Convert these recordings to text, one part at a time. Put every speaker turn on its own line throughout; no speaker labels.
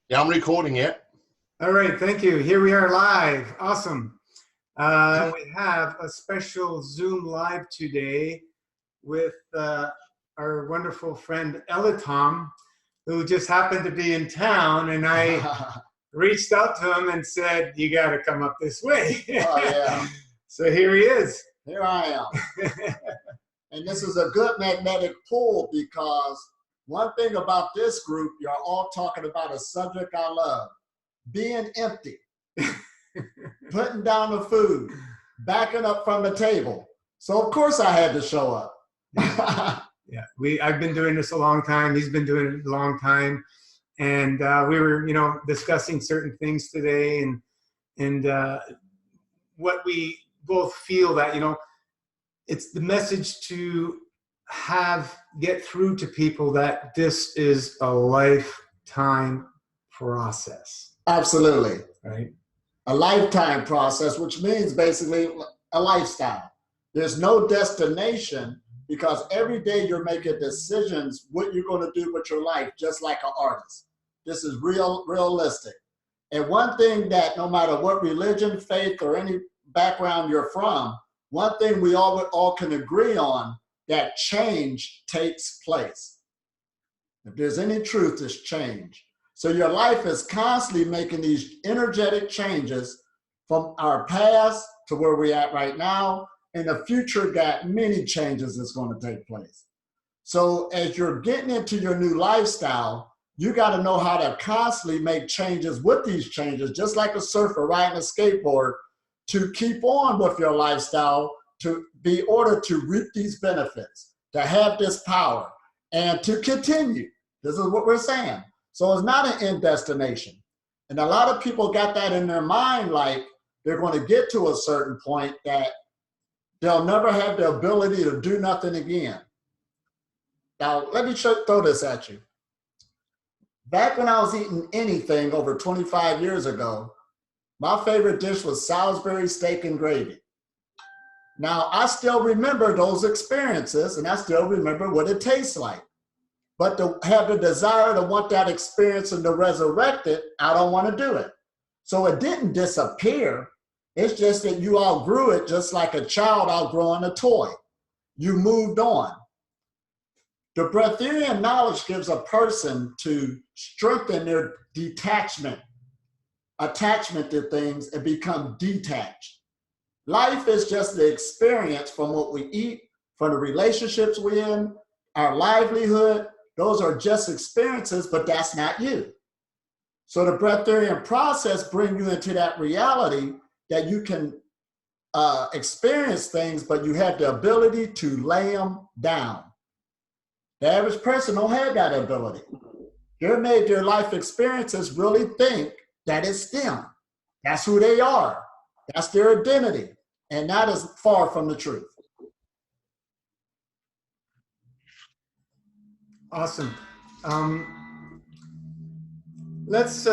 Yeah, I'm recording it.
All right, thank you. Here we are live. Awesome. We have a special Zoom live today with our wonderful friend Elitom, who just happened to be in town, and I reached out to him and said, "You got to come up this way."
Oh, yeah.
So here he is.
Here I am. And this is a good magnetic pull because one thing about this group, you're all talking about a subject I love. Being empty, putting down the food, backing up from the table. So of course I had to show up.
Yeah, I've been doing this a long time. He's been doing it a long time, and we were, discussing certain things today, and what we both feel that it's the message to get through to people that this is a lifetime process.
Absolutely.
Right.
A lifetime process, which means basically a lifestyle. There's no destination because every day you're making decisions what you're going to do with your life, just like an artist. This is realistic. And one thing that no matter what religion, faith, or any background you're from, one thing we all can agree on, that change takes place. If there's any truth, it's change. So your life is constantly making these energetic changes from our past to where we're at right now. And the future got many changes that's going to take place. So as you're getting into your new lifestyle, you got to know how to constantly make changes with these changes, just like a surfer riding a skateboard, to keep on with your lifestyle, to be ordered to reap these benefits, to have this power, and to continue. This is what we're saying. So it's not an end destination. And a lot of people got that in their mind, like they're going to get to a certain point that they'll never have the ability to do nothing again. Now, let me throw this at you. Back when I was eating anything over 25 years ago, my favorite dish was Salisbury steak and gravy. Now, I still remember those experiences, and I still remember what it tastes like. But to have the desire to want that experience and to resurrect it, I don't want to do it. So it didn't disappear. It's just that you outgrew it just like a child outgrowing a toy. You moved on. The Breatharian knowledge gives a person to strengthen their attachment to things and become detached. Life is just the experience from what we eat, from the relationships we're in, our livelihood. Those are just experiences, but that's not you. So the Breatharian process brings you into that reality that you can experience things, but you have the ability to lay them down. The average person don't have that ability. They've made their life experiences really think that it's them. That's who they are. That's their identity. And that is far from the truth.
Awesome. Let's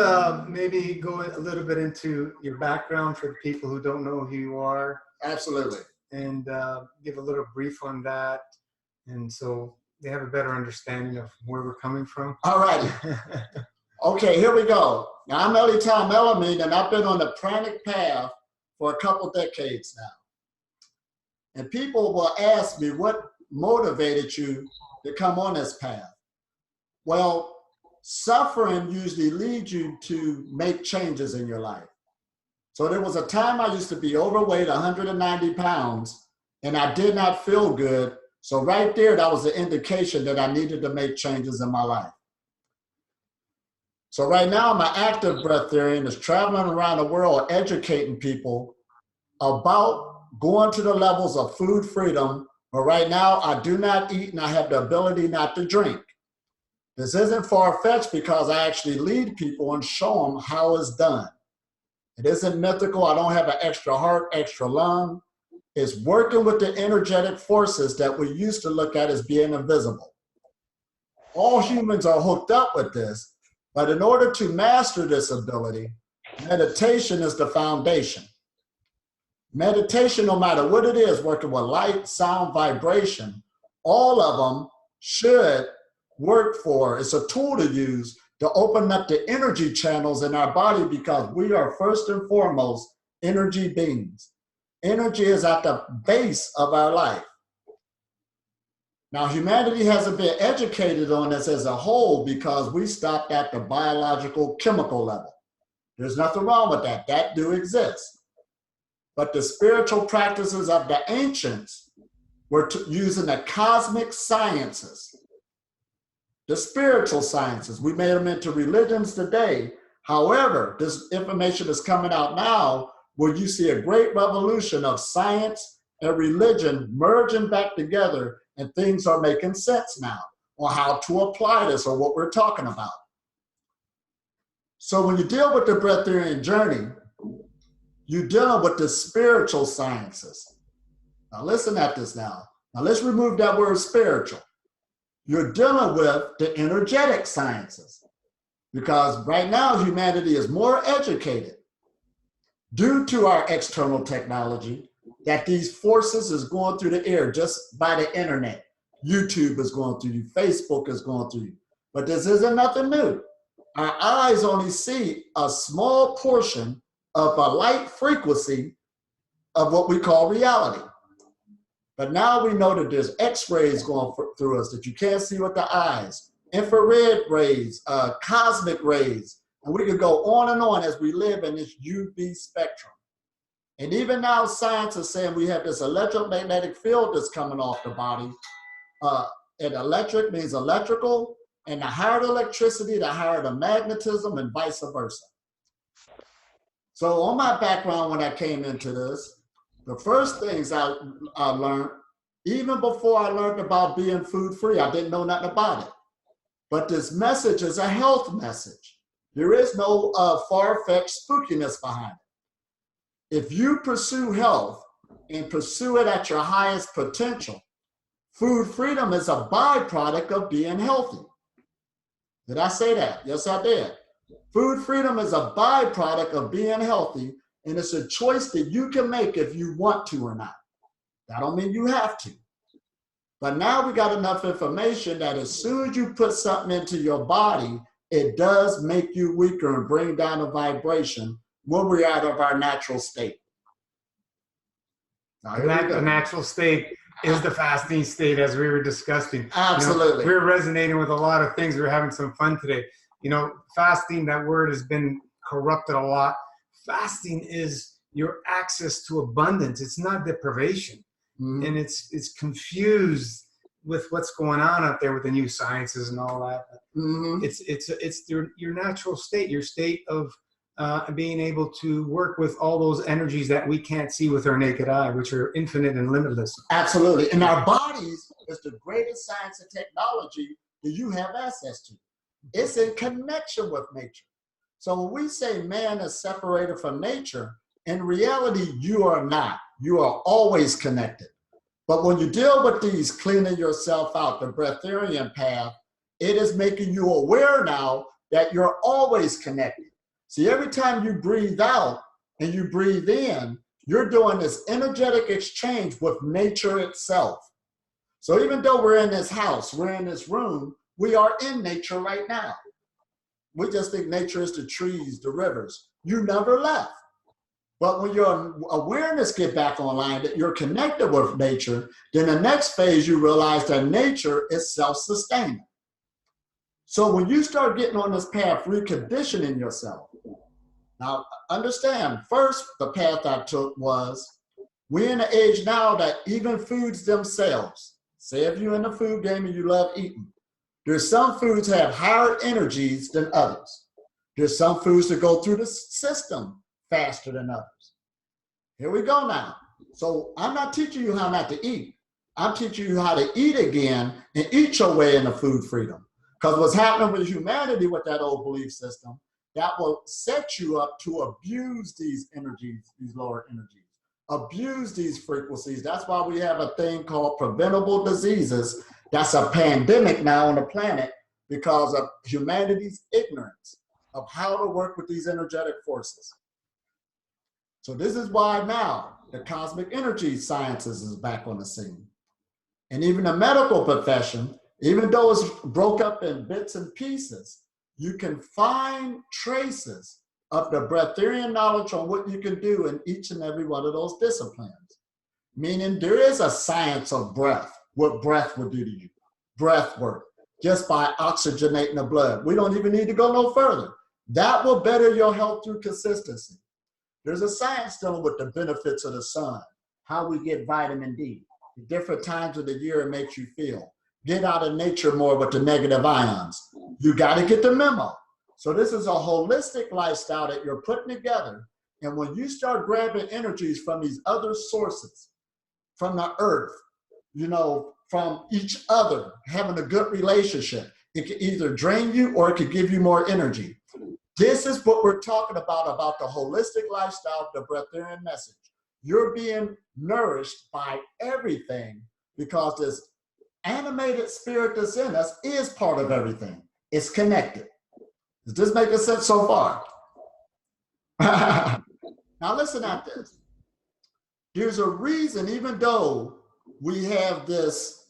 maybe go a little bit into your background for the people who don't know who you are.
Absolutely.
And give a little brief on that. And so they have a better understanding of where we're coming from.
All right. Okay, here we go. Now, I'm Elitom, El-amin, and I've been on the pranic path for a couple decades now. And people will ask me, what motivated you to come on this path? Well, suffering usually leads you to make changes in your life. So there was a time I used to be overweight, 190 pounds, and I did not feel good. So right there, that was the indication that I needed to make changes in my life. So right now, I'm an active breatharian that's traveling around the world educating people about going to the levels of food freedom. But right now, I do not eat and I have the ability not to drink. This isn't far-fetched because I actually lead people and show them how it's done. It isn't mythical. I don't have an extra heart, extra lung. It's working with the energetic forces that we used to look at as being invisible. All humans are hooked up with this, but in order to master this ability, meditation is the foundation. Meditation, no matter what it is, working with light, sound, vibration, all of them should work for, it's a tool to use to open up the energy channels in our body, because we are first and foremost energy beings. Energy is at the base of our life. Now, humanity hasn't been educated on this as a whole because we stopped at the biological chemical level. There's nothing wrong with that. That do exist. But the spiritual practices of the ancients were using the cosmic sciences, the spiritual sciences. We made them into religions today. However, this information is coming out now where you see a great revolution of science and religion merging back together, and things are making sense now on how to apply this or what we're talking about. So when you deal with the Breatharian journey, you're dealing with the spiritual sciences. Now listen at this now. Now let's remove that word spiritual. You're dealing with the energetic sciences, because right now humanity is more educated due to our external technology, that these forces is going through the air just by the internet. YouTube is going through you, Facebook is going through you. But this isn't nothing new. Our eyes only see a small portion of a light frequency of what we call reality. But now we know that there's X-rays going through us that you can't see with the eyes, infrared rays, cosmic rays, and we could go on as we live in this UV spectrum. And even now science is saying we have this electromagnetic field that's coming off the body. And electric means electrical, and the higher the electricity, the higher the magnetism, and vice versa. So on my background when I came into this, the first things I learned, even before I learned about being food free, I didn't know nothing about it. But this message is a health message. There is no far-fetched spookiness behind it. If you pursue health and pursue it at your highest potential, food freedom is a byproduct of being healthy. Did I say that? Yes, I did. Food freedom is a byproduct of being healthy, and it's a choice that you can make if you want to or not. That don't mean you have to. But now we got enough information that as soon as you put something into your body, it does make you weaker and bring down the vibration when we're out of our natural state. Now,
The natural state is the fasting state, as we were discussing.
Absolutely.
You know, we're resonating with a lot of things. We're having some fun today. You know, fasting, that word has been corrupted a lot. Fasting is your access to abundance. It's not deprivation. Mm-hmm. And it's confused with what's going on out there with the new sciences and all that. Mm-hmm. It's your natural state, your state of being able to work with all those energies that we can't see with our naked eye, which are infinite and limitless.
Absolutely. And our bodies is the greatest science and technology that you have access to. It's in connection with nature. So when we say man is separated from nature, in reality, you are not. You are always connected. But when you deal with these cleaning yourself out, the Breatharian path, it is making you aware now that you're always connected. See, every time you breathe out and you breathe in, you're doing this energetic exchange with nature itself. So even though we're in this house, we're in this room, we are in nature right now. We just think nature is the trees, the rivers. You never left. But when your awareness get back online, that you're connected with nature, then the next phase you realize that nature is self-sustaining. So when you start getting on this path, reconditioning yourself. Now, understand, first, the path I took was, we're in an age now that even foods themselves, say if you're in the food game and you love eating, there's some foods that have higher energies than others. There's some foods that go through the system faster than others. Here we go now. So I'm not teaching you how not to eat. I'm teaching you how to eat again and eat your way into food freedom. Because what's happening with humanity with that old belief system, that will set you up to abuse these energies, these lower energies, abuse these frequencies. That's why we have a thing called preventable diseases. That's a pandemic now on the planet because of humanity's ignorance of how to work with these energetic forces. So this is why now the cosmic energy sciences is back on the scene. And even the medical profession, even though it's broke up in bits and pieces, you can find traces of the breatharian knowledge on what you can do in each and every one of those disciplines. Meaning there is a science of breath, what breath will do to you. Breath work, just by oxygenating the blood. We don't even need to go no further. That will better your health through consistency. There's a science dealing with the benefits of the sun, how we get vitamin D, the different times of the year it makes you feel. Get out of nature more with the negative ions. You got to get the memo. So this is a holistic lifestyle that you're putting together. And when you start grabbing energies from these other sources, from the earth, you know, from each other, having a good relationship, it can either drain you or it can give you more energy. This is what we're talking about the holistic lifestyle, the breatharian message. You're being nourished by everything because this animated spirit that's in us is part of everything. It's connected. Is this making sense so far? Now listen at this. There's a reason, even though we have this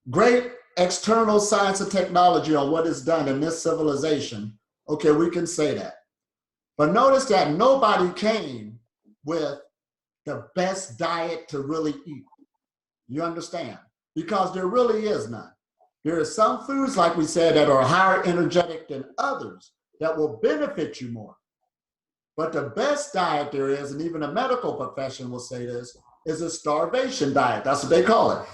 great external science and technology on what is done in this civilization, okay, we can say that. But notice that nobody came with the best diet to really eat. You understand? Because there really is none. There are some foods, like we said, that are higher energetic than others that will benefit you more. But the best diet there is, and even the medical profession will say this, is a starvation diet. That's what they call it.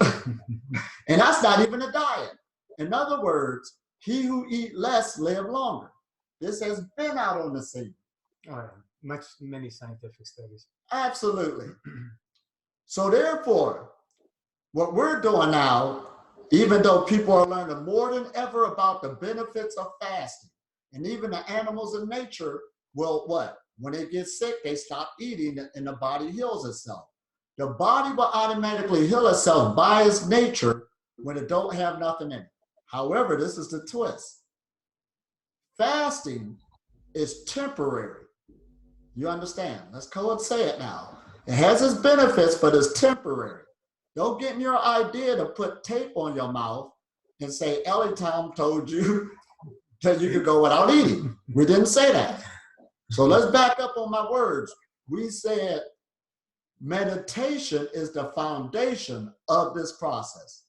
And that's not even a diet. In other words, he who eat less live longer. This has been out on the scene.
Oh, yeah. Many scientific studies.
Absolutely. So therefore, what we're doing now, even though people are learning more than ever about the benefits of fasting, and even the animals in nature will what? When they get sick, they stop eating and the body heals itself. The body will automatically heal itself by its nature when it don't have nothing in it. However, this is the twist. Fasting is temporary. You understand? Let's go and say it now. It has its benefits, but it's temporary. Don't get in your idea to put tape on your mouth and say, Elitom told you that you could go without eating. We didn't say that. So let's back up on my words. We said meditation is the foundation of this process.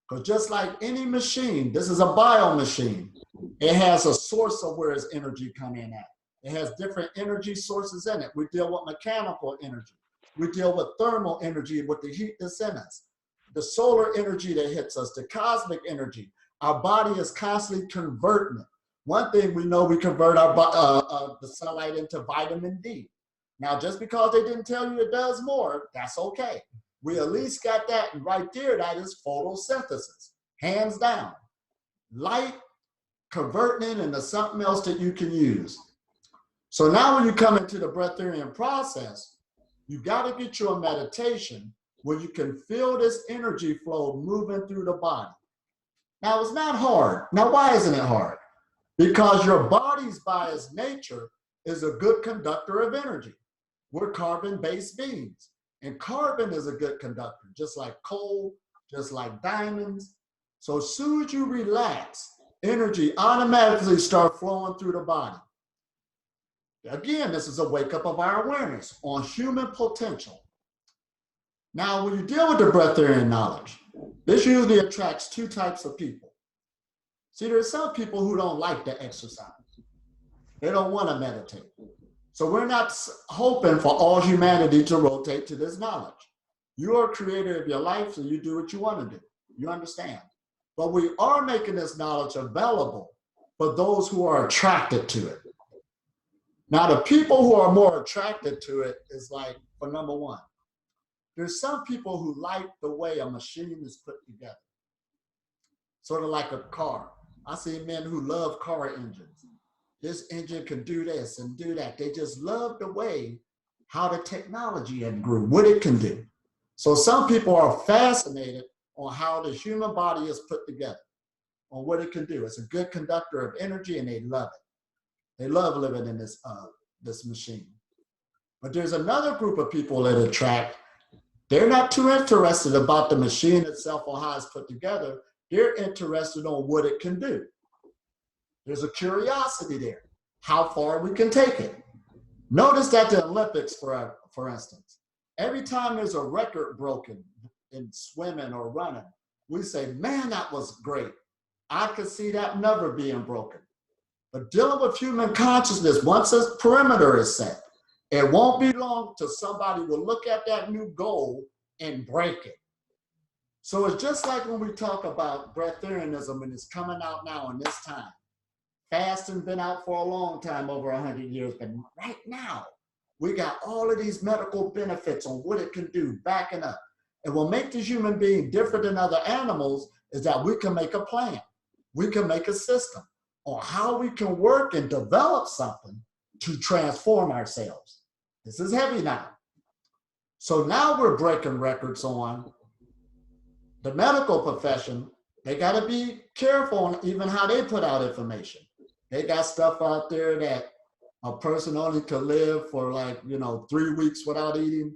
Because just like any machine, this is a bio machine. It has a source of where its energy come in at. It has different energy sources in it. We deal with mechanical energy. We deal with thermal energy with the heat that's in us. The solar energy that hits us, the cosmic energy. Our body is constantly converting it. One thing we know, we convert the sunlight into vitamin D. Now, just because they didn't tell you it does more, that's okay. We at least got that, and right there, that is photosynthesis, hands down. Light, converting it into something else that you can use. So now when you come into the breatharian process, you got to get you a meditation where you can feel this energy flow moving through the body. Now, it's not hard. Now, why isn't it hard? Because your body's by its nature is a good conductor of energy. We're carbon-based beings. And carbon is a good conductor, just like coal, just like diamonds. So as soon as you relax, energy automatically starts flowing through the body. Again, this is a wake-up of our awareness on human potential. Now, when you deal with the breatharian knowledge, this usually attracts two types of people. See, there's some people who don't like to exercise. They don't want to meditate. So we're not hoping for all humanity to rotate to this knowledge. You are a creator of your life, so you do what you want to do. You understand? But we are making this knowledge available for those who are attracted to it. Now, the people who are more attracted to it is like, for number one, there's some people who like the way a machine is put together. Sort of like a car. I see men who love car engines. This engine can do this and do that. They just love the way how the technology had grew, what it can do. So some people are fascinated on how the human body is put together, on what it can do. It's a good conductor of energy and they love it. They love living in this machine. But there's another group of people that attract. They're not too interested about the machine itself or how it's put together. They're interested on what it can do. There's a curiosity there, how far we can take it. Notice that the Olympics, for instance, every time there's a record broken in swimming or running, we say, man, that was great. I could see that never being broken. But dealing with human consciousness, once a perimeter is set, it won't be long till somebody will look at that new goal and break it. So it's just like when we talk about breatharianism, and it's coming out now in this time. Fasting been out for a long time, over 100 years, but right now, we got all of these medical benefits on what it can do, backing up. And what makes the human being different than other animals is that we can make a plan. We can make a system on how we can work and develop something to transform ourselves. This is heavy now. So now we're breaking records on the medical profession. They got to be careful on even how they put out information. They got stuff out there that a person only could live for 3 weeks without eating.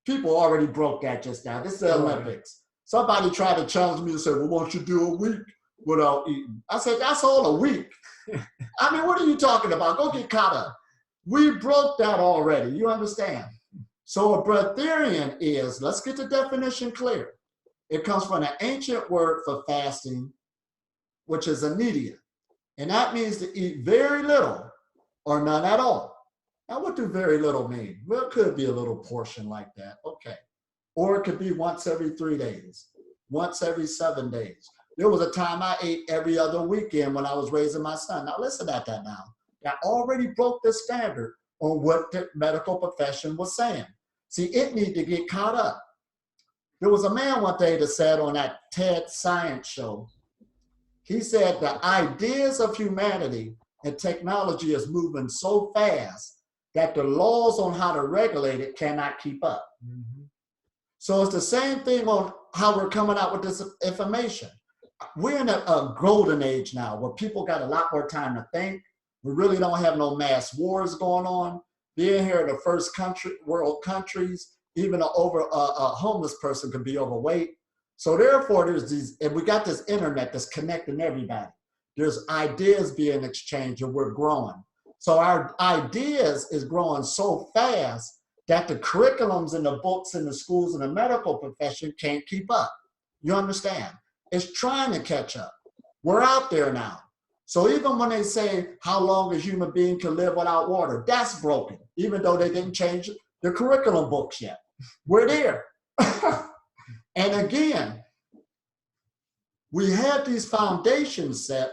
People already broke that just now. This is the Olympics. Somebody tried to challenge me to say, well, why don't you do a week without eating? I said, that's all a week. I mean, what are you talking about? Go get caught up. We broke that already. You understand? So a breatharian is, let's get the definition clear. It comes from an ancient word for fasting, which is anidia. And that means to eat very little or none at all. Now, what do very little mean? Well, it could be a little portion like that. Okay. Or it could be once every 3 days, once every 7 days. There was a time I ate every other weekend when I was raising my son. Now, listen at that now. I already broke the standard on what the medical profession was saying. See, it needed to get caught up. There was a man one day that said on that TED Science show, he said the ideas of humanity and technology is moving so fast that the laws on how to regulate it cannot keep up. Mm-hmm. So it's the same thing on how we're coming out with this information. We're in a golden age now where people got a lot more time to think. We really don't have no mass wars going on. Being here in the first world countries, even a homeless person can be overweight. So therefore, there's these, and we got this internet that's connecting everybody. There's ideas being exchanged, and we're growing. So our ideas is growing so fast that the curriculums in the books in the schools and the medical profession can't keep up. You understand? It's trying to catch up. We're out there now. So even when they say how long a human being can live without water, that's broken, even though they didn't change the curriculum books yet. We're there. And again, we have these foundations set.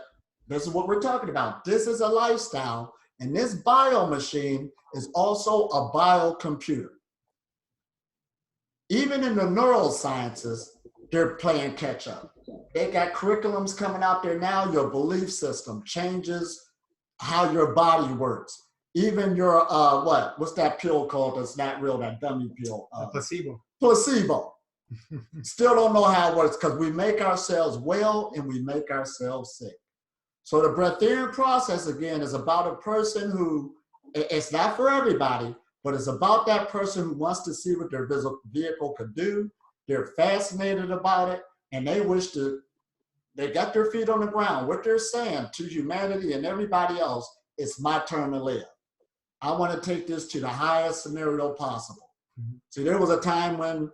This is what we're talking about. This is a lifestyle, and this bio machine is also a biocomputer. Even in the neurosciences, they're playing catch up. They got curriculums coming out there now. Your belief system changes how your body works. Even your, what's that pill called that's not real, that dummy pill?
Placebo.
Placebo. Still don't know how it works because we make ourselves well and we make ourselves sick. So the breatharian process, again, is about a person who, it's not for everybody, but it's about that person who wants to see what their vehicle could do. They're fascinated about it, and they wish to, they got their feet on the ground. What they're saying to humanity and everybody else, it's my turn to live. I want to take this to the highest scenario possible. Mm-hmm. See, there was a time when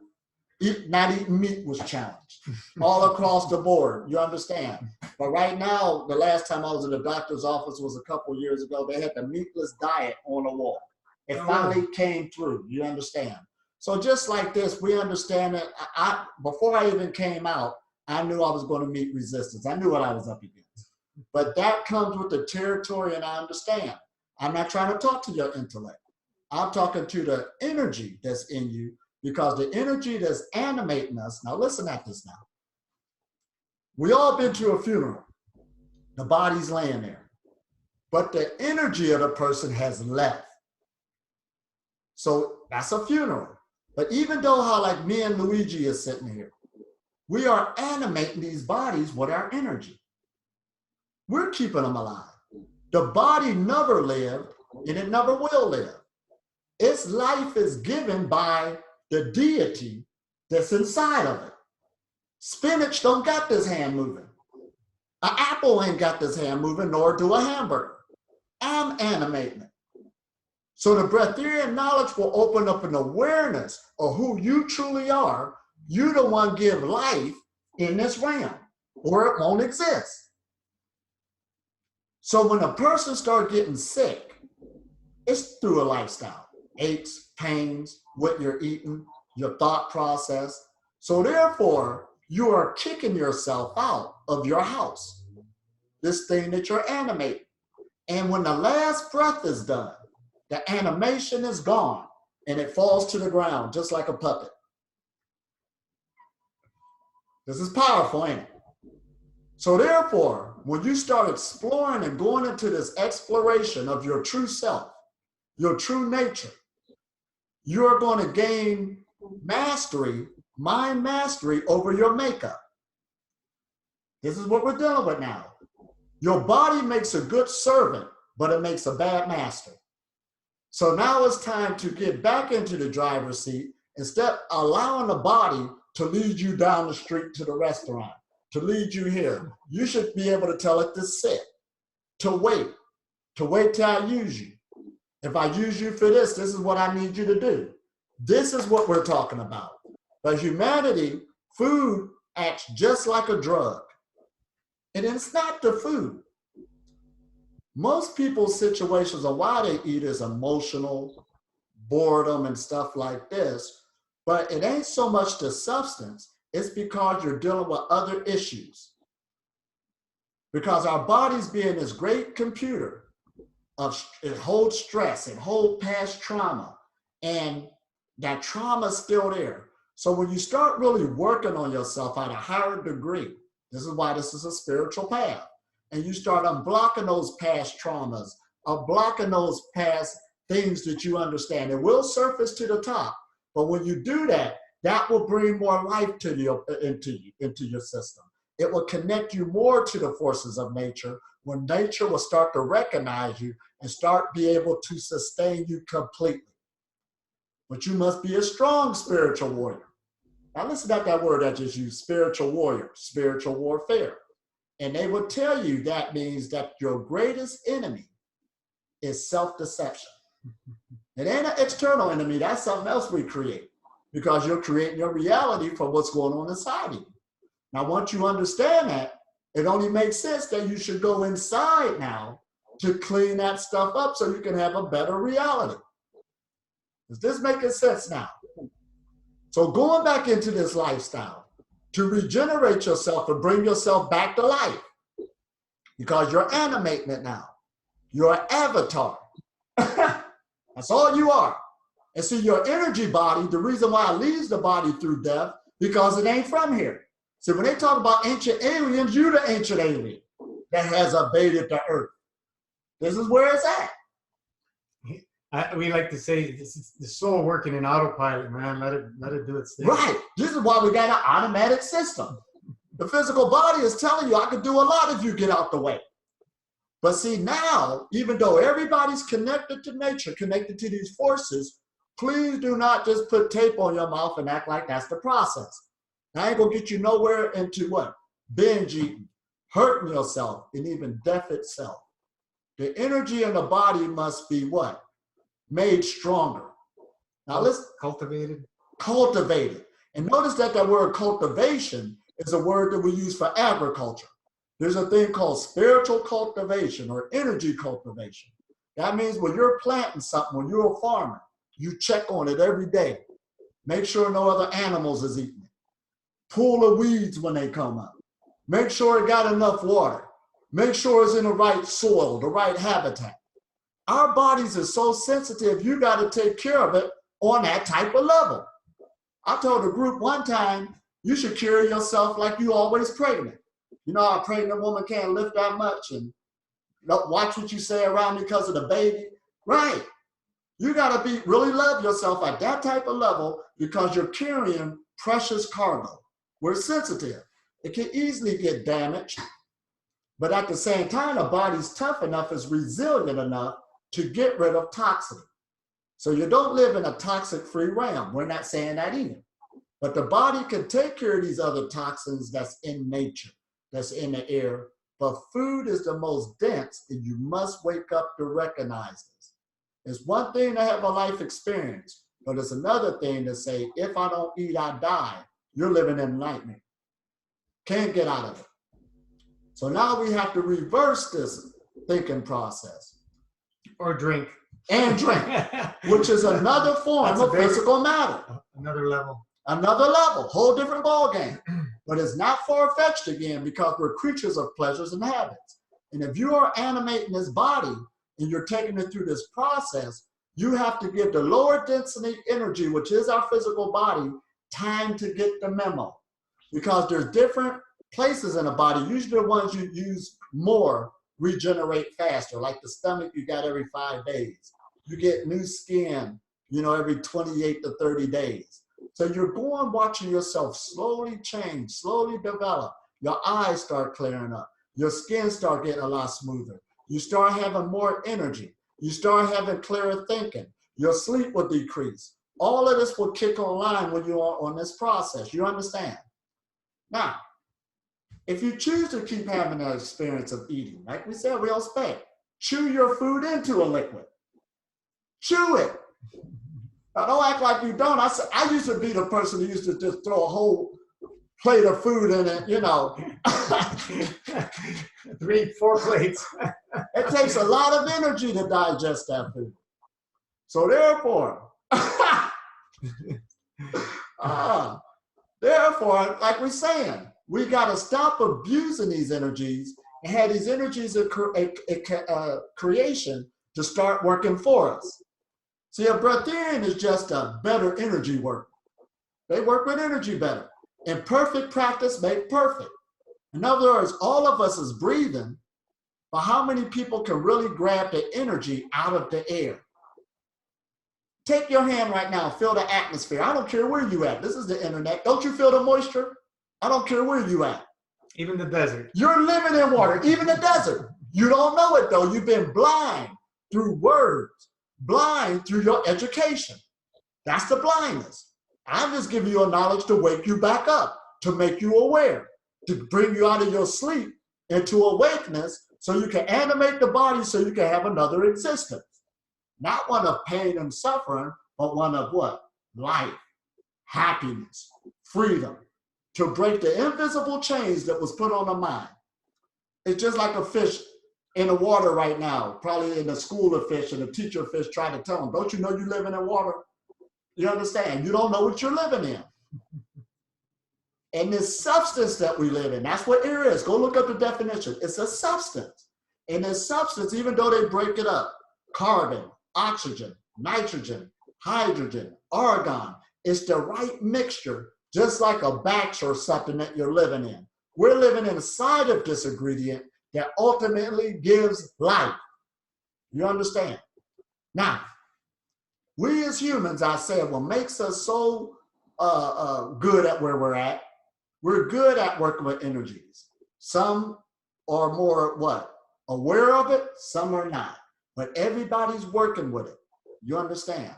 not eating meat was challenged all across the board. You understand? But right now, the last time I was in the doctor's office was a couple years ago. They had the meatless diet on the wall. It finally came through. You understand? So just like this, we understand that before I even came out, I knew I was going to meet resistance. I knew what I was up against. But that comes with the territory, and I understand. I'm not trying to talk to your intellect. I'm talking to the energy that's in you, because the energy that's animating us, now listen at this now. We all been to a funeral. The body's laying there. But the energy of the person has left. So that's a funeral. But even though how like me and Luigi is sitting here, we are animating these bodies with our energy. We're keeping them alive. The body never lived and it never will live. Its life is given by the deity that's inside of it. Spinach don't got this hand moving. An apple ain't got this hand moving, nor do a hamburger. I'm animating it. So the breatharian knowledge will open up an awareness of who you truly are. You the one give life in this realm, or it won't exist. So when a person starts getting sick, it's through a lifestyle. Aches, pains, what you're eating, your thought process. So therefore, you are kicking yourself out of your house, this thing that you're animating. And when the last breath is done, the animation is gone and it falls to the ground just like a puppet. This is powerful, ain't it? So therefore, when you start exploring and going into this exploration of your true self, your true nature, you're going to gain mastery, mind mastery over your makeup. This is what we're dealing with now. Your body makes a good servant, but it makes a bad master. So now it's time to get back into the driver's seat instead of allowing the body to lead you down the street to the restaurant, to lead you here. You should be able to tell it to sit, to wait till I use you. If I use you for this, this is what I need you to do. This is what we're talking about. But humanity, food acts just like a drug. And it's not the food. Most people's situations of why they eat is emotional, boredom, and stuff like this. But it ain't so much the substance. It's because you're dealing with other issues. Because our bodies being this great computer, it holds stress, it holds past trauma, and that trauma is still there. So when you start really working on yourself at a higher degree, this is why this is a spiritual path, and you start unblocking those past traumas, unblocking those past things that you understand. It will surface to the top, but when you do that, that will bring more life to into your system. It will connect you more to the forces of nature, when nature will start to recognize you and start be able to sustain you completely. But you must be a strong spiritual warrior. Now listen to that word I just used, spiritual warrior, spiritual warfare. And they will tell you that means that your greatest enemy is self-deception. It ain't an external enemy, that's something else we create, because you're creating your reality for what's going on inside of you. Now, once you understand that, it only makes sense that you should go inside now to clean that stuff up so you can have a better reality. Is this making sense now? So going back into this lifestyle to regenerate yourself and bring yourself back to life, because you're animating it now. You're an avatar. That's all you are. And see, your energy body, the reason why it leaves the body through death, because it ain't from here. See, when they talk about ancient aliens, you're the ancient alien that has evaded the earth. This is where it's at.
We like to say this is the soul working in autopilot, man. Let it do its thing.
Right. This is why we got an automatic system. The physical body is telling you I could do a lot if you get out the way. But see, now, even though everybody's connected to nature, connected to these forces, please do not just put tape on your mouth and act like that's the process. That ain't gonna get you nowhere into what? Binge eating, hurting yourself, and even death itself. The energy in the body must be what? Made stronger. Now let's
cultivated.
Cultivated. And notice that that word cultivation is a word that we use for agriculture. There's a thing called spiritual cultivation or energy cultivation. That means when you're planting something, when you're a farmer, you check on it every day. Make sure no other animals is eating it. Pull the weeds when they come up. Make sure it got enough water. Make sure it's in the right soil, the right habitat. Our bodies are so sensitive, you got to take care of it on that type of level. I told a group one time, you should carry yourself like you always pregnant. You know, a pregnant woman can't lift that much and watch what you say around because of the baby. Right. You got to really love yourself at that type of level because you're carrying precious cargo. We're sensitive. It can easily get damaged. But at the same time, the body's tough enough, is resilient enough to get rid of toxin. So you don't live in a toxic-free realm. We're not saying that either. But the body can take care of these other toxins that's in nature, that's in the air, but food is the most dense, and you must wake up to recognize this. It's one thing to have a life experience, but it's another thing to say, if I don't eat, I die. You're living in a nightmare. Can't get out of it. So now we have to reverse this thinking process.
Or drink.
And drink, which is another form of physical matter.
Another level.
Another level, whole different ball game. But it's not far-fetched again, because we're creatures of pleasures and habits. And if you are animating this body and you're taking it through this process, you have to give the lower density energy, which is our physical body, time to get the memo. Because there's different places in the body, usually the ones you use more regenerate faster, like the stomach you got every 5 days. You get new skin, every 28 to 30 days. So you're going watching yourself slowly change, slowly develop. Your eyes start clearing up. Your skin start getting a lot smoother. You start having more energy. You start having clearer thinking. Your sleep will decrease. All of this will kick online when you are on this process. You understand? Now, if you choose to keep having that experience of eating, like we said, we don't expect, chew your food into a liquid. Chew it. Now, don't act like you don't. I used to be the person who used to just throw a whole plate of food in it,
3, 4 plates.
It takes a lot of energy to digest that food. So therefore, like we're saying, we got to stop abusing these energies and have these energies of creation to start working for us. See, a Breatharian is just a better energy worker. They work with energy better. And perfect practice make perfect. In other words, all of us is breathing, but how many people can really grab the energy out of the air? Take your hand right now, feel the atmosphere. I don't care where you at. This is the internet. Don't you feel the moisture? I don't care where you at.
Even the desert. You're
living in water, even the desert. You don't know it though. You've been blind through words, blind through your education. That's the blindness. I'm just giving you a knowledge to wake you back up, to make you aware, to bring you out of your sleep into awakeness so you can animate the body so you can have another existence. Not one of pain and suffering, but one of what? Life, happiness, freedom, to break the invisible chains that was put on the mind. It's just like a fish in the water right now, probably in a school of fish, and a teacher of fish tried to tell them, don't you know you're living in water? You understand? You don't know what you're living in. And this substance that we live in, that's what air is. Go look up the definition. It's a substance. And this substance, even though they break it up, carbon, oxygen, nitrogen, hydrogen, argon, it's the right mixture, just like a batch or something that you're living in. We're living inside of this ingredient that ultimately gives life. You understand? Now, we as humans, I said, what makes us so good at where we're at, we're good at working with energies. Some are more, what, aware of it, some are not. But everybody's working with it. You understand?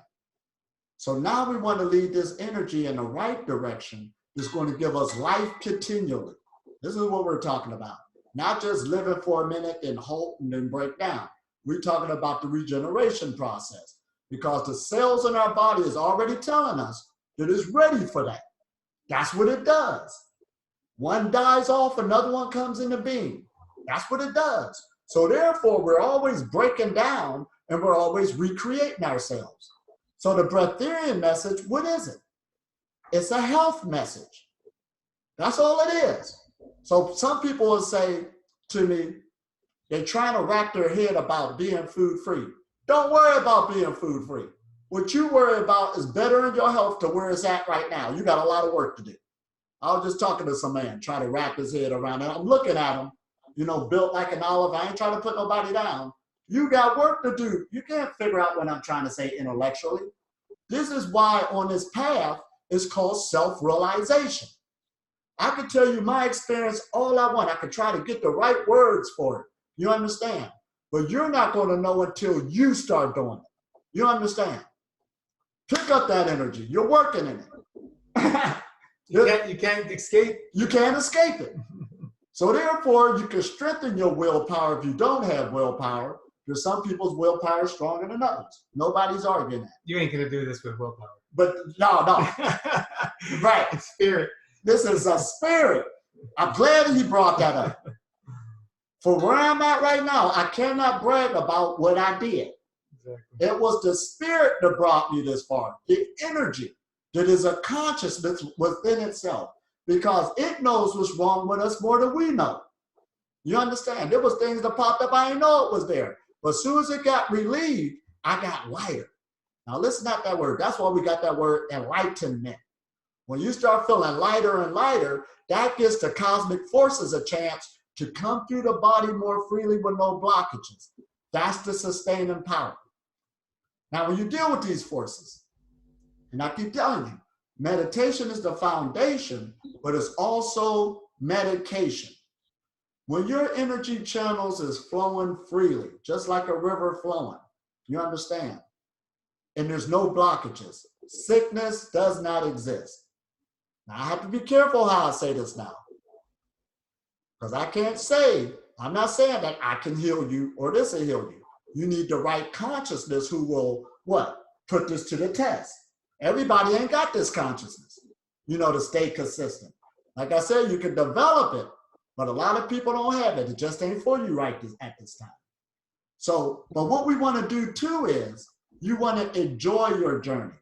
So now we want to lead this energy in the right direction that's going to give us life continually. This is what we're talking about. Not just living for a minute and halt and then break down. We're talking about the regeneration process, because the cells in our body is already telling us that it's ready for that. That's what it does. One dies off, another one comes into being. That's what it does. So therefore, we're always breaking down and we're always recreating ourselves. So the Breatharian message, what is it? It's a health message. That's all it is. So some people will say to me, they're trying to wrap their head about being food free. Don't worry about being food free. What you worry about is bettering your health to where it's at right now. You got a lot of work to do. I was just talking to some man trying to wrap his head around it. I'm looking at him, built like an olive. I ain't trying to put nobody down. You got work to do. You can't figure out what I'm trying to say intellectually. This is why on this path it's called self-realization. I could tell you my experience all I want. I could try to get the right words for it. You understand? But you're not going to know until you start doing it. You understand? Pick up that energy. You're working in it.
You can't escape.
You can't escape it. So therefore, you can strengthen your willpower if you don't have willpower. Because some people's willpower is stronger than others. Nobody's arguing that.
You ain't gonna do this with willpower.
But no. Right.
It's spirit.
This is a spirit. I'm glad he brought that up. For where I'm at right now, I cannot brag about what I did. Exactly. It was the spirit that brought me this far. The energy that is a consciousness within itself. Because it knows what's wrong with us more than we know. You understand? There was things that popped up, I didn't know it was there. But as soon as it got relieved, I got lighter. Now listen at that word. That's why we got that word enlightenment. When you start feeling lighter and lighter, that gives the cosmic forces a chance to come through the body more freely with no blockages. That's the sustaining power. Now when you deal with these forces, and I keep telling you, meditation is the foundation, but it's also medication. When your energy channels is flowing freely, just like a river flowing, you understand? And there's no blockages. Sickness does not exist. Now, I have to be careful how I say this now. Because I can't say, I'm not saying that I can heal you or this will heal you. You need the right consciousness who will, what? Put this to the test. Everybody ain't got this consciousness, to stay consistent. Like I said, you can develop it, but a lot of people don't have it. It just ain't for you at this time. So, but what we want to do too is, you want to enjoy your journey.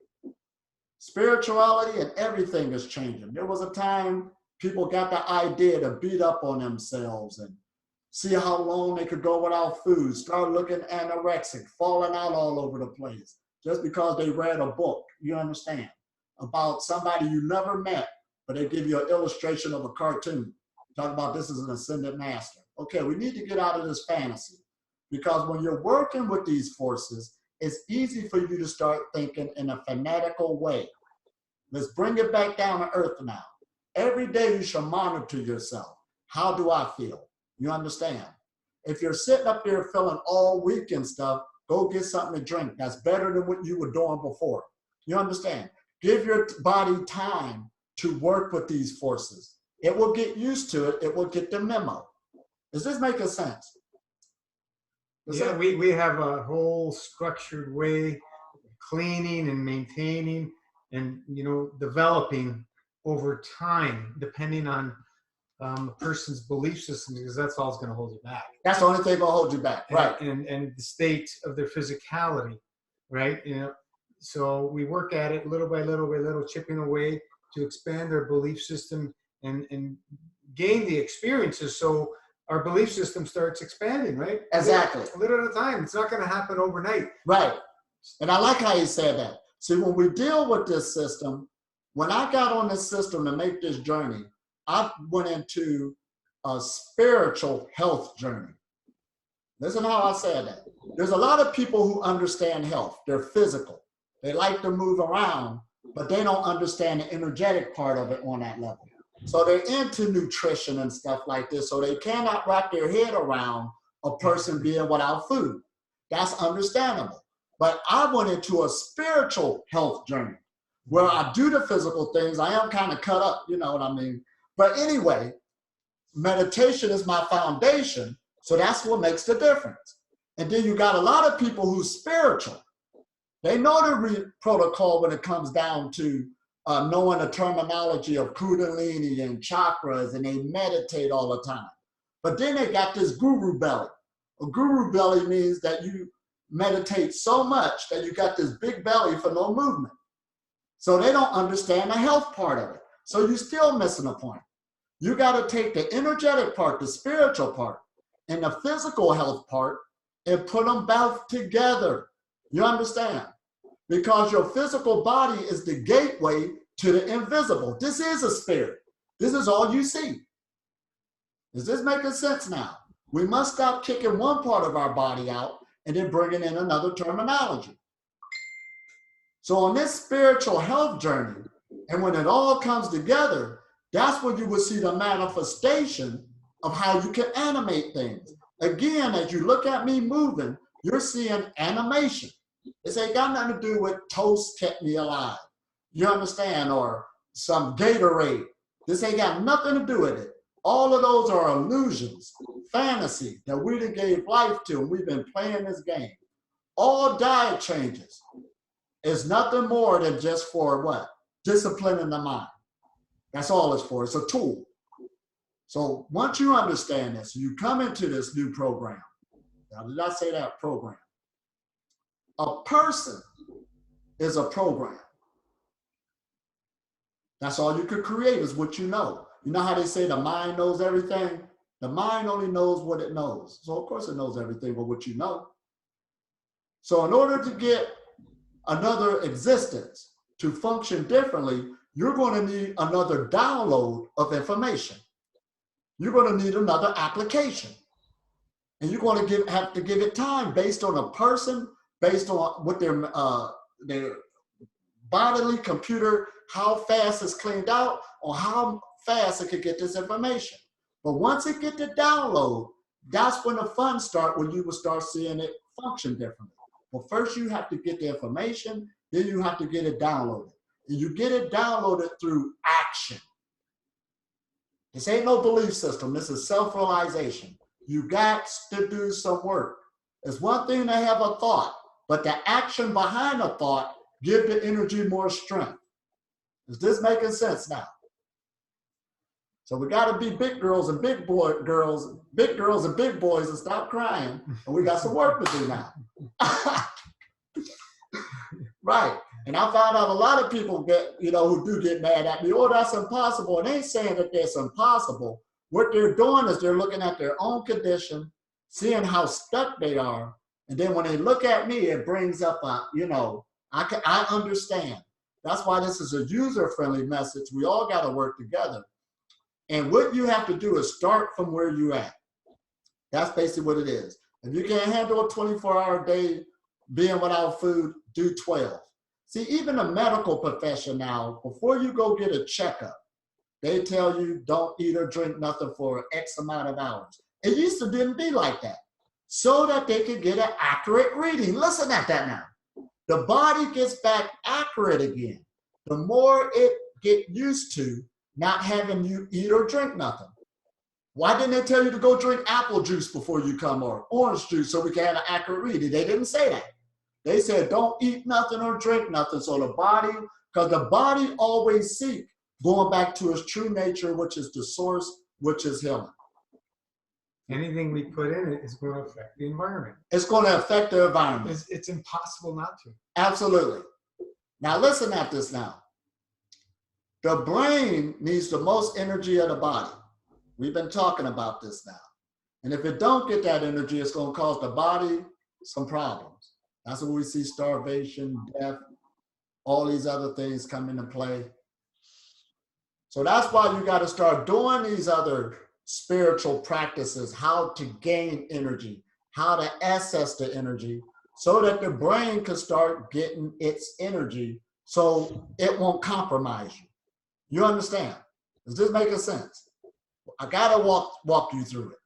Spirituality and everything is changing. There was a time people got the idea to beat up on themselves and see how long they could go without food, start looking anorexic, falling out all over the place, just because they read a book, you understand, about somebody you never met, but they give you an illustration of a cartoon. Talk about this is an ascended master. Okay, we need to get out of this fantasy, because when you're working with these forces, it's easy for you to start thinking in a fanatical way. Let's bring it back down to earth now. Every day you should monitor yourself. How do I feel? You understand? If you're sitting up there feeling all weak and stuff, go get something to drink. That's better than what you were doing before. You understand? Give your body time to work with these forces. It will get used to it. It will get the memo. Is this making sense?
Yeah, we have a whole structured way of cleaning and maintaining and, developing over time, depending on a person's belief system, because that's all that's going to hold you back.
That's the only thing going to hold you back, right?
And the state of their physicality, right? So we work at it little by little by little, chipping away to expand their belief system and gain the experiences. So our belief system starts expanding, right?
Exactly.
A little at a time. It's not going to happen overnight.
Right. And I like how you said that. See, when we deal with this system, when I got on this system to make this journey, I went into a spiritual health journey. Listen how I said that. There's a lot of people who understand health. They're physical. They like to move around, but they don't understand the energetic part of it on that level. So they're into nutrition and stuff like this, so they cannot wrap their head around a person being without food. That's understandable. But I went into a spiritual health journey where I do the physical things. I am kind of cut up, you know what I mean? But anyway, meditation is my foundation, so that's what makes the difference. And then you got a lot of people who's spiritual. They know the protocol when it comes down to knowing the terminology of kundalini and chakras, and they meditate all the time. But then they got this guru belly. A guru belly means that you meditate so much that you got this big belly for no movement. So they don't understand the health part of it. So you're still missing a point. You got to take the energetic part, the spiritual part, and the physical health part and put them both together. You understand? Because your physical body is the gateway to the invisible. This is a spirit. This is all you see. Is this making sense now? We must stop kicking one part of our body out and then bringing in another terminology. So on this spiritual health journey, and when it all comes together, that's when you will see the manifestation of how you can animate things. Again, as you look at me moving, you're seeing animation. This ain't got nothing to do with toast kept me alive. You understand? Or some Gatorade. This ain't got nothing to do with it. All of those are illusions, fantasy that we done gave life to, and we've been playing this game. All diet changes is nothing more than just for what? Disciplining the mind. That's all it's for. It's a tool. So once you understand this, you come into this new program. Now, did I say that program? A person is a program. That's all you could create is what you know. You know how they say the mind knows everything? The mind only knows what it knows. So of course it knows everything but what you know. So in order to get another existence to function differently, you're going to need another download of information. You're going to need another application. And you're going to have to give it time based on a person, based on what their bodily computer, how fast it's cleaned out, or how fast it could get this information. But once it get the download, that's when the fun start, when you will start seeing it function differently. Well, first you have to get the information, then you have to get it downloaded. And you get it downloaded through action. This ain't no belief system. This is self-realization. You got to do some work. It's one thing to have a thought, but the action behind the thought give the energy more strength. Is this making sense now? So we got to be big girls and big girls and big boys and stop crying. And we got some work to do now. Right. And I found out a lot of people who do get mad at me, oh, that's impossible. And they ain't saying that that's impossible. What they're doing is they're looking at their own condition, seeing how stuck they are. And then when they look at me, it brings up I understand. That's why this is a user-friendly message. We all got to work together. And what you have to do is start from where you're at. That's basically what it is. If you can't handle a 24-hour day being without food, do 12. See, even the medical profession now, before you go get a checkup, they tell you don't eat or drink nothing for X amount of hours. It used to didn't be like that, so that they could get an accurate reading. Listen at that now. The body gets back accurate again. The more it get used to not having you eat or drink nothing. Why didn't they tell you to go drink apple juice before you come, or orange juice, so we can have an accurate reading? They didn't say that. They said don't eat nothing or drink nothing. So the body, because the body always seek going back to its true nature, which is the source, which is healing.
Anything we put in it is going to affect the environment.
It's going to affect the environment.
It's impossible not to.
Absolutely. Now listen at this now. The brain needs the most energy of the body. We've been talking about this now. And if it don't get that energy, it's going to cause the body some problems. That's when we see starvation, death, all these other things come into play. So that's why you got to start doing these other spiritual practices, how to gain energy, how to access the energy, so that the brain can start getting its energy so it won't compromise you. You understand? Is this making sense? I got to walk you through it.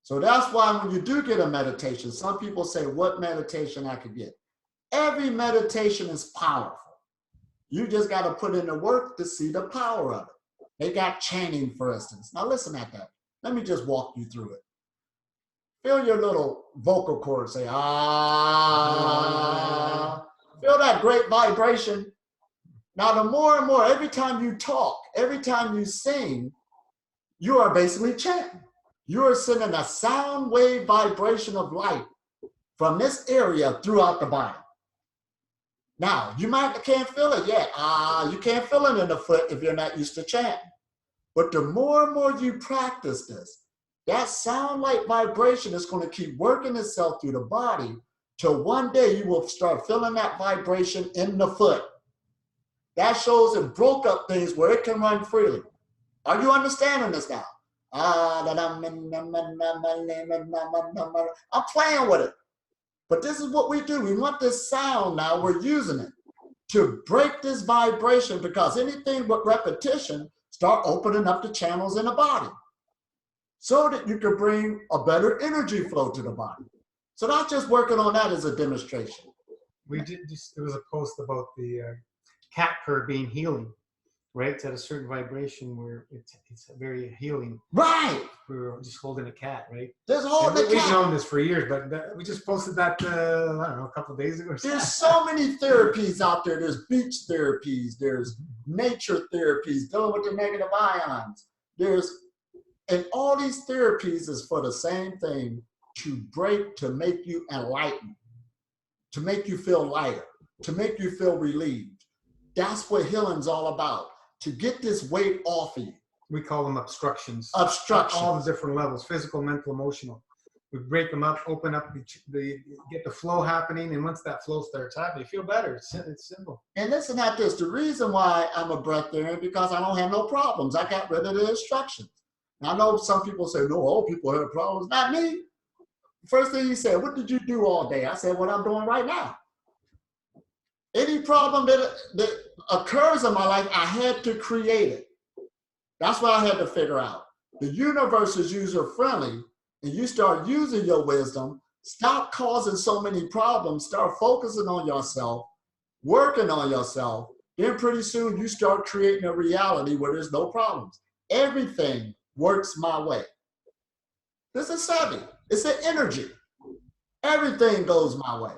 So that's why when you do get a meditation, some people say, what meditation I could get? Every meditation is powerful. You just got to put in the work to see the power of it. They got chanting, for instance. Now listen at that. Let me just walk you through it. Feel your little vocal cords say, ah. Feel that great vibration. Now the more and more, every time you talk, every time you sing, you are basically chanting. You are sending a sound wave vibration of light from this area throughout the body. Now, you can't feel it yet. You can't feel it in the foot if you're not used to chanting. But the more and more you practice this, that sound like vibration is going to keep working itself through the body till one day you will start feeling that vibration in the foot. That shows it broke up things where it can run freely. Are you understanding this now? I'm playing with it. But this is what we do. We want this sound now. We're using it to break this vibration, because anything with repetition start opening up the channels in the body so that you can bring a better energy flow to the body. So not just working on that as a demonstration.
There was a post about the cat purr being healing. right? It's at a certain vibration where it's very healing.
Right.
We're just holding a cat, right?
There's holding a cat.
We've known this for years, but we just posted that, I don't know, a couple of days ago.
There's so many therapies out there. There's beach therapies. There's nature therapies, dealing with the negative ions. And all these therapies is for the same thing, to make you enlightened, to make you feel lighter, to make you feel relieved. That's what healing's all about, to get this weight off of you.
We call them obstructions.
Obstructions.
All the different levels, physical, mental, emotional. We break them up, open up, get the flow happening, and once that flow starts happening, you feel better. It's simple.
And listen at this. The reason why I'm a breatharian, because I don't have no problems. I got rid of the instructions. Now, I know some people say, no, all people have problems. Not me. First thing he said, what did you do all day? I said, what I'm doing right now. Any problem that occurs in my life, I had to create it. That's what I had to figure out. The universe is user-friendly, and you start using your wisdom, stop causing so many problems, start focusing on yourself, working on yourself, then pretty soon you start creating a reality where there's no problems. Everything works my way. This is savvy. It's an energy. Everything goes my way.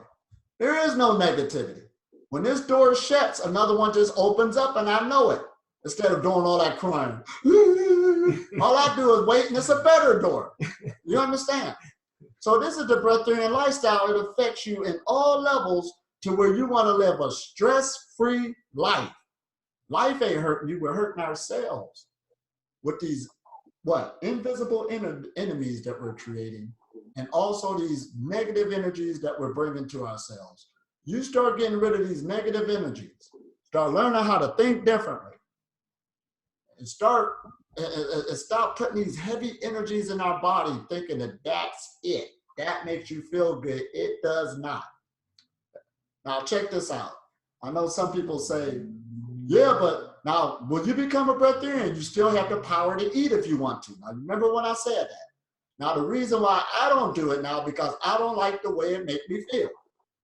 There is no negativity. When this door shuts, another one just opens up and I know it. Instead of doing all that crying. All I do is wait and it's a better door. You understand? So this is the Breatharian lifestyle. It affects you in all levels to where you want to live a stress-free life. Life ain't hurting you. We're hurting ourselves with these, invisible enemies that we're creating, and also these negative energies that we're bringing to ourselves. You start getting rid of these negative energies. Start learning how to think differently. And stop putting these heavy energies in our body thinking that that's it. That makes you feel good. It does not. Now check this out. I know some people say, yeah, but now when you become a breatharian, you still have the power to eat if you want to. Now remember when I said that. Now the reason why I don't do it now, because I don't like the way it makes me feel.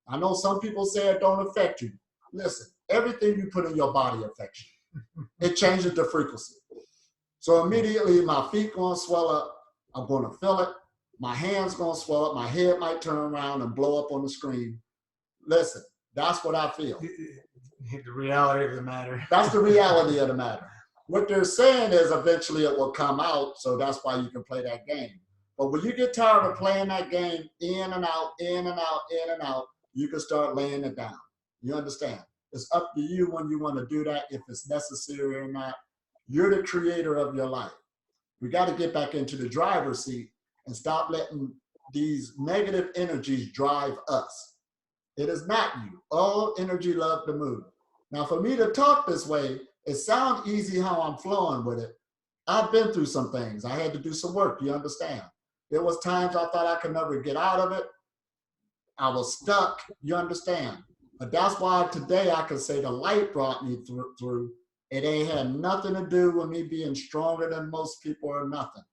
I know some people say it don't affect you. Listen, everything you put in your body affects you. It changes the frequency. So immediately my feet gonna swell up. I'm gonna feel it. My hands gonna swell up. My head might turn around and blow up on the screen. Listen, that's what I feel.
The reality of the matter.
That's the reality of the matter. What they're saying is eventually it will come out, so that's why you can play that game. But when you get tired of playing that game in and out, in and out, in and out, you can start laying it down. You understand? It's up to you when you want to do that, if it's necessary or not. You're the creator of your life. We got to get back into the driver's seat and stop letting these negative energies drive us. It is not you. All energy love to move. Now, for me to talk this way, it sounds easy how I'm flowing with it. I've been through some things. I had to do some work, you understand? There was times I thought I could never get out of it. I was stuck, you understand? But that's why today I can say the light brought me through. It ain't had nothing to do with me being stronger than most people or nothing.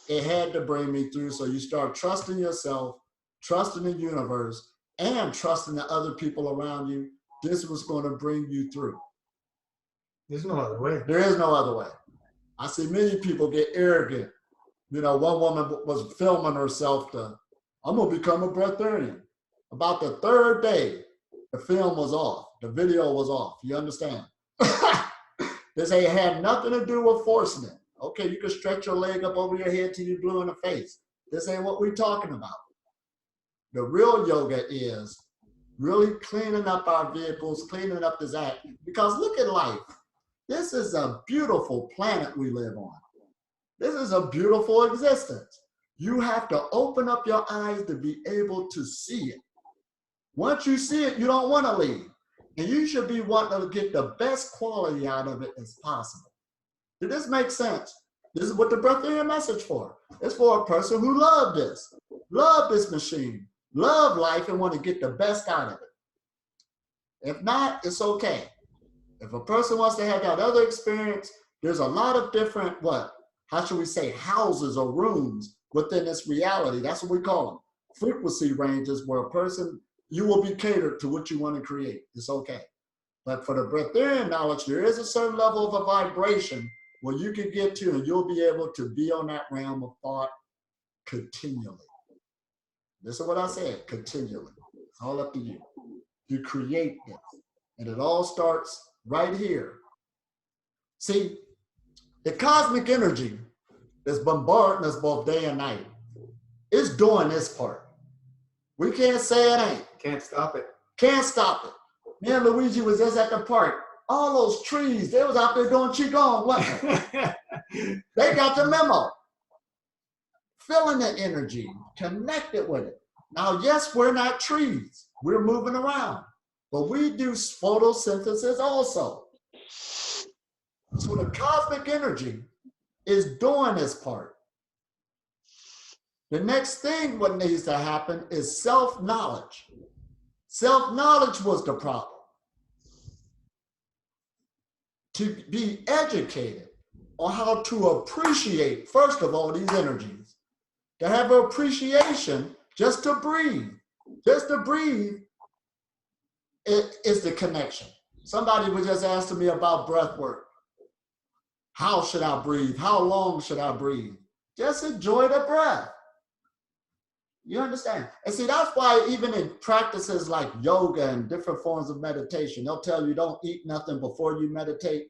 It had to bring me through. So you start trusting yourself, trusting the universe, and trusting the other people around you. This was going to bring you through.
There's no other way.
There is no other way. I see many people get arrogant. You know, one woman was filming herself I'm going to become a breatharian. About the third day, the film was off. The video was off. You understand? This ain't had nothing to do with forcing it. Okay, you can stretch your leg up over your head till you're blue in the face. This ain't what we're talking about. The real yoga is really cleaning up our vehicles, cleaning up this act. Because look at life. This is a beautiful planet we live on. This is a beautiful existence. You have to open up your eyes to be able to see it. Once you see it, you don't want to leave. And you should be wanting to get the best quality out of it as possible. Did this make sense? This is what the Breatharian message for. It's for a person who love this machine, love life, and want to get the best out of it. If not, it's okay. If a person wants to have that other experience, there's a lot of different, how should we say, houses or rooms within this reality. That's what we call them. Frequency ranges where a person, you will be catered to what you want to create. It's okay. But for the breatharian knowledge, there is a certain level of a vibration where you can get to, and you'll be able to be on that realm of thought continually. This is what I said, continually. It's all up to you. You create this. And it all starts right here. See, the cosmic energy that's bombarding us both day and night is doing this part. We can't say it ain't.
Can't stop it.
Can't stop it. Me and Luigi was just at the park. All those trees, they was out there doing Qigong, wasn't they? They got the memo. Feeling the energy, connected with it. Now, yes, we're not trees. We're moving around. But we do photosynthesis also. So the cosmic energy is doing this part. The next thing what needs to happen is self-knowledge. Self-knowledge was the problem. To be educated on how to appreciate, first of all, these energies. To have an appreciation just to breathe. Just to breathe is the connection. Somebody was just asking me about breath work. How should I breathe? How long should I breathe? Just enjoy the breath. You understand? And see, that's why even in practices like yoga and different forms of meditation, they'll tell you don't eat nothing before you meditate.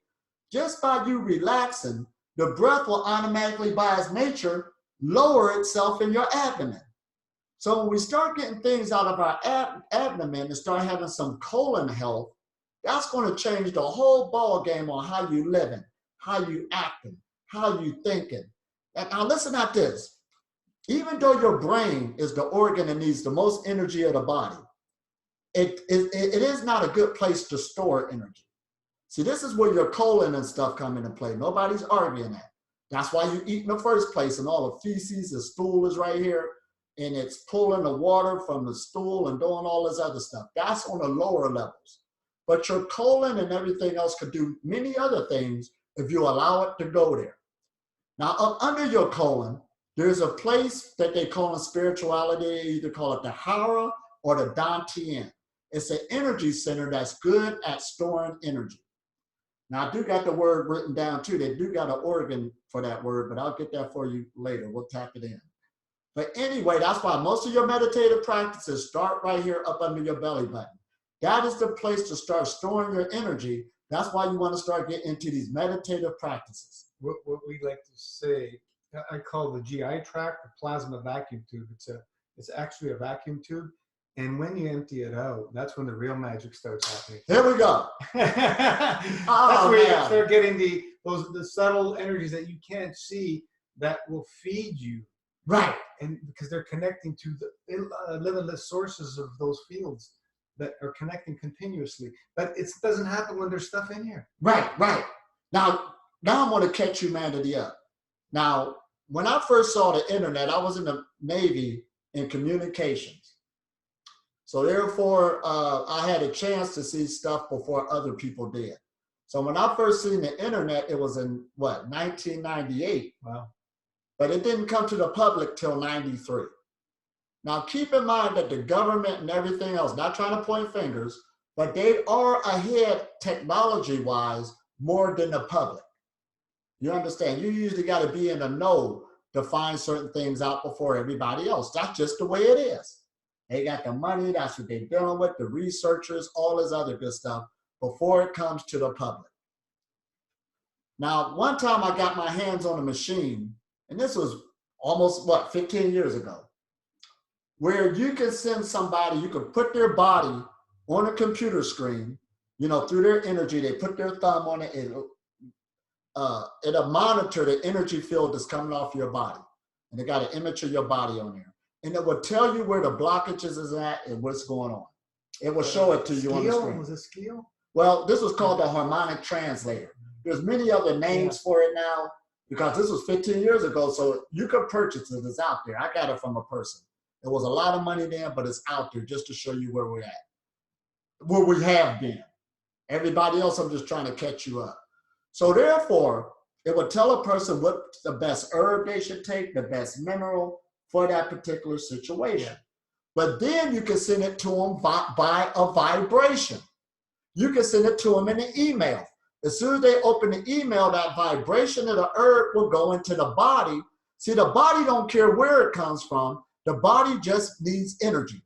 Just by you relaxing, the breath will automatically, by its nature, lower itself in your abdomen. So when we start getting things out of our abdomen and start having some colon health, that's going to change the whole ball game on how you living, how you acting, how you thinking. And now listen at this. Even though your brain is the organ that needs the most energy of the body, it is not a good place to store energy. See, this is where your colon and stuff come into play. Nobody's arguing that. That's why you eat in the first place, and all the feces, the stool is right here, and it's pulling the water from the stool and doing all this other stuff. That's on the lower levels. But your colon and everything else could do many other things if you allow it to go there. Now, up under your colon, there's a place that they call in spirituality, they either call it the Hara or the Dantian. It's an energy center that's good at storing energy. Now, I do got the word written down too. They do got an organ for that word, but I'll get that for you later. We'll tap it in. But anyway, that's why most of your meditative practices start right here up under your belly button. That is the place to start storing your energy. That's why you want to start getting into these meditative practices.
What we like to say, I call the GI tract the plasma vacuum tube. It's actually a vacuum tube. And when you empty it out, that's when the real magic starts happening.
Here we go.
That's where you start getting the subtle energies that you can't see that will feed you.
Right.
And because they're connecting to the limitless sources of those fields that are connecting continuously. But it doesn't happen when there's stuff in here.
Right, right. Now I'm going to catch humanity up. Now, when I first saw the internet, I was in the Navy in communications. So therefore, I had a chance to see stuff before other people did. So when I first seen the internet, it was in, 1998.
Wow.
But it didn't come to the public till 93. Now, keep in mind that the government and everything else, not trying to point fingers, but they are ahead technology-wise more than the public. You understand? You usually got to be in the know to find certain things out before everybody else. That's just the way it is. They got the money, that's what they're dealing with, the researchers, all this other good stuff before it comes to the public. Now, one time I got my hands on a machine, and this was almost, 15 years ago, where you can send somebody, you can put their body on a computer screen, through their energy, they put their thumb on it, it'll monitor the energy field that's coming off your body. And they got an image of your body on there. And it will tell you where the blockages is at and what's going on. It will show it to you on the screen.
Was it skill?
Well, this was called the harmonic translator. There's many other names for it now because this was 15 years ago, so you could purchase it. It's out there. I got it from a person. It was a lot of money then, but it's out there just to show you where we're at, where we have been. Everybody else, I'm just trying to catch you up. So therefore, it would tell a person what the best herb they should take, the best mineral for that particular situation. But then you can send it to them by a vibration. You can send it to them in an email. As soon as they open the email, that vibration of the herb will go into the body. See, the body don't care where it comes from. The body just needs energy.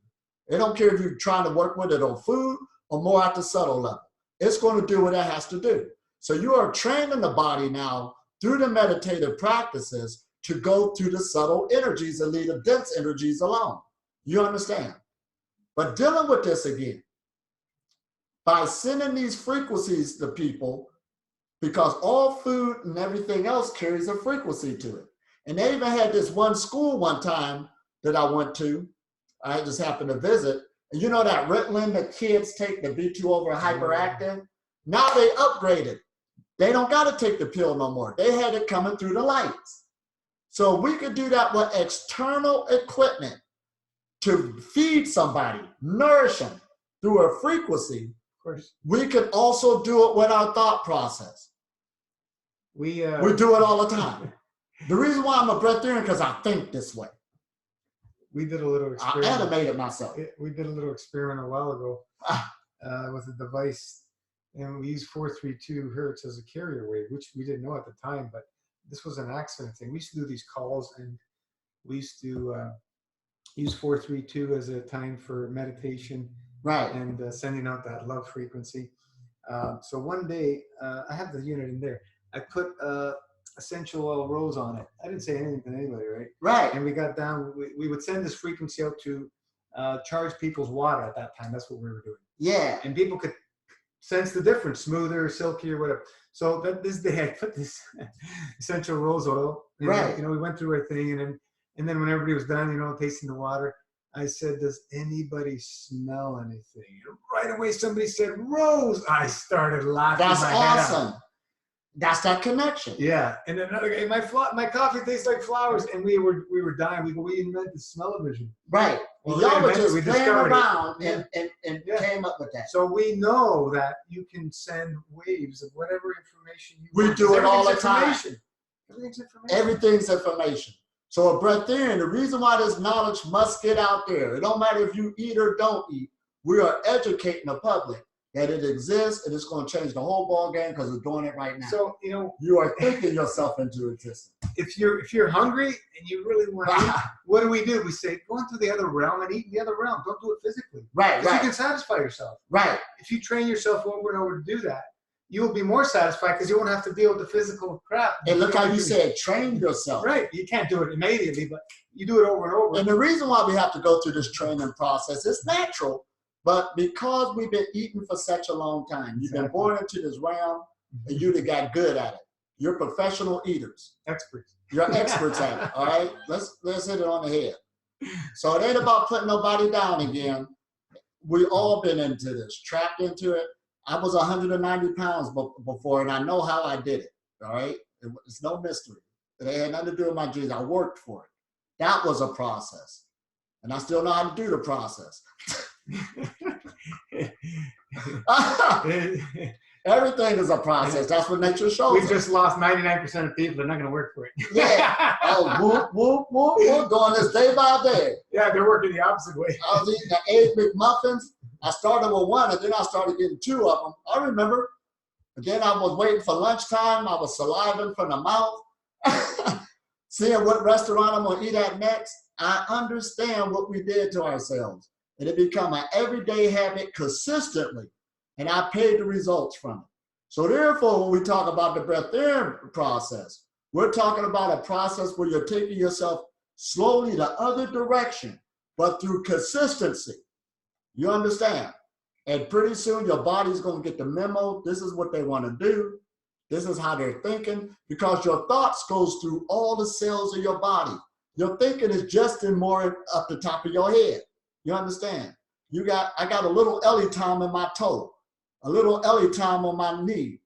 They don't care if you're trying to work with it on food or more at the subtle level. It's going to do what it has to do. So you are training the body now through the meditative practices to go through the subtle energies and leave the dense energies alone. You understand? But dealing with this again, by sending these frequencies to people, because all food and everything else carries a frequency to it. And they even had this one school one time that I went to. I just happened to visit. And you know that Ritalin that kids take to be too over hyperactive? Now they upgraded. They don't got to take the pill no more. They had it coming through the lights. So we could do that with external equipment to feed somebody, nourish them through a frequency. Of course. We could also do it with our thought process. We do it all the time. The reason why I'm a breatharian because I think this way.
We did a little experiment.
I animated myself.
We did a little experiment a while ago with a device, and we used 432 hertz as a carrier wave, which we didn't know at the time, but this was an accident thing. We used to do these calls, and we used to use 432 as a time for meditation,
right? And
sending out that love frequency. So one day, I have the unit in there. I put essential oil rose on it. I didn't say anything to anybody, right?
Right.
And we got down, we would send this frequency out to charge people's water at that time. That's what we were doing.
Yeah.
And people could sense the difference, smoother, silkier, whatever. So this day I put this essential rose oil.
Right.
We went through our thing, and then when everybody was done, tasting the water, I said, "Does anybody smell anything?" And right away somebody said, "Rose." I started laughing.
That's
my
awesome.
head out.
That's that connection.
Yeah, and then another guy, my coffee tastes like flowers, and we were dying. We go, we invented smell-o-vision.
Right.
Well,
y'all were just playing around
and
came up with that.
So we know that you can send waves of whatever information you want.
We do it all the time.
Everything's information.
Everything's information. So a breatharian, the reason why this knowledge must get out there, it don't matter if you eat or don't eat, we are educating the public that it exists, and it's going to change the whole ball game because we're doing it right now.
So
you are thinking yourself into existence.
If you're hungry and you really want to eat, what do? We say go into the other realm and eat in the other realm. Don't do it physically.
Right.
Because you can satisfy yourself.
Right.
If you train yourself over and over to do that, you will be more satisfied because you won't have to deal with the physical crap.
And look how you said train yourself.
Right. You can't do it immediately, but you do it over and over.
And the reason why we have to go through this training process, it's natural. But because we've been eating for such a long time, you've been born into this realm, and you have got good at it. You're professional eaters.
Experts.
You're experts at it. All right, let's hit it on the head. So it ain't about putting nobody down again. We all been into this, trapped into it. I was 190 pounds before, and I know how I did it. All right, it's no mystery. It had nothing to do with my genes. I worked for it. That was a process, and I still know how to do the process. Everything is a process. That's what nature shows us.
We just lost 99% of people. They're not going to work for it.
Yeah. Oh, whoop, going this day by day.
Yeah, they're working the opposite way.
I was eating the egg McMuffins. I started with one, and then I started getting two of them. I remember. But then I was waiting for lunchtime. I was saliving from the mouth, seeing what restaurant I'm going to eat at next. I understand what we did to ourselves. And it became an everyday habit consistently. And I paid the results from it. So therefore, when we talk about the breatharian process, we're talking about a process where you're taking yourself slowly the other direction, but through consistency. You understand? And pretty soon your body's going to get the memo. This is what they want to do. This is how they're thinking, because your thoughts goes through all the cells of your body. Your thinking is just in more up the top of your head. You understand? I got a little Elitom in my toe, a little Elitom on my knee.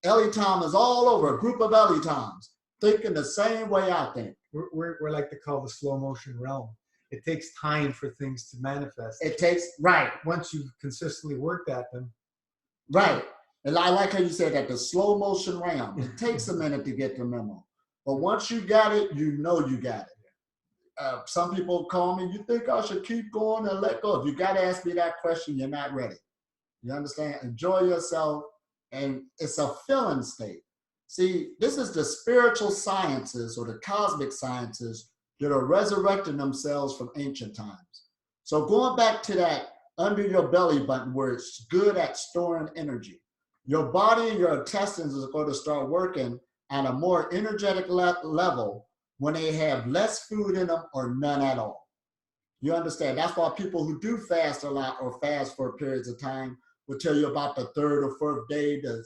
Elitom is all over, a group of Elitoms, thinking the same way I think.
We're like to call the slow motion realm. It takes time for things to manifest.
It takes, right.
Once you've consistently worked at them.
Right. And I like how you said that, the slow motion realm. It takes a minute to get the memo. But once you got it, you know you got it. Some people call me, you think I should keep going and let go? If you got to ask me that question, you're not ready. You understand? Enjoy yourself. And it's a feeling state. See, this is the spiritual sciences or the cosmic sciences that are resurrecting themselves from ancient times. So going back to that under your belly button where it's good at storing energy, your body and your intestines is going to start working at a more energetic level when they have less food in them or none at all. You understand? That's why people who do fast a lot or fast for periods of time will tell you about the third or fourth day, the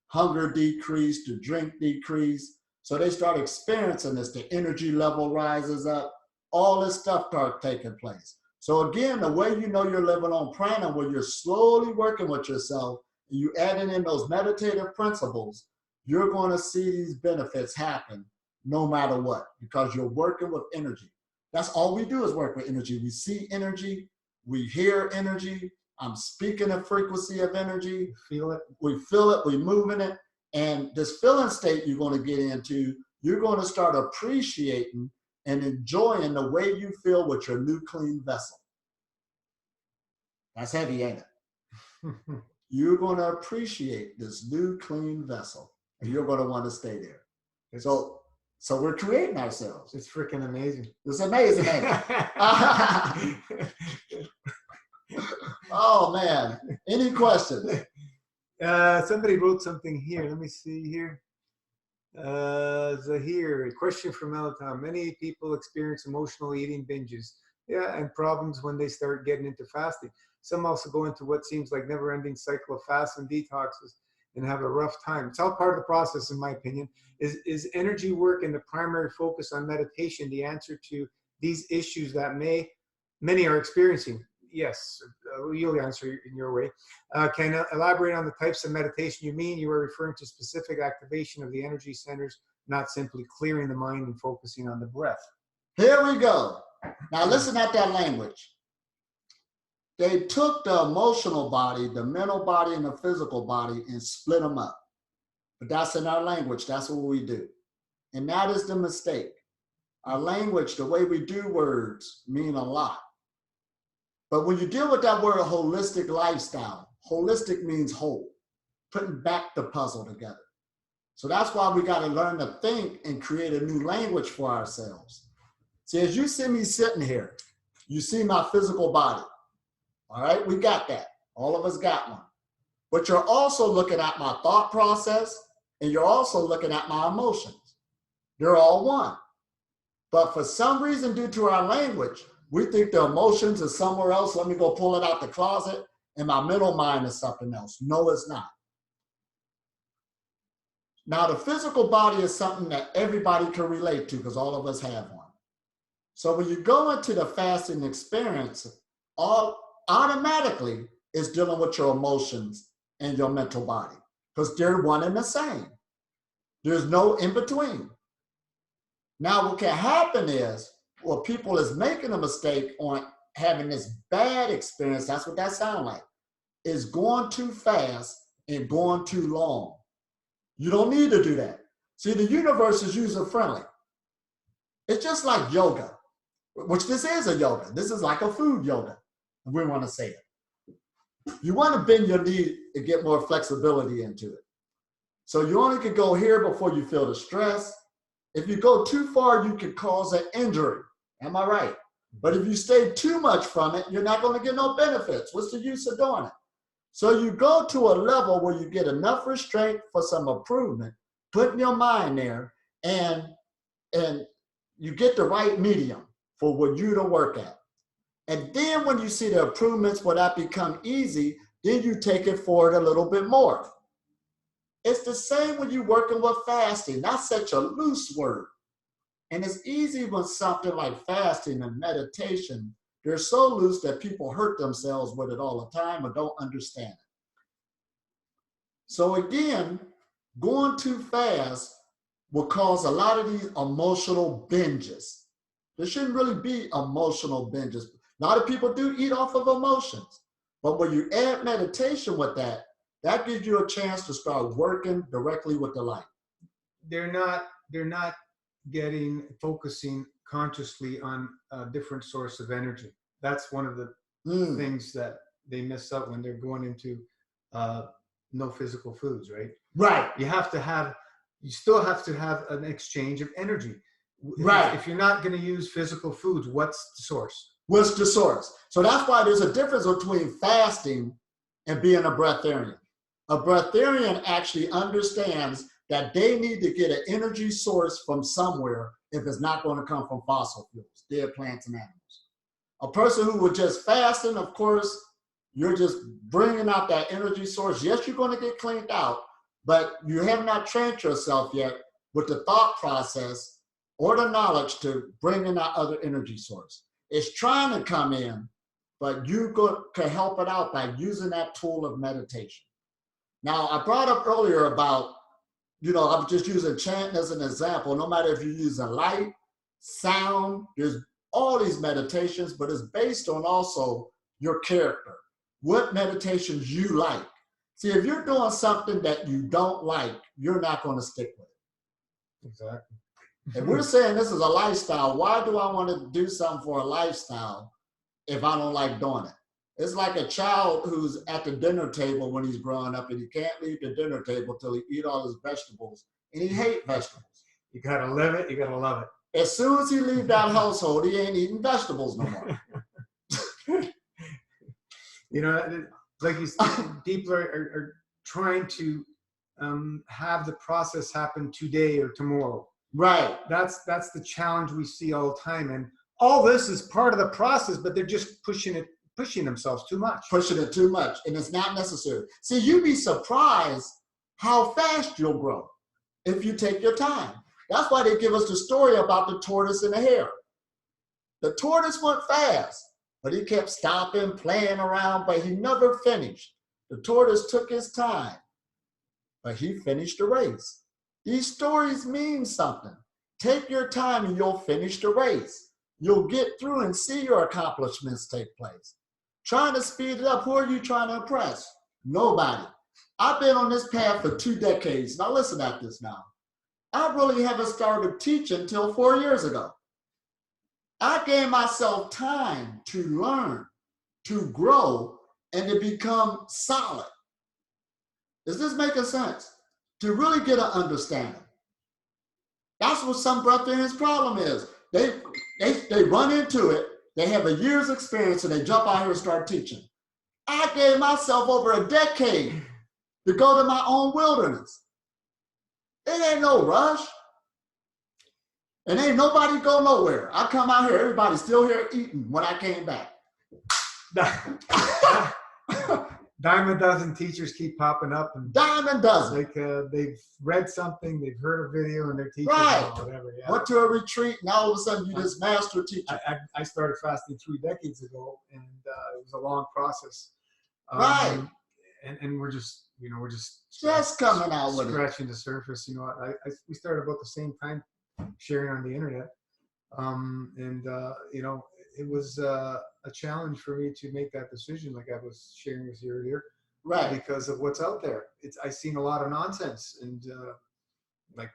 hunger decrease, the drink decrease. So they start experiencing this. The energy level rises up. All this stuff starts taking place. So again, the way you know you're living on prana, when you're slowly working with yourself, and you adding in those meditative principles, you're going to see these benefits happen no matter what, because you're working with energy. That's all we do is work with energy. We see energy, we hear energy. I'm speaking a frequency of energy.
Feel it.
We feel it, we move in it. And this feeling state you're going to get into, you're going to start appreciating and enjoying the way you feel with your new clean vessel. That's heavy, ain't it? You're going to appreciate this new clean vessel, and you're going to want to stay there. So we're creating ourselves.
It's freaking amazing.
It's amazing, ain't it? Oh, man. Any questions?
Somebody wrote something here. Let me see here. Zahir, a question from Elitom. Many people experience emotional eating binges, and problems when they start getting into fasting. Some also go into what seems like never-ending cycle of fasts and detoxes and have a rough time. It's all part of the process, in my opinion. Is energy work and the primary focus on meditation the answer to these issues that many are experiencing? Yes, you'll answer in your way. Can you elaborate on the types of meditation you mean? You are referring to specific activation of the energy centers, not simply clearing the mind and focusing on the breath.
Here we go. Now listen at that language. They took the emotional body, the mental body, and the physical body and split them up. But that's in our language. That's what we do. And that is the mistake. Our language, the way we do words, mean a lot. But when you deal with that word holistic lifestyle, holistic means whole, putting back the puzzle together. So that's why we got to learn to think and create a new language for ourselves. See, as you see me sitting here, you see my physical body. All right, we got that. All of us got one. But you're also looking at my thought process, and you're also looking at my emotions. They're all one. But for some reason, due to our language, we think the emotions is somewhere else. Let me go pull it out the closet, and my mental mind is something else. No, it's not. Now, the physical body is something that everybody can relate to because all of us have one. So when you go into the fasting experience, automatically it's dealing with your emotions and your mental body because they're one and the same. There's no in between. Now, what can happen is, well, people is making a mistake on having this bad experience. That's what that sounds like. Is going too fast and going too long. You don't need to do that. See, the universe is user-friendly. It's just like yoga, which this is a yoga. This is like a food yoga, if we want to say it. You want to bend your knee and get more flexibility into it. So you only can go here before you feel the stress. If you go too far, you can cause an injury. Am I right? But if you stay too much from it, you're not going to get no benefits. What's the use of doing it? So you go to a level where you get enough restraint for some improvement, putting your mind there, and you get the right medium for what you to work at. And then when you see the improvements where that become easy, then you take it forward a little bit more. It's the same when you're working with fasting. That's such a loose word. And it's easy with something like fasting and meditation. They're so loose that people hurt themselves with it all the time or don't understand it. So again, going too fast will cause a lot of these emotional binges. There shouldn't really be emotional binges. A lot of people do eat off of emotions. But when you add meditation with that, that gives you a chance to start working directly with the light.
They're not focusing consciously on a different source of energy. That's one of the things that they miss out when they're going into no physical foods, right?
Right.
You still have to have an exchange of energy.
Right.
If you're not going to use physical foods, what's the source?
What's the source? So that's why there's a difference between fasting and being a breatharian. A breatharian actually understands that they need to get an energy source from somewhere if it's not going to come from fossil fuels, dead plants and animals. A person who was just fasting, of course, you're just bringing out that energy source. Yes, you're going to get cleaned out, but you have not trained yourself yet with the thought process or the knowledge to bring in that other energy source. It's trying to come in, but you can help it out by using that tool of meditation. Now, I brought up earlier about, I'm just using chanting as an example. No matter if you're using light, sound, there's all these meditations, but it's based on also your character. What meditations you like. See, if you're doing something that you don't like, you're not going to stick with it.
Exactly.
If we're saying this is a lifestyle, why do I want to do something for a lifestyle if I don't like doing it? It's like a child who's at the dinner table when he's growing up and he can't leave the dinner table till he eat all his vegetables, and he hates vegetables.
You got to live it, you got to love it.
As soon as he leaves that household, he ain't eating vegetables no more.
Like you said, people are trying to have the process happen today or tomorrow.
Right.
That's the challenge we see all the time. And all this is part of the process, but they're just pushing themselves too much.
Pushing it too much, and it's not necessary. See, you'd be surprised how fast you'll grow if you take your time. That's why they give us the story about the tortoise and the hare. The tortoise went fast, but he kept stopping, playing around, but he never finished. The tortoise took his time, but he finished the race. These stories mean something. Take your time and you'll finish the race. You'll get through and see your accomplishments take place. Trying to speed it up, who are you trying to impress? Nobody. I've been on this path for 2 decades. Now listen at this now. I really haven't started teaching until 4 years ago. I gave myself time to learn, to grow, and to become solid. Is this making sense? To really get an understanding. That's what some breatharians' problem is. They run into it, they have a year's experience, and they jump out here and start teaching. I gave myself over a decade to go to my own wilderness. It ain't no rush. And ain't nobody go nowhere. I come out here, everybody's still here eating when I came back.
Dime a dozen teachers keep popping up. And
dime a dozen.
Like they've read something, they've heard a video, and they're teaching
right.
or whatever. Yeah.
Went to a retreat, and all of a sudden you just master teacher.
I started fasting 3 decades ago, and it was a long process.
Right.
And we're just
coming out with it.
Scratching the surface. We started about the same time sharing on the internet. It was a challenge for me to make that decision, like I was sharing with you earlier,
right?
Because of what's out there. I've seen a lot of nonsense, and like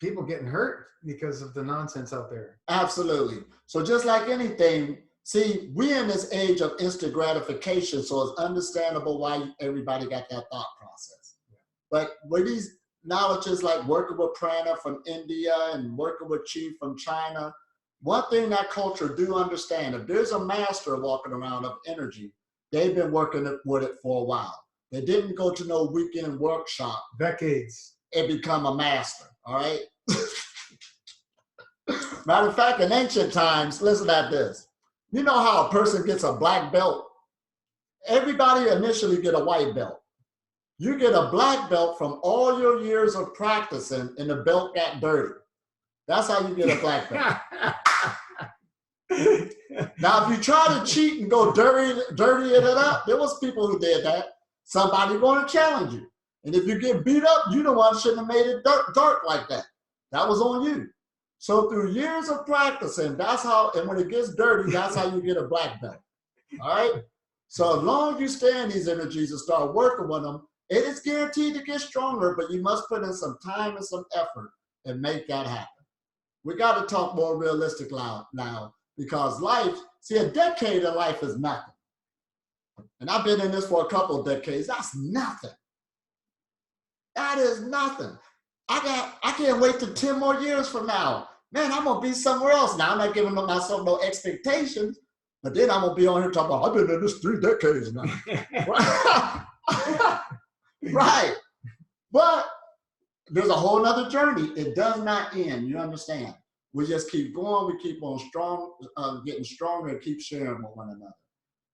people getting hurt because of the nonsense out there.
Absolutely. So just like anything, see, we're in this age of instant gratification, so it's understandable why everybody got that thought process. Yeah. But with these knowledges like working with prana from India and working with chi from China, one thing that culture do understand, if there's a master walking around of energy, they've been working with it for a while. They didn't go to no weekend workshop.
Decades.
And become a master, all right? Matter of fact, in ancient times, listen at this. You know how a person gets a black belt? Everybody initially get a white belt. You get a black belt from all your years of practicing, and the belt got dirty. That's how you get a black belt. Now, if you try to cheat and go dirty it up, there was people who did that. Somebody going to challenge you. And if you get beat up, you the one shouldn't have made it dark like that. That was on you. So through years of practicing, that's how, and when it gets dirty, that's how you get a black belt. All right? So as long as you stay in these energies and start working with them, it is guaranteed to get stronger, but you must put in some time and some effort and make that happen. We got to talk more realistic now, because life, see, a decade of life is nothing. And I've been in this for a couple of decades. That's nothing. That is nothing. I can't wait till 10 more years from now. Man, I'm gonna be somewhere else. Now I'm not giving myself no expectations, but then I'm gonna be on here talking about, I've been in this 3 decades now. Right. But there's a whole nother journey. It does not end, you understand? We just keep going, we keep on getting stronger and keep sharing with one another.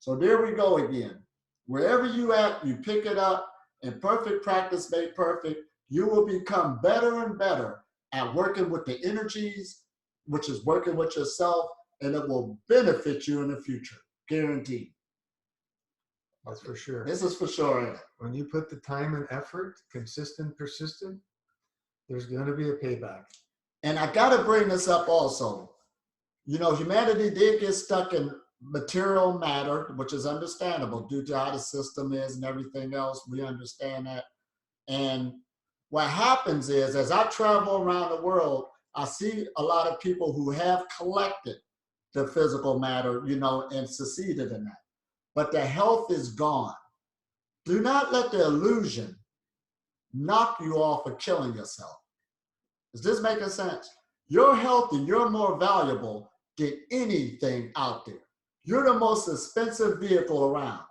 So there we go again. Wherever you at, you pick it up, and perfect practice made perfect. You will become better and better at working with the energies, which is working with yourself, and it will benefit you in the future, guaranteed.
That's for sure.
This is for sure.
When you put the time and effort, consistent, persistent, there's going to be a payback.
And I got to bring this up also. You know, humanity did get stuck in material matter, which is understandable due to how the system is and everything else. We understand that. And what happens is, as I travel around the world, I see a lot of people who have collected the physical matter, you know, and succeeded in that. But the health is gone. Do not let the illusion knock you off of killing yourself. Is this making sense? You're healthy, you're more valuable than anything out there. You're the most expensive vehicle around.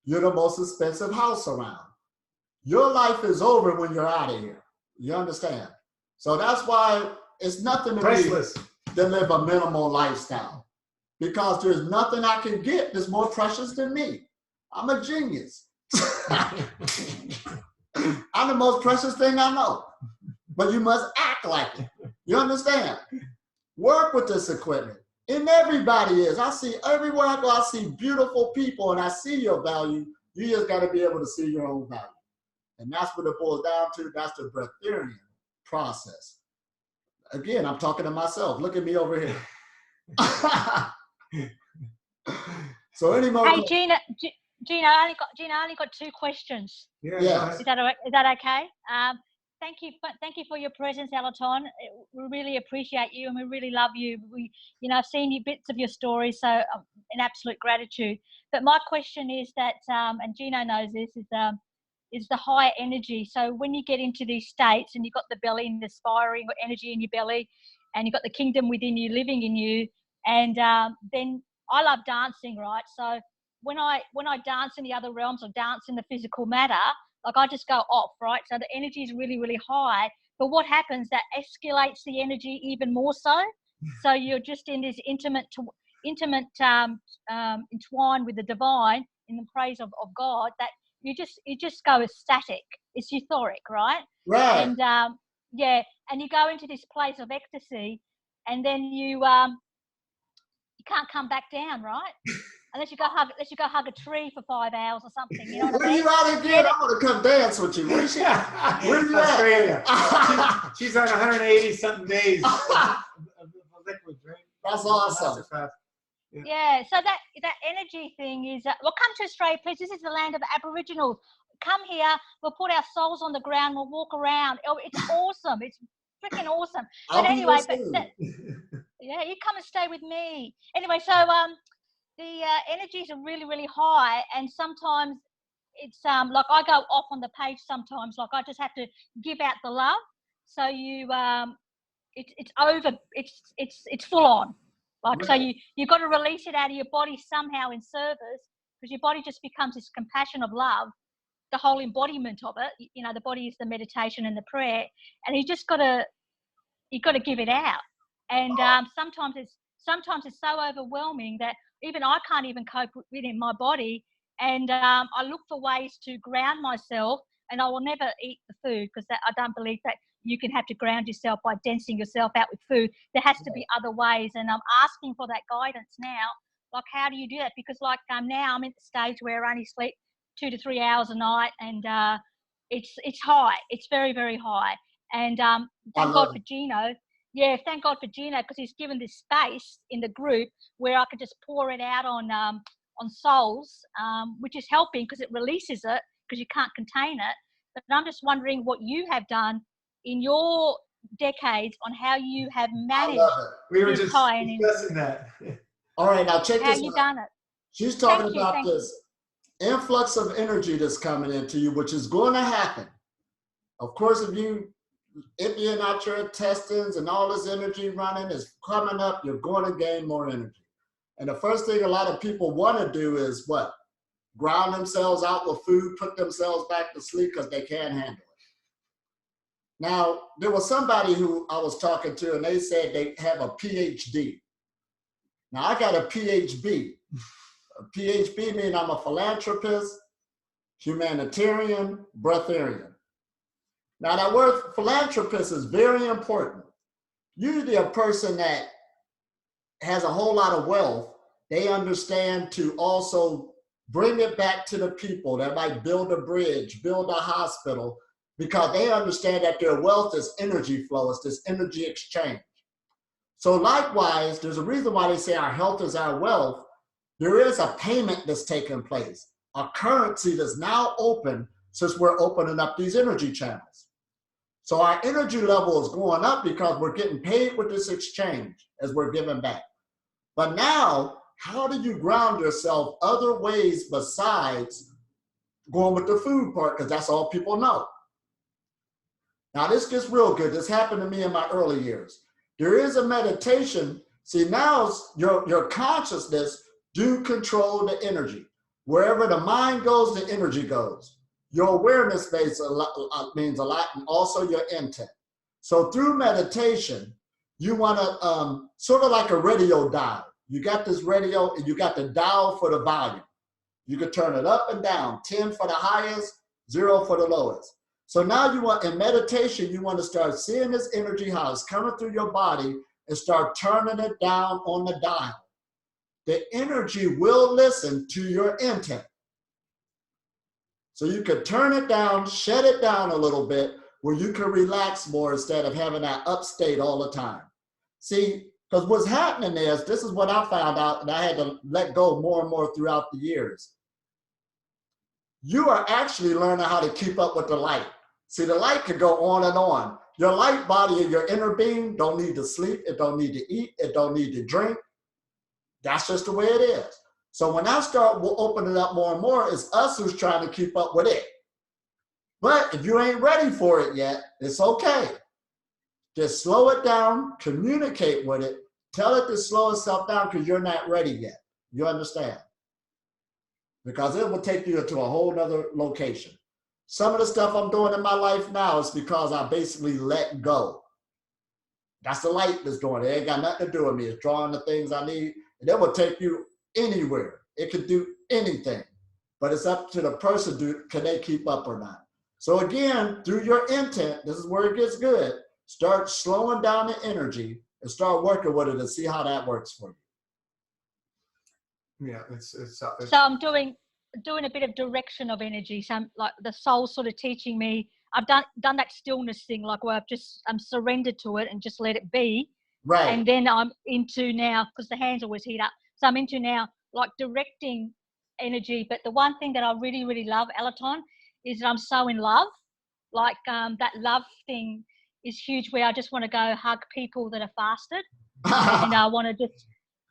You're the most expensive house around. Your life is over when you're out of here. You understand? So that's why it's nothing to
Priceless.
me to live a minimal lifestyle, because there's nothing I can get that's more precious than me. I'm a genius. I'm the most precious thing I know. But you must act like it. You understand? Work with this equipment. And everybody is. I see everywhere I go, I see beautiful people, and I see your value. You just got to be able to see your own value. And that's what it boils down to. That's the Breatharian process. Again, I'm talking to myself. Look at me over here. So any more?
Hey, Gina, I only got 2 questions.
Yes.
Is that okay? Thank you for your presence, Elitom. We really appreciate you, and we really love you. I've seen you bits of your story, so an absolute gratitude. But my question is that, and Gino knows this, is the higher energy. So when you get into these states, and you've got the belly and the aspiring energy in your belly, and you've got the kingdom within you living in you, and then I love dancing, right? So when I dance in the other realms, or dance in the physical matter, like I just go off, right? So the energy is really, really high. But what happens, that escalates the energy even more so. So you're just in this intimate entwined with the divine, in the praise of God, that you just go ecstatic. It's euphoric, right?
Right.
And and you go into this place of ecstasy, and then you can't come back down, right? Unless you go hug a tree for 5 hours or something. You know what I mean?
Where you out again? I want to come dance with you. Where you
Australia. She's on 180 something days of liquid drink.
That's awesome.
Yeah. So that energy thing is. Well, come to Australia, please. This is the land of Aboriginals. Come here. We'll put our souls on the ground. We'll walk around. Oh, it's awesome. It's freaking awesome. But anyway, yeah, you come and stay with me. Anyway, so the energies are really, really high, and sometimes it's like I go off on the page sometimes. Like I just have to give out the love. So you it's over. It's full on. Like so you've got to release it out of your body somehow in service, because your body just becomes this compassion of love, the whole embodiment of it. You know, the body is the meditation and the prayer, and you got to give it out. And sometimes it's so overwhelming that even I can't even cope with it in my body. And I look for ways to ground myself, and I will never eat the food, because I don't believe that you can have to ground yourself by densing yourself out with food. There has to be other ways, and I'm asking for that guidance now. Like, how do you do that? Because like now I'm at the stage where I only sleep 2 to 3 hours a night, and it's high. It's very, very high. And thank God for Gino. Yeah, thank God for Gino, because he's given this space in the group where I could just pour it out on souls, which is helping, because it releases it, because you can't contain it. But I'm just wondering what you have done in your decades on how you have managed.
We were just discussing that.
All right, now check this out.
How you done it?
She's talking about this influx of energy that's coming into you, which is going to happen. Of course, if you're out your intestines and all this energy running is coming up, you're going to gain more energy. And the first thing a lot of people want to do is what? Ground themselves out with food, put themselves back to sleep because they can't handle it. Now, there was somebody who I was talking to, and they said they have a PhD. Now, I got a PhD. A PhD means I'm a philanthropist, humanitarian, breatharian. Now, that word philanthropist is very important. Usually a person that has a whole lot of wealth, they understand to also bring it back to the people. They might build a bridge, build a hospital, because they understand that their wealth is energy flow, it's this energy exchange. So likewise, there's a reason why they say our health is our wealth. There is a payment that's taking place, a currency that's now open since we're opening up these energy channels. So our energy level is going up because we're getting paid with this exchange as we're giving back. But now, how do you ground yourself other ways besides going with the food part? Because that's all people know. Now this gets real good. This happened to me in my early years. There is a meditation. See, now your consciousness do control the energy. Wherever the mind goes, the energy goes. Your awareness means a lot, and also your intent. So through meditation, you want to sort of like a radio dial. You got this radio, and you got the dial for the volume. You can turn it up and down, 10 for the highest, 0 for the lowest. So now you want, in meditation, you want to start seeing this energy, how it's coming through your body, and start turning it down on the dial. The energy will listen to your intent. So you can turn it down, shut it down a little bit, where you can relax more instead of having that upstate all the time. See, because what's happening is, this is what I found out, and I had to let go more and more throughout the years. You are actually learning how to keep up with the light. See, the light can go on and on. Your light body and your inner being don't need to sleep. It don't need to eat. It don't need to drink. That's just the way it is. So when I start opening up more and more, it's us who's trying to keep up with it. But if you ain't ready for it yet, it's okay. Just slow it down, communicate with it, tell it to slow itself down because you're not ready yet. You understand? Because it will take you to a whole nother location. Some of the stuff I'm doing in my life now is because I basically let go. That's the light that's doing it. It ain't got nothing to do with me. It's drawing the things I need, and it will take you anywhere. It can do anything, but it's up to the person, can they keep up or not? So again, through your intent, this is where it gets good. Start slowing down the energy and start working with it and see how that works for you.
Yeah, it's
so I'm doing a bit of direction of energy. So I'm, like, the soul's sort of teaching me. I've done that stillness thing, like where I'm surrendered to it and just let it be.
Right.
And then I'm into now, because the hands always heat up. So I'm into now like directing energy. But the one thing that I really, really love, Elitom, is that I'm so in love. Like that love thing is huge, where I just want to go hug people that are fasted. And I want to just,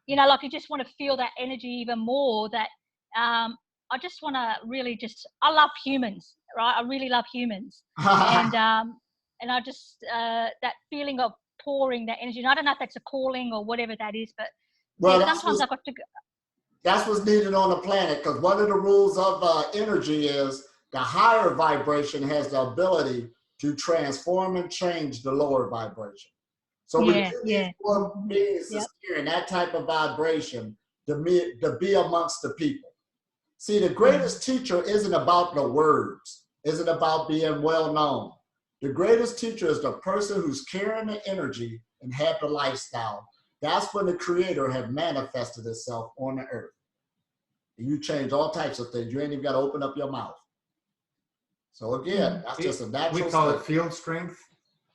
like you just want to feel that energy even more, that I just want to really just, I love humans, right? I really love humans. And I just, that feeling of pouring that energy, and I don't know if that's a calling or whatever that is, but
well,
yeah, sometimes I've got to go.
That's what's needed on the planet, because one of the rules of energy is the higher vibration has the ability to transform and change the lower vibration. So we need these four beings to steer in that type of vibration to be amongst the people. See, the greatest teacher isn't about the words, isn't about being well known. The greatest teacher is the person who's carrying the energy and have the lifestyle. That's when the creator had manifested itself on the earth. And you change all types of things. You ain't even got to open up your mouth. So again, that's just a natural.
We call it field strength.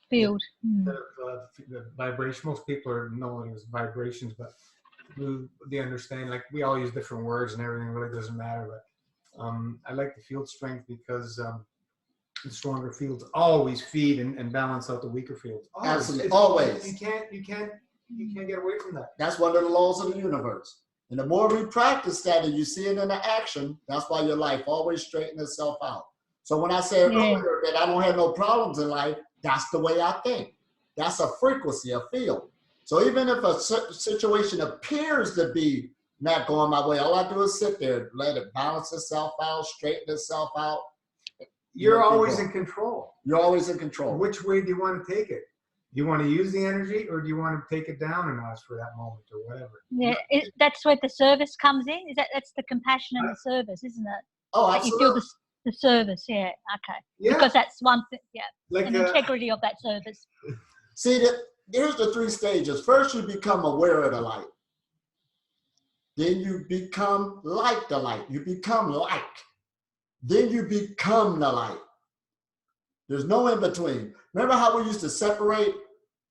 Field.
Instead of the vibration. Most people are knowing as vibrations, but they understand. Like, we all use different words and everything. Really doesn't matter. But I like the field strength because the stronger fields always feed and balance out the weaker fields.
Absolutely, always.
You can't get away from that.
That's one of the laws of the universe. And the more we practice that and you see it in the action, that's why your life always straightens itself out. So when I said earlier that I don't have no problems in life, that's the way I think. That's a frequency, a field. So even if a situation appears to be not going my way, all I do is sit there, let it balance itself out, straighten itself out.
You're always in control.
You're always in control.
Which way do you want to take it? Do you want to use the energy, or do you want to take it down a notch for that moment, or whatever?
Yeah, that's where the service comes in. That's the compassion and the service, isn't it?
Oh,
absolutely. You feel the service, yeah, okay. Yeah. Because that's one thing, yeah, like an integrity of that service.
See, here's the 3 stages. First, you become aware of the light. Then you become like the light. You become like. Then you become the light. There's no in between. Remember how we used to separate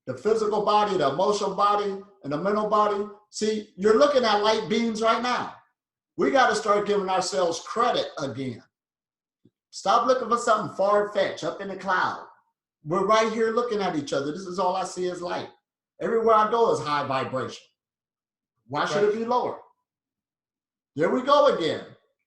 the physical body, the emotional body, and the mental body? See, you're looking at light beams right now. We got to start giving ourselves credit again. Stop looking for something far-fetched up in the cloud. We're right here looking at each other. This is all I see is light. Everywhere I go is high vibration. Why should it be lower? There we go again.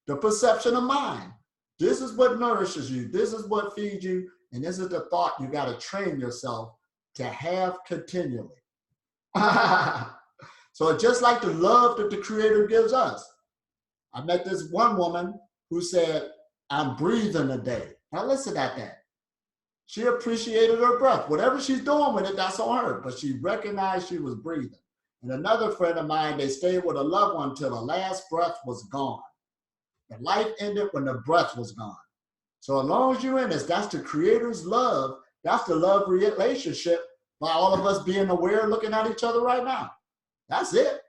The perception of mind. This is what nourishes you. This is what feeds you. And this is the thought you got to train yourself to have continually. So it's just like the love that the Creator gives us. I met this one woman who said, I'm breathing today. Now listen at that. She appreciated her breath. Whatever she's doing with it, that's on her. But she recognized she was breathing. And another friend of mine, they stayed with a loved one till the last breath was gone. The life ended when the breath was gone. So as long as you're in this, that's the Creator's love. That's the love relationship by all of us being aware, looking at each other right now. That's it.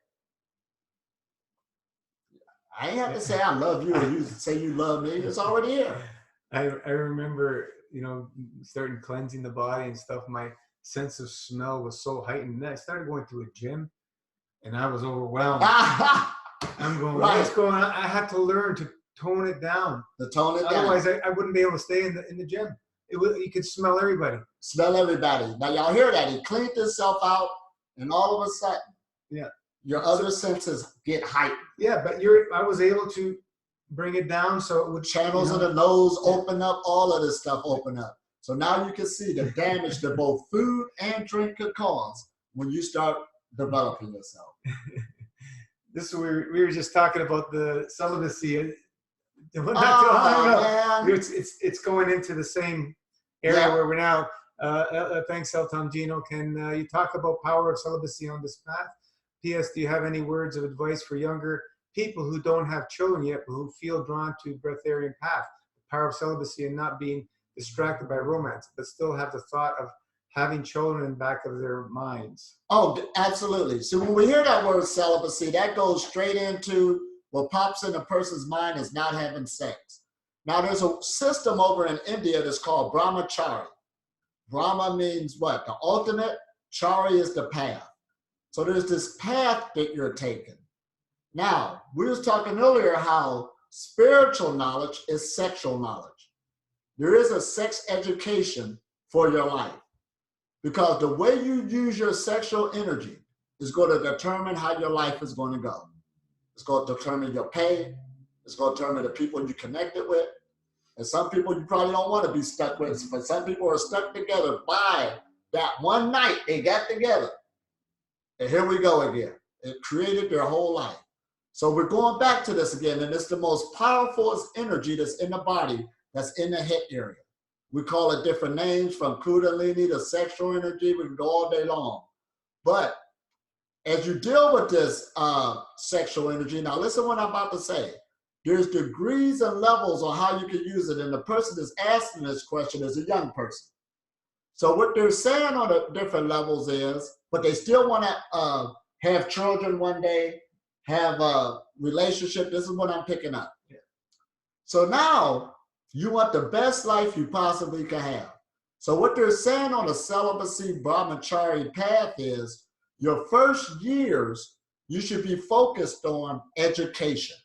I ain't have to say I love you or you say you love me. It's already here.
I remember, starting cleansing the body and stuff. My sense of smell was so heightened. Then I started going to a gym and I was overwhelmed. I'm going, what's going on? I had to learn to tone it down. Otherwise, I wouldn't be able to stay in the gym. You could smell everybody.
Smell everybody. Now, y'all hear that? He cleaned himself out, and all of a sudden, your other senses get heightened.
Yeah, but I was able to bring it down so it would...
Channels of the nose open up, all of this stuff open up. So now you can see the damage that both food and drink could cause when you start developing yourself.
This we were just talking about the celibacy. It's going into the same area where we're now. Thanks, Elitom. Gino, can you talk about power of celibacy on this path? P.S. Do you have any words of advice for younger people who don't have children yet, but who feel drawn to breatharian path, the power of celibacy and not being distracted by romance, but still have the thought of having children in the back of their minds?
Oh, absolutely. So when we hear that word celibacy, that goes straight into what pops in a person's mind is not having sex. Now, there's a system over in India that's called brahmachari. Brahma means what? The ultimate. Chari is the path. So there's this path that you're taking. Now, we was talking earlier how spiritual knowledge is sexual knowledge. There is a sex education for your life. Because the way you use your sexual energy is going to determine how your life is going to go. It's going to determine your pay. It's going to determine the people you connected with. And some people you probably don't want to be stuck with, but some people are stuck together by that one night they got together. And here we go again. It created their whole life. So we're going back to this again, and it's the most powerful energy that's in the body, that's in the head area. We call it different names, from kundalini to sexual energy. We can go all day long. But as you deal with this sexual energy, now listen what I'm about to say. There's degrees and levels on how you can use it. And the person that's asking this question is a young person. So what they're saying on the different levels is, but they still want to have children one day, have a relationship. This is what I'm picking up. So now you want the best life you possibly can have. So what they're saying on the celibacy brahmachari path is your first years, you should be focused on education.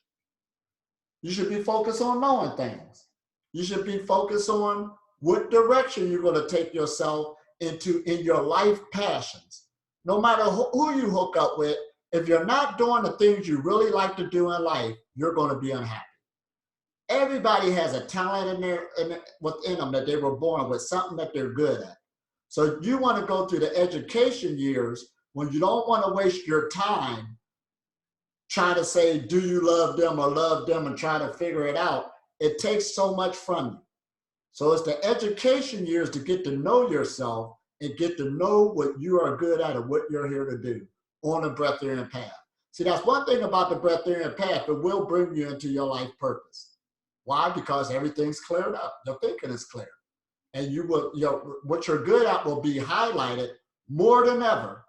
You should be focused on knowing things. You should be focused on what direction you're going to take yourself into in your life passions. No matter who you hook up with, If you're not doing the things you really like to do in life, you're going to be unhappy. Everybody has a talent within them that they were born with, something that they're good at. So you want to go through the education years when you don't want to waste your time trying to say, do you love them or love them, and try to figure it out. It takes so much from you. So it's the education years to get to know yourself and get to know what you are good at and what you're here to do on the Breatharian path. See, that's one thing about the Breatharian path. It will bring you into your life purpose. Why? Because everything's cleared up. Your thinking is clear. And you will, what you're good at will be highlighted more than ever.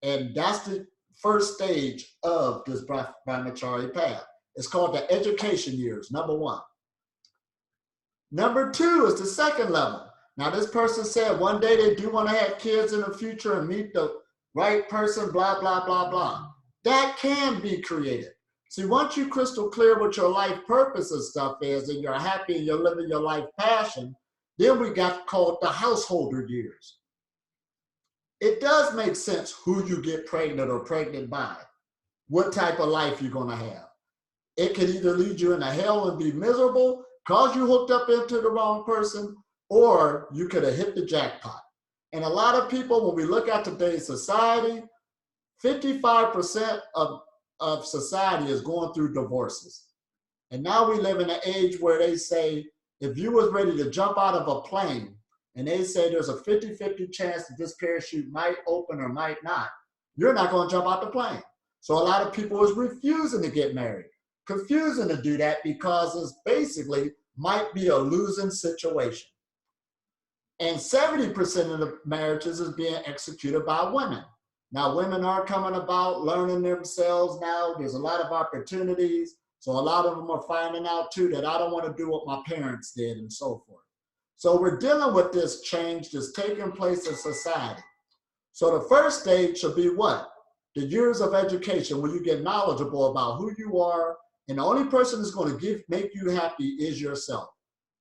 And that's the first stage of this Brahmachari path. It's called the education years, number 1. Number 2 is the second level. Now, this person said one day they do want to have kids in the future and meet the right person, blah, blah, blah, blah. That can be created. See, once you crystal clear what your life purpose and stuff is, and you're happy and you're living your life passion, then we got called the householder years. It does make sense who you get pregnant or pregnant by, what type of life you're going to have. It can either lead you into hell and be miserable, cause you hooked up into the wrong person, or you could have hit the jackpot. And a lot of people, when we look at today's society, 55% of society is going through divorces. And now we live in an age where they say, if you was ready to jump out of a plane, and they say there's a 50-50 chance that this parachute might open or might not, you're not going to jump out the plane. So a lot of people is refusing to get married, confusing to do that because it's basically might be a losing situation. And 70% of the marriages is being executed by women. Now, women are coming about, learning themselves now. There's a lot of opportunities. So a lot of them are finding out too that I don't want to do what my parents did and so forth. So we're dealing with this change that's taking place in society. So the first stage should be what? The years of education, where you get knowledgeable about who you are, and the only person that's going to make you happy is yourself.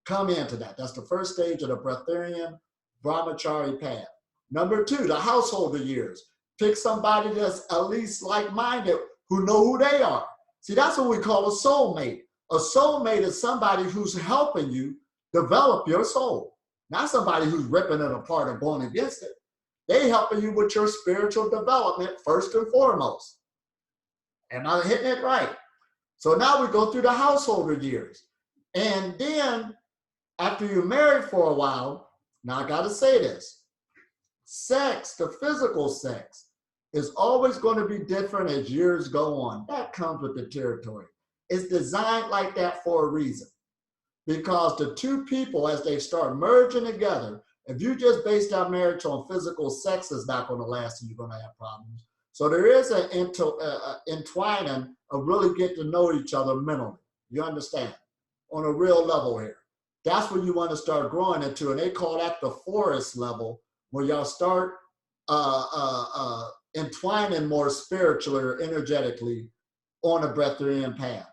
Come into that. That's the first stage of the Breatharian Brahmachari path. Number 2, the householder years. Pick somebody that's at least like-minded, who know who they are. See, that's what we call a soulmate. A soulmate is somebody who's helping you develop your soul. Not somebody who's ripping it apart and going against it. They helping you with your spiritual development first and foremost. Am I hitting it right? So now we go through the householder years. And then after you're married for a while, now I got to say this, sex, the physical sex, is always going to be different as years go on. That comes with the territory. It's designed like that for a reason. Because the two people, as they start merging together, if you just base that marriage on physical sex, is not going to last and you're going to have problems. So there is an entwining of really getting to know each other mentally. You understand? On a real level here. That's where you want to start growing into, and they call that the forest level, where y'all start entwining more spiritually or energetically on a Breatharian path.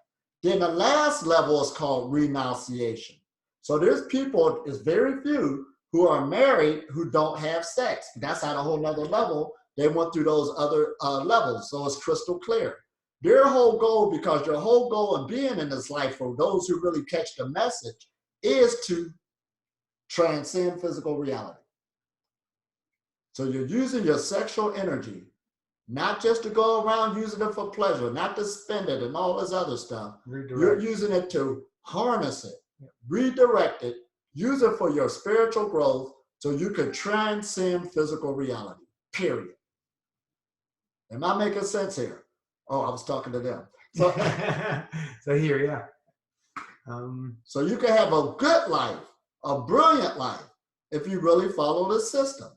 Then the last level is called renunciation. So there's people, it's very few, who are married who don't have sex. That's at a whole nother level. They went through those other levels, so it's crystal clear. Their whole goal, because your whole goal of being in this life, for those who really catch the message, is to transcend physical reality. So you're using your sexual energy, not just to go around using it for pleasure, not to spend it and all this other stuff. You're using it to harness it, redirect it, use it for your spiritual growth so you can transcend physical reality, period. Am I making sense here? Oh, I was talking to them. So,
so here, yeah.
So you can have a good life, a brilliant life, if you really follow the system.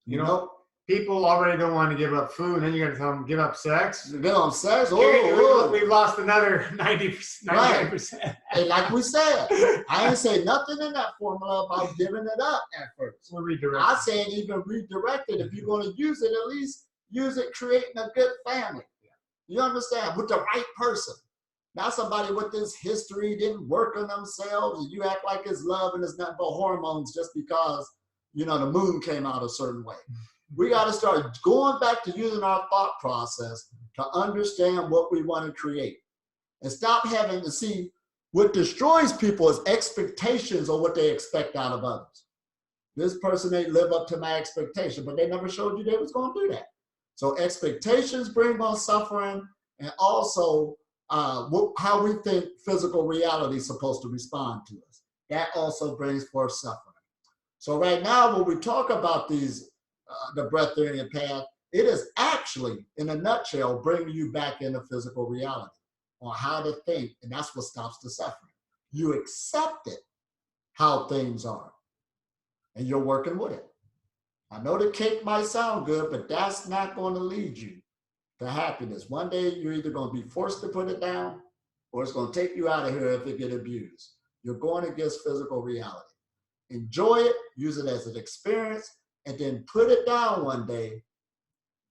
You know?
People already don't want to give up food, and then you got to tell them give up sex.
Give up sex?
We've lost another 90%.
Right. And like we said, I ain't say nothing in that formula about giving it up at first.
We'll redirect.
I said even redirect it. If you're going to use it, at least use it creating a good family. You understand? With the right person. Not somebody with this history didn't work on themselves, and you act like it's love and it's nothing but hormones just because, you know, the moon came out a certain way. We got to start going back to using our thought process to understand what we want to create and stop having to see what destroys people is expectations or what they expect out of others. This person ain't live up to my expectation, but they never showed you they was going to do that. So expectations bring on suffering, and also how we think physical reality is supposed to respond to us. That also brings forth suffering. So right now, when we talk about these, the Breatharian path, it is actually, in a nutshell, bringing you back into physical reality on how to think, and that's what stops the suffering. You accept it, how things are, and you're working with it. I know the cake might sound good, but that's not going to lead you to happiness. One day, you're either going to be forced to put it down, or it's going to take you out of here if it gets abused. You're going against physical reality. Enjoy it, use it as an experience, and then put it down one day,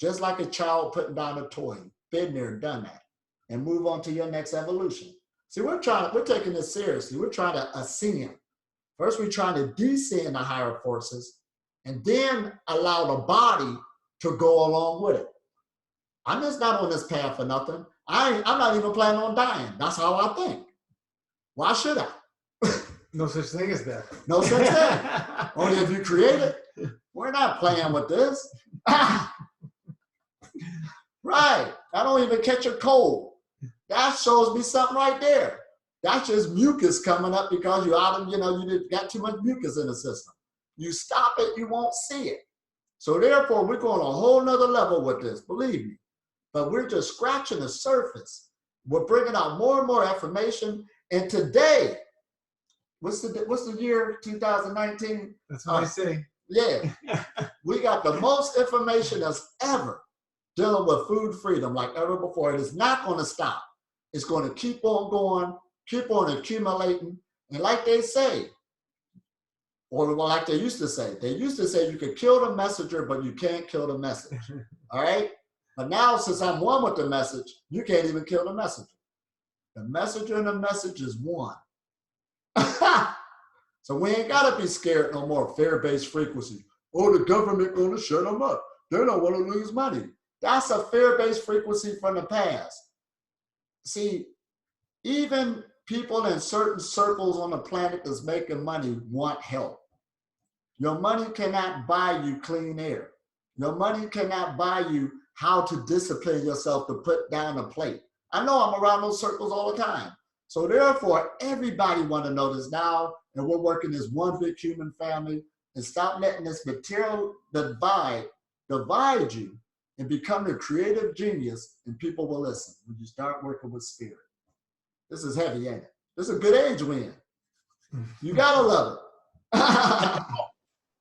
just like a child putting down a toy. Been there, done that, and move on to your next evolution. See, we're taking this seriously. We're trying to ascend. First, we're trying to descend the higher forces, and then allow the body to go along with it. I'm just not on this path for nothing. I'm not even planning on dying. That's how I think. Why should I?
No such thing as that.
No such thing. Only if you create it. We're not playing with this. Right. I don't even catch a cold. That shows me something right there. That's just mucus coming up because you got too much mucus in the system. You stop it, you won't see it. So therefore, we're going a whole nother level with this, believe me. But we're just scratching the surface. We're bringing out more and more information. And today, what's the year, 2019?
That's what I say.
Yeah. We got the most information that's ever dealing with food freedom like ever before. It is not going to stop. It's going to keep on going, keep on accumulating. And like they say, or like they used to say you could kill the messenger, but you can't kill the message. All right? But now, since I'm one with the message, you can't even kill the messenger. The messenger and the message is one. So we ain't got to be scared no more. Fear-based frequency. Oh, the government going to shut them up. They don't want to lose money. That's a fear-based frequency from the past. See, even people in certain circles on the planet that's making money want help. Your money cannot buy you clean air. Your money cannot buy you how to discipline yourself to put down a plate. I know I'm around those circles all the time. So therefore, everybody want to know this now, and we're working as one big human family, and stop letting this material divide you and become the creative genius, and people will listen when you start working with spirit. This is heavy, ain't it? This is a good age we're in. You gotta love it.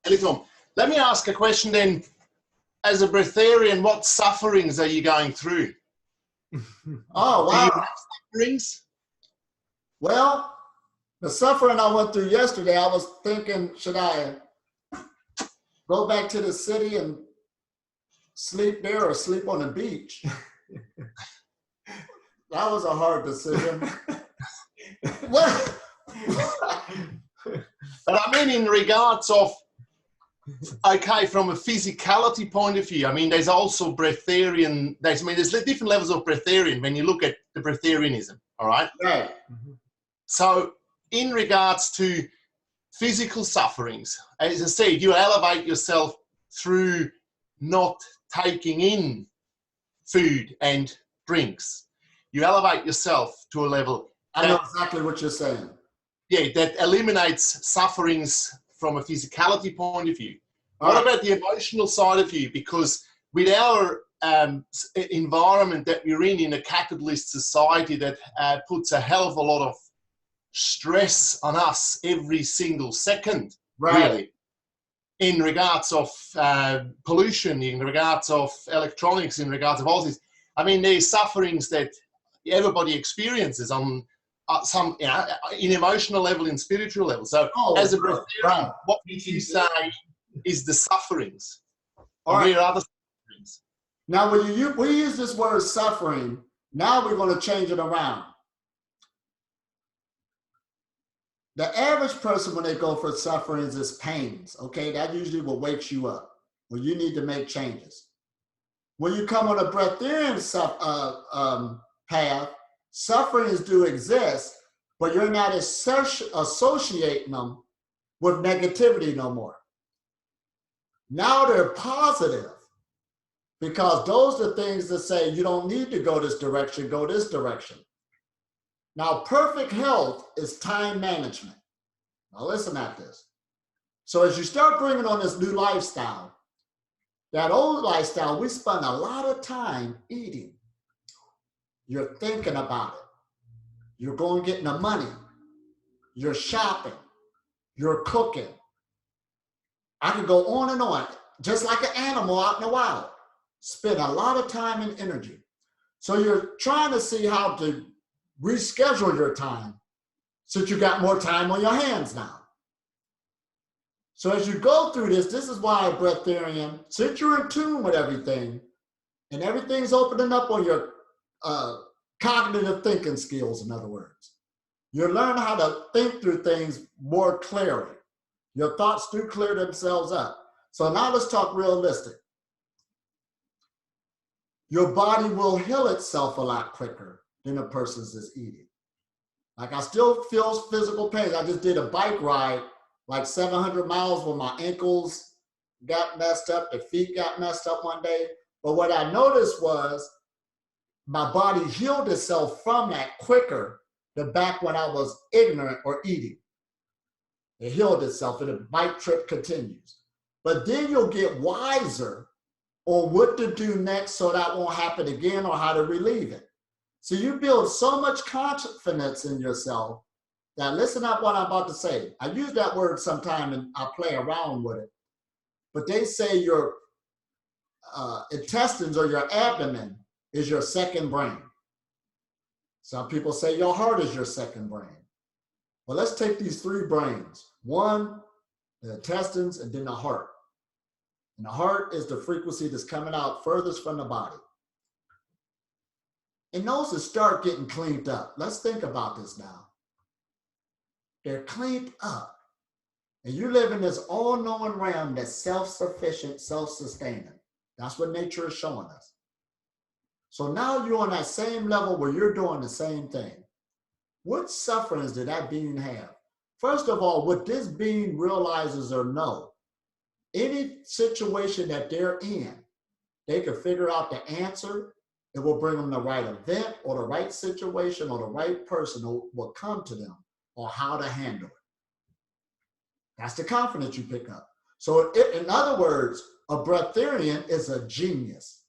Elitom, let me ask a question then. As a Breatharian, what sufferings are you going through?
Oh, wow.
Do you have sufferings?
Well, the suffering I went through yesterday, I was thinking, should I go back to the city and sleep there or sleep on the beach? That was a hard decision. What?
But I mean, in regards of, okay, from a physicality point of view, I mean, there's also Breatharian, there's different levels of Breatharian when you look at the Breatharianism, all right?
Right.
So in regards to physical sufferings, as I said, you elevate yourself through not taking in food and drinks. You elevate yourself to a level that,
I know exactly what you're saying.
Yeah, that eliminates sufferings from a physicality point of view. What about the emotional side of you? Because with our environment that we're in a capitalist society that puts a hell of a lot of stress on us every single second, really, in regards of pollution, in regards of electronics, in regards of all this. I mean, there's sufferings that everybody experiences on some, in emotional level, in spiritual level. So as a Breatharian, what would you say is the sufferings? Or there are other sufferings?
Now, when we use this word suffering, now we're going to change it around. The average person, when they go for sufferings, is pains, okay? That usually what wakes you up. Well, you need to make changes. When you come on a Breatharian path, sufferings do exist, but you're not associating them with negativity no more. Now they're positive, because those are things that say you don't need to go this direction, go this direction. Now, perfect health is time management. Now listen at this. So as you start bringing on this new lifestyle, that old lifestyle, we spend a lot of time eating. You're thinking about it. You're going getting the money. You're shopping. You're cooking. I could go on and on, just like an animal out in the wild. Spend a lot of time and energy. So you're trying to see how to reschedule your time since you got more time on your hands now. So as you go through this, this is why Breatharian, since you're in tune with everything and everything's opening up on your cognitive thinking skills, in other words, you're learning how to think through things more clearly. Your thoughts do clear themselves up. So now let's talk realistic. Your body will heal itself a lot quicker than a person's is eating. Like I still feel physical pain. I just did a bike ride, like 700 miles where my ankles got messed up, the feet got messed up one day. But what I noticed was my body healed itself from that quicker than back when I was ignorant or eating. It healed itself and the bike trip continues. But then you'll get wiser on what to do next so that won't happen again or how to relieve it. So you build so much confidence in yourself that, listen up what I'm about to say. I use that word sometime and I play around with it. But they say your intestines or your abdomen is your second brain. Some people say your heart is your second brain. Well, let's take these three brains. One, the intestines, and then the heart. And the heart is the frequency that's coming out furthest from the body. And those that start getting cleaned up, let's think about this now. They're cleaned up. And you live in this all-knowing realm that's self-sufficient, self-sustaining. That's what nature is showing us. So now you're on that same level where you're doing the same thing. What sufferings did that being have? First of all, what this being realizes or know, any situation that they're in, they can figure out the answer. It will bring them the right event or the right situation or the right person who will come to them on how to handle it. That's the confidence you pick up. So in other words, a Breatharian is a genius.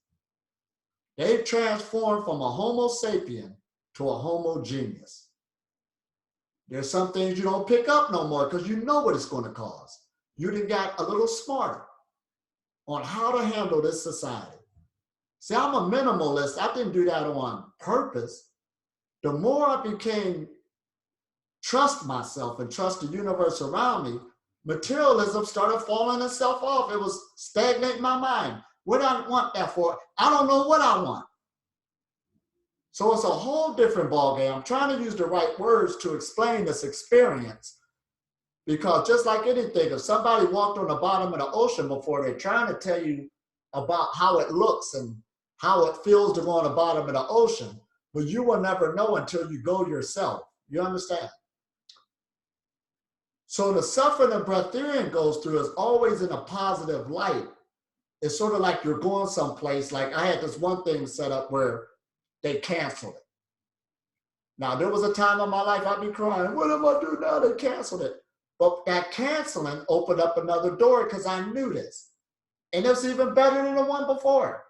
They've transformed from a Homo sapien to a Homo genius. There's some things you don't pick up no more because you know what it's going to cause. You done got a little smarter on how to handle this society. See, I'm a minimalist. I didn't do that on purpose. The more I became trust myself and trust the universe around me, materialism started falling itself off. It was stagnating my mind. What do I want that for? I don't know what I want. So it's a whole different ballgame. I'm trying to use the right words to explain this experience. Because just like anything, if somebody walked on the bottom of the ocean before, they're trying to tell you about how it looks and how it feels to go on the bottom of the ocean, but you will never know until you go yourself. You understand? So the suffering that Breatharian goes through is always in a positive light. It's sort of like you're going someplace. Like I had this one thing set up where they canceled it. Now, there was a time in my life I'd be crying, what am I doing now? They canceled it. But that canceling opened up another door because I knew this. And it's even better than the one before.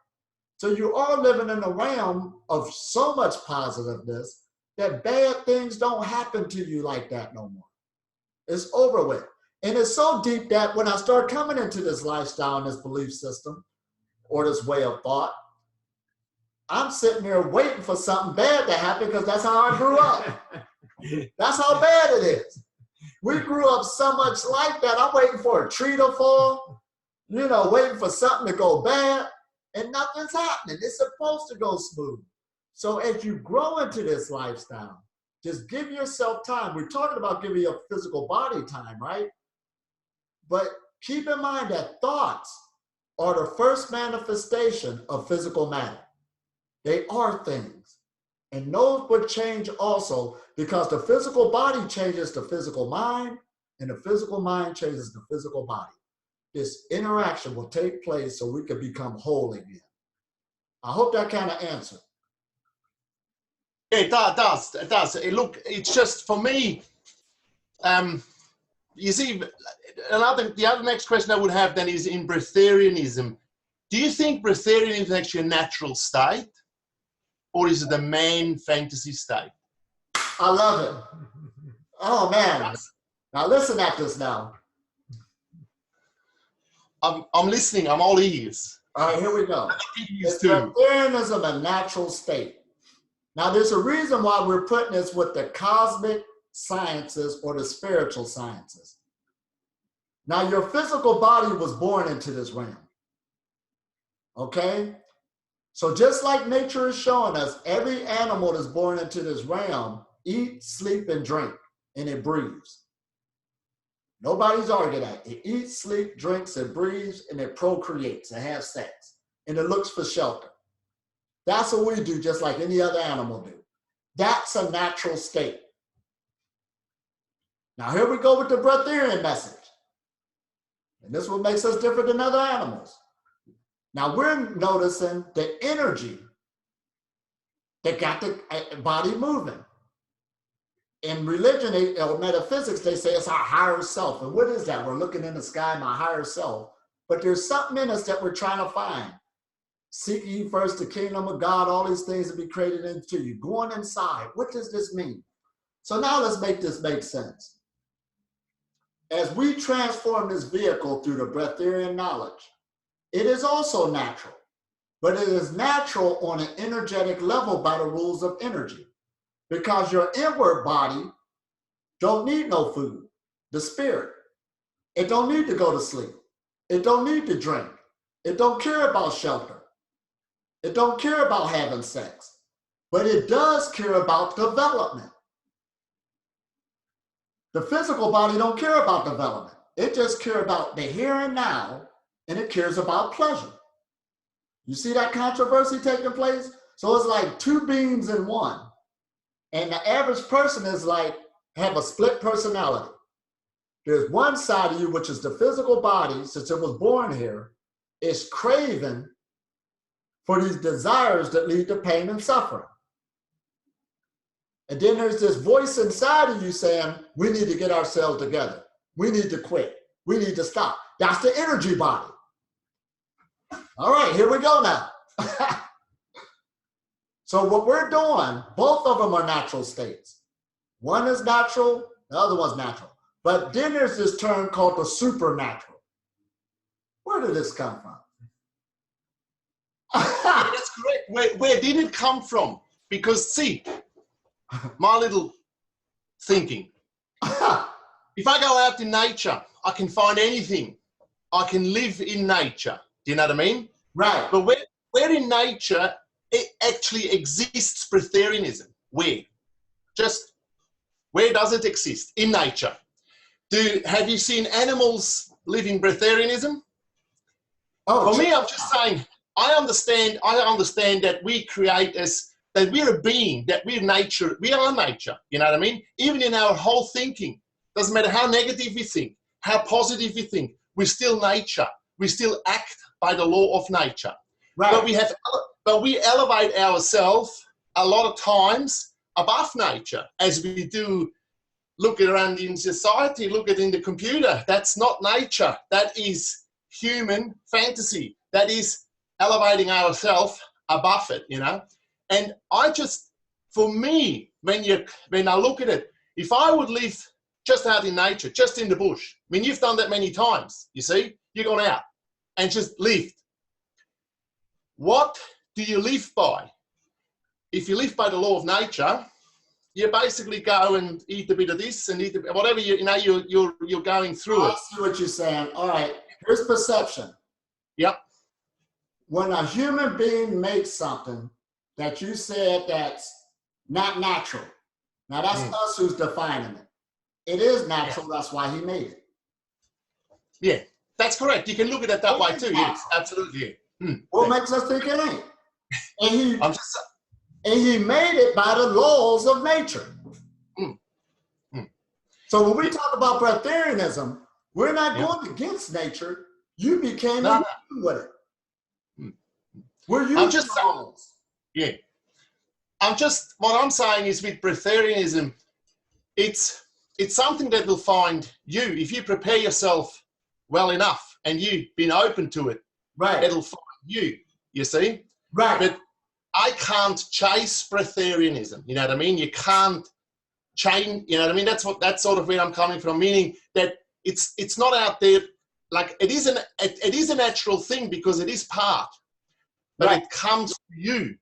So you are living in a realm of so much positiveness that bad things don't happen to you like that no more. It's over with. And it's so deep that when I start coming into this lifestyle and this belief system or this way of thought, I'm sitting there waiting for something bad to happen because that's how I grew up. That's how bad it is. We grew up so much like that. I'm waiting for a tree to fall, waiting for something to go bad, and nothing's happening. It's supposed to go smooth. So as you grow into this lifestyle, just give yourself time. We're talking about giving your physical body time, right? But keep in mind that thoughts are the first manifestation of physical matter. They are things. And those would change also, because the physical body changes the physical mind, and the physical mind changes the physical body. This interaction will take place so we can become whole again. I hope that kind of answered.
Yeah, it does. It does. Look, it's just for me. You see, the other next question I would have then is in Breatharianism. Do you think Breatharianism is actually a natural state, or is it a man fantasy state?
I love it. Oh man! Now listen at this now.
I'm listening. I'm all ears.
All right, here we go. Is Breatharianism a natural state? Now, there's a reason why we're putting this with the cosmic sciences or the spiritual sciences. Now, your physical body was born into this realm. Okay? So just like nature is showing us, every animal that's born into this realm eats, sleep, and drink, and it breathes. Nobody's arguing that. It eats, sleeps, drinks, and breathes, and it procreates and has sex. And it looks for shelter. That's what we do, just like any other animal do. That's a natural state. Now here we go with the Breatharian message. And this is what makes us different than other animals. Now we're noticing the energy that got the body moving. In religion or metaphysics, they say it's our higher self. And what is that? We're looking in the sky, my higher self. But there's something in us that we're trying to find. Seek ye first the kingdom of God, all these things will be created into you. Going inside, what does this mean? So now let's make this make sense. As we transform this vehicle through the Breatharian knowledge, it is also natural, but it is natural on an energetic level by the rules of energy, because your inward body don't need no food. The spirit, it don't need to go to sleep. It don't need to drink. It don't care about shelter. It don't care about having sex, but it does care about development. The physical body don't care about development. It just cares about the here and now, and it cares about pleasure. You see that controversy taking place? So it's like two beings in one. And the average person is like, have a split personality. There's one side of you, which is the physical body, since it was born here, is craving for these desires that lead to pain and suffering. And then there's this voice inside of you saying, we need to get ourselves together. We need to quit. We need to stop. That's the energy body. All right, here we go now. So what we're doing, both of them are natural states. One is natural, the other one's natural. But then there's this term called the supernatural. Where did this come from?
That's correct. Where did it come from? Because see, my little thinking. If I go out in nature, I can find anything. I can live in nature. Do you know what I mean?
Right.
But where in nature it actually exists Breatharianism? Where? Just where does it exist? In nature. Have you seen animals living Breatharianism?
Oh,
for me, I'm just saying, I understand that we create that we're a being, that we're nature, we are nature, you know what I mean? Even in our whole thinking, doesn't matter how negative we think, how positive we think, we're still nature. We still act by the law of nature.
right.
But we elevate ourselves a lot of times above nature, as we do look around in society, look at in the computer. That's not nature. That is human fantasy. That is elevating ourselves above it, you know. And for me, when I look at it, if I would live just out in nature, just in the bush, I mean, you've done that many times, you see, you've gone out and just lived. What do you live by? If you live by the law of nature, you basically go and eat a bit of this and eat a bit, whatever you're going through it.
I see what you're saying. All right, here's perception.
Yep.
When a human being makes something that you said that's not natural, now that's us who's defining it. It is natural, that's why he made it.
Yeah. That's correct. You can look at it that way too. Yes, absolutely.
What makes us think it ain't? And
I'm just.
he made it by the laws of nature. So when we talk about breatharianism, we're not going against nature. You became in with it. We're using laws.
Yeah. What I'm saying is with breatharianism, it's something that will find you if you prepare yourself well enough and you've been open to it.
Right.
It'll find you. You see.
Right.
But I can't chase breatharianism. You know what I mean? You can't chain. You know what I mean? That's sort of where I'm coming from. Meaning that it's not out there. Like it is a natural thing because it is part, but it comes to you,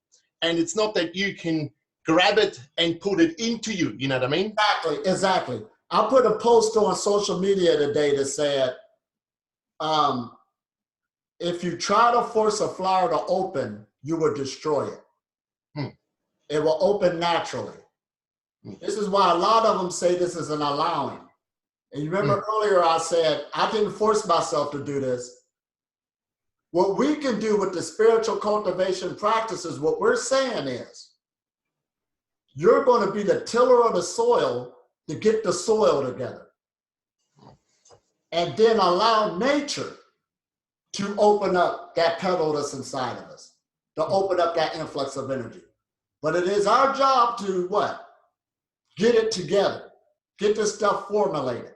and it's not that you can grab it and put it into you. You know what I mean?
Exactly. I put a post on social media today that said, if you try to force a flower to open, you will destroy it. It will open naturally. This is why a lot of them say this is an allowing. And you remember earlier I said, I didn't force myself to do this. What we can do with the spiritual cultivation practices, what we're saying is, you're going to be the tiller of the soil to get the soil together. And then allow nature to open up that petal that's inside of us, to open up that influx of energy. But it is our job to what? Get it together, get this stuff formulated,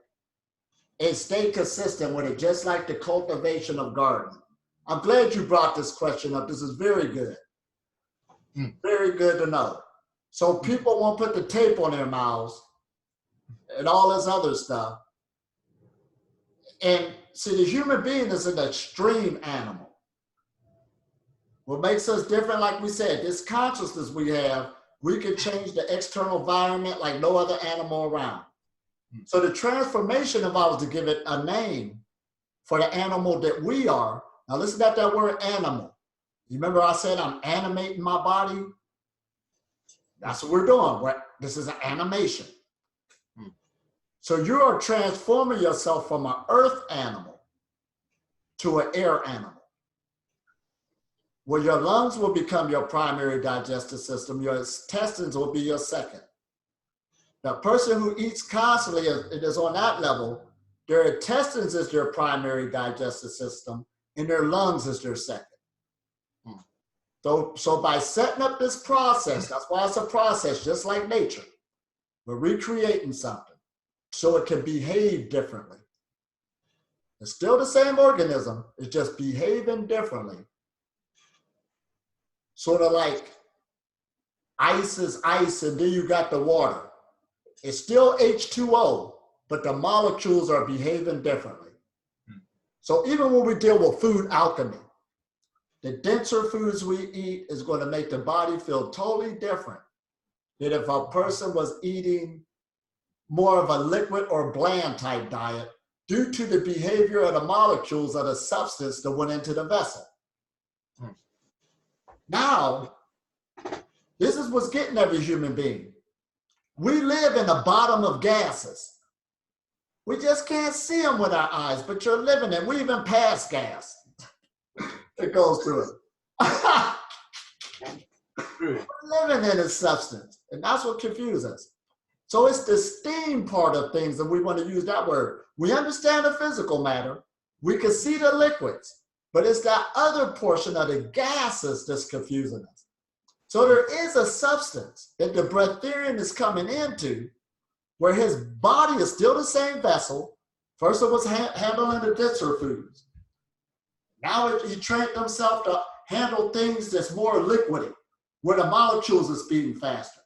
and stay consistent with it, just like the cultivation of gardening. I'm glad you brought this question up. This is very good. Very good to know. So people won't put the tape on their mouths and all this other stuff. And see, the human being is an extreme animal. What makes us different, like we said, this consciousness we have, we can change the external environment like no other animal around. So the transformation of ours to give it a name for the animal that we are. Now listen at that word animal. You remember I said I'm animating my body? That's what we're doing. This is an animation. So you are transforming yourself from an earth animal to an air animal, where your lungs will become your primary digestive system, your intestines will be your second. The person who eats constantly is on that level, their intestines is their primary digestive system, and their lungs is their second. So by setting up this process, that's why it's a process, just like nature. We're recreating something so it can behave differently. It's still the same organism, it's just behaving differently. Sort of like ice is ice and then you got the water. It's still H2O, but the molecules are behaving differently. So even when we deal with food alchemy, the denser foods we eat is going to make the body feel totally different than if a person was eating more of a liquid or bland type diet due to the behavior of the molecules of the substance that went into the vessel. Now, this is what's getting every human being. We live in the bottom of gases. We just can't see them with our eyes, but you're living in. We even pass gas. It goes through it. We're living in a substance, and that's what confuses us. So it's the steam part of things, and we want to use that word. We understand the physical matter. We can see the liquids, but it's that other portion of the gases that's confusing us. So there is a substance that the breatharian is coming into where his body is still the same vessel. First it was handling the denser foods. Now he trained himself to handle things that's more liquidy, where the molecules are speeding faster.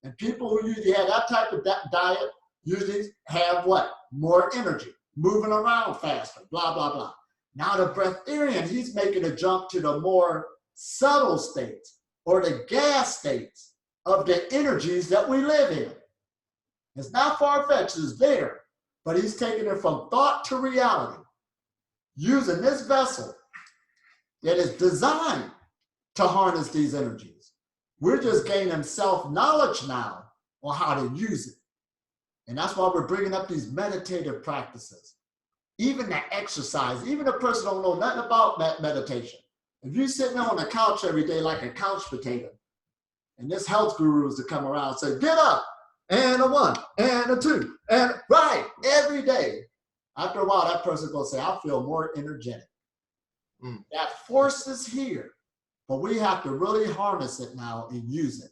And people who usually have that type of diet usually have what? More energy, moving around faster, blah, blah, blah. Now the breatharian, he's making a jump to the more subtle states or the gas states of the energies that we live in. It's not far-fetched, it's there, but he's taking it from thought to reality, using this vessel that is designed to harness these energies. We're just gaining self-knowledge now on how to use it. And that's why we're bringing up these meditative practices. even the exercise, even a person don't know nothing about meditation. If you're sitting on a couch every day like a couch potato, and this health guru is to come around and say, get up, and a 1, and a 2, and right, every day. After a while, that person's gonna say, I feel more energetic. That force is here, but we have to really harness it now and use it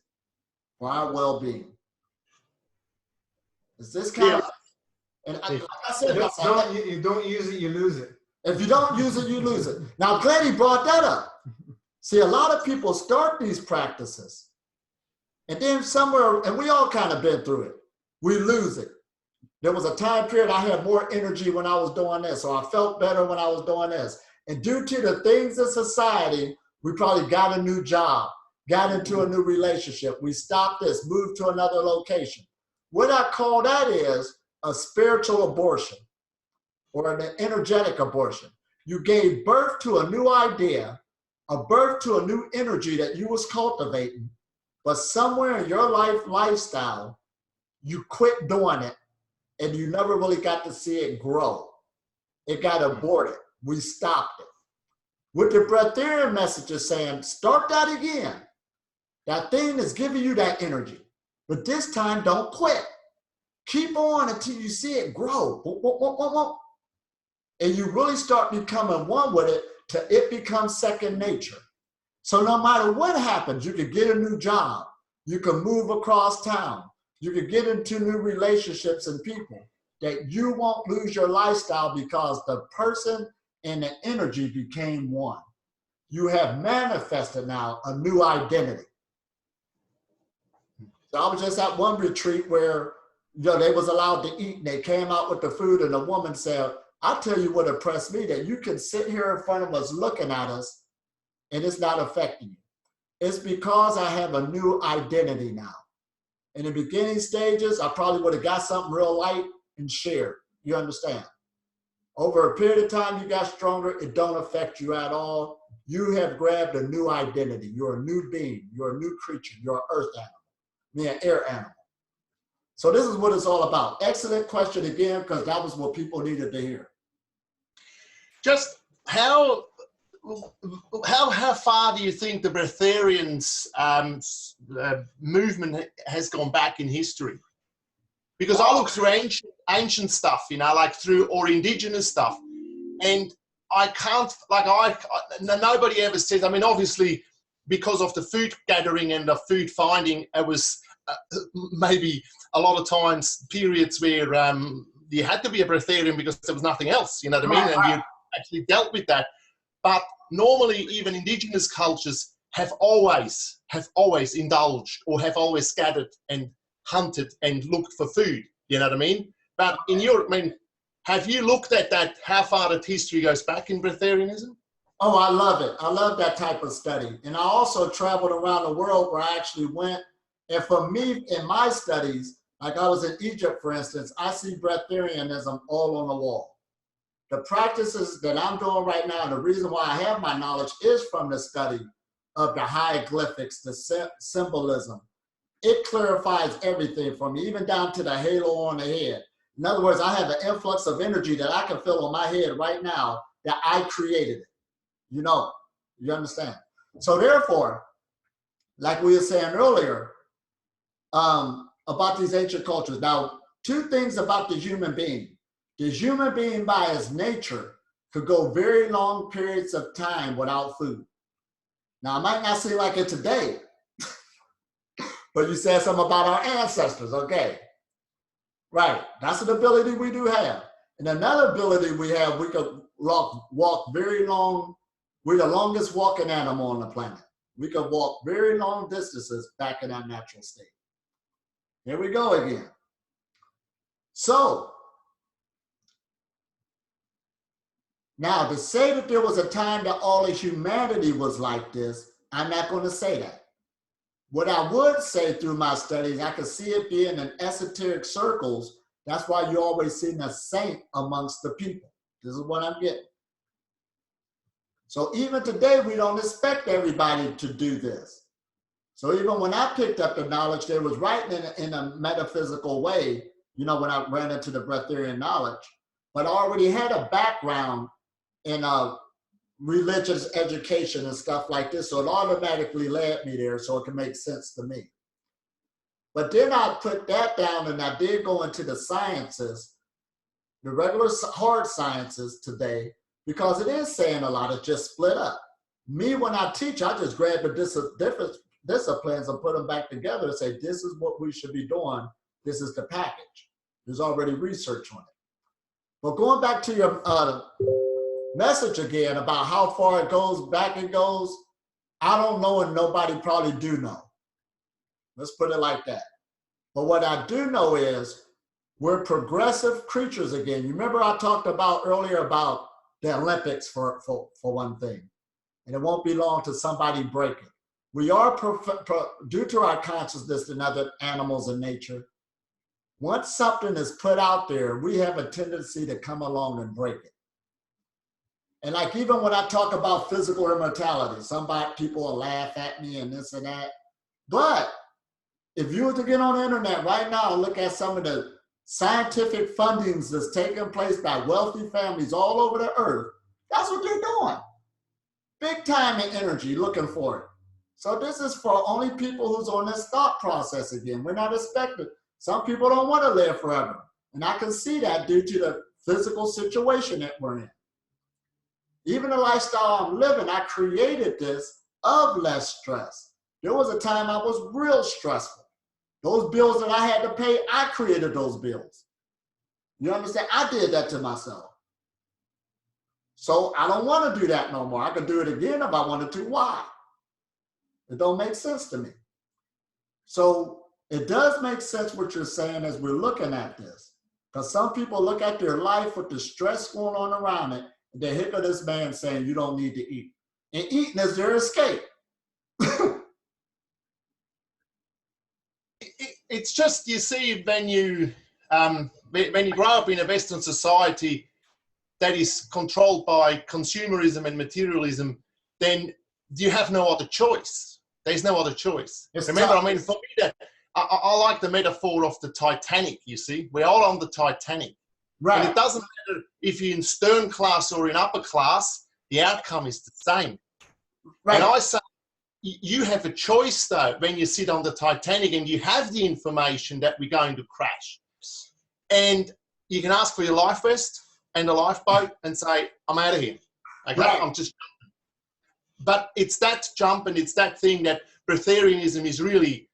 for our well-being. Is this kind of, and like I said,
you don't use it, you lose it.
If you don't use it, you lose it. Now, I'm glad he brought that up. See, a lot of people start these practices, and then somewhere, and we all kind of been through it, we lose it. There was a time period I had more energy when I was doing this, or I felt better when I was doing this. And due to the things in society, we probably got a new job, got into a new relationship. We stopped this, moved to another location. What I call that is a spiritual abortion or an energetic abortion. You gave birth to a new idea, a birth to a new energy that you was cultivating, but somewhere in your lifestyle, you quit doing it and you never really got to see it grow. It got aborted. We stopped it. What the Breatharian message is saying, start that again. That thing is giving you that energy, but this time don't quit. Keep on until you see it grow. And you really start becoming one with it till it becomes second nature. So no matter what happens, you can get a new job. You can move across town. You can get into new relationships and people that you won't lose your lifestyle because the person and the energy became one. You have manifested now a new identity. So I was just at one retreat where they was allowed to eat and they came out with the food and the woman said, I'll tell you what impressed me, that you can sit here in front of us looking at us and it's not affecting you. It's because I have a new identity now. In the beginning stages, I probably would have got something real light and shared. You understand? Over a period of time, you got stronger. It don't affect you at all. You have grabbed a new identity. You're a new being. You're a new creature. You're an earth animal. Me, an air animal. So this is what it's all about. Excellent question again, because that was what people needed to hear.
Just how far do you think the Breatharians movement has gone back in history? Because I look through ancient stuff, like or indigenous stuff, and I can't, nobody ever says, obviously because of the food gathering and the food finding, it was maybe a lot of times periods where you had to be a Breatharian because there was nothing else, you know what I mean? And you actually dealt with that. But normally even indigenous cultures have always indulged or have always gathered and hunted and looked for food, you know what I mean? But in have you looked at that, how far that history goes back in Breatharianism?
Oh, I love it. I love that type of study. And I also traveled around the world where I actually went. And for me, in my studies, like I was in Egypt, for instance, I see Breatharianism all on the wall. The practices that I'm doing right now, and the reason why I have my knowledge is from the study of the hieroglyphics, the symbolism. It clarifies everything for me, even down to the halo on the head. In other words, I have an influx of energy that I can feel on my head right now that I created it. You understand? So therefore, like we were saying earlier, about these ancient cultures. Now, two things about the human being. The human being by his nature could go very long periods of time without food. Now, it might not seem like it today, but you said something about our ancestors, okay? Right, that's an ability we do have. And another ability we have, we could walk very long. We're the longest walking animal on the planet. We could walk very long distances back in our natural state. Here we go again. So, now to say that there was a time that all of humanity was like this, I'm not going to say that. What I would say through my studies, I could see it being in esoteric circles. That's why you always see a saint amongst the people. This is what I'm getting. So even today, we don't expect everybody to do this. So even when I picked up the knowledge, they was writing in a metaphysical way, when I ran into the Breatharian knowledge, but I already had a background in religious education and stuff like this, so it automatically led me there, so it can make sense to me. But then I put that down, and I did go into the sciences, the regular hard sciences today, because it is saying a lot. It's just split up. Me, when I teach, I just grab the different disciplines and put them back together and say, this is what we should be doing. This is the package. There's already research on it. But going back to your message again about how far it goes, back it goes, I don't know, and nobody probably do know. Let's put it like that. But what I do know is we're progressive creatures again. You remember I talked about earlier about the Olympics for one thing, and it won't be long till somebody break it. We are, due to our consciousness and other animals in nature, once something is put out there, we have a tendency to come along and break it. And like even when I talk about physical immortality, people will laugh at me and this and that. But if you were to get on the internet right now and look at some of the scientific fundings that's taking place by wealthy families all over the earth, that's what they're doing. Big time in energy looking for it. So this is for only people who's on this thought process again. We're not expected. Some people don't want to live forever. And I can see that due to the physical situation that we're in. Even the lifestyle I'm living, I created this of less stress. There was a time I was real stressful. Those bills that I had to pay, I created those bills. You understand? I did that to myself. So I don't want to do that no more. I could do it again if I wanted to. Why? It don't make sense to me. So it does make sense what you're saying as we're looking at this. Because some people look at their life with the stress going on around it, and they hear this man saying, you don't need to eat. And eating is their escape.
It's just, you see, when you grow up in a Western society that is controlled by consumerism and materialism, then you have no other choice. There's no other choice. Remember, I mean, for me, I like the metaphor of the Titanic, you see. We're all on the Titanic. Right. And it doesn't matter if you're in stern class or in upper class, the outcome is the same. Right. And I say, you have a choice, though, when you sit on the Titanic and you have the information that we're going to crash. And you can ask for your life vest and a lifeboat and say, I'm out of here. Okay, right. I'm just jumping. But it's that jump and it's that thing that Breatharianism is really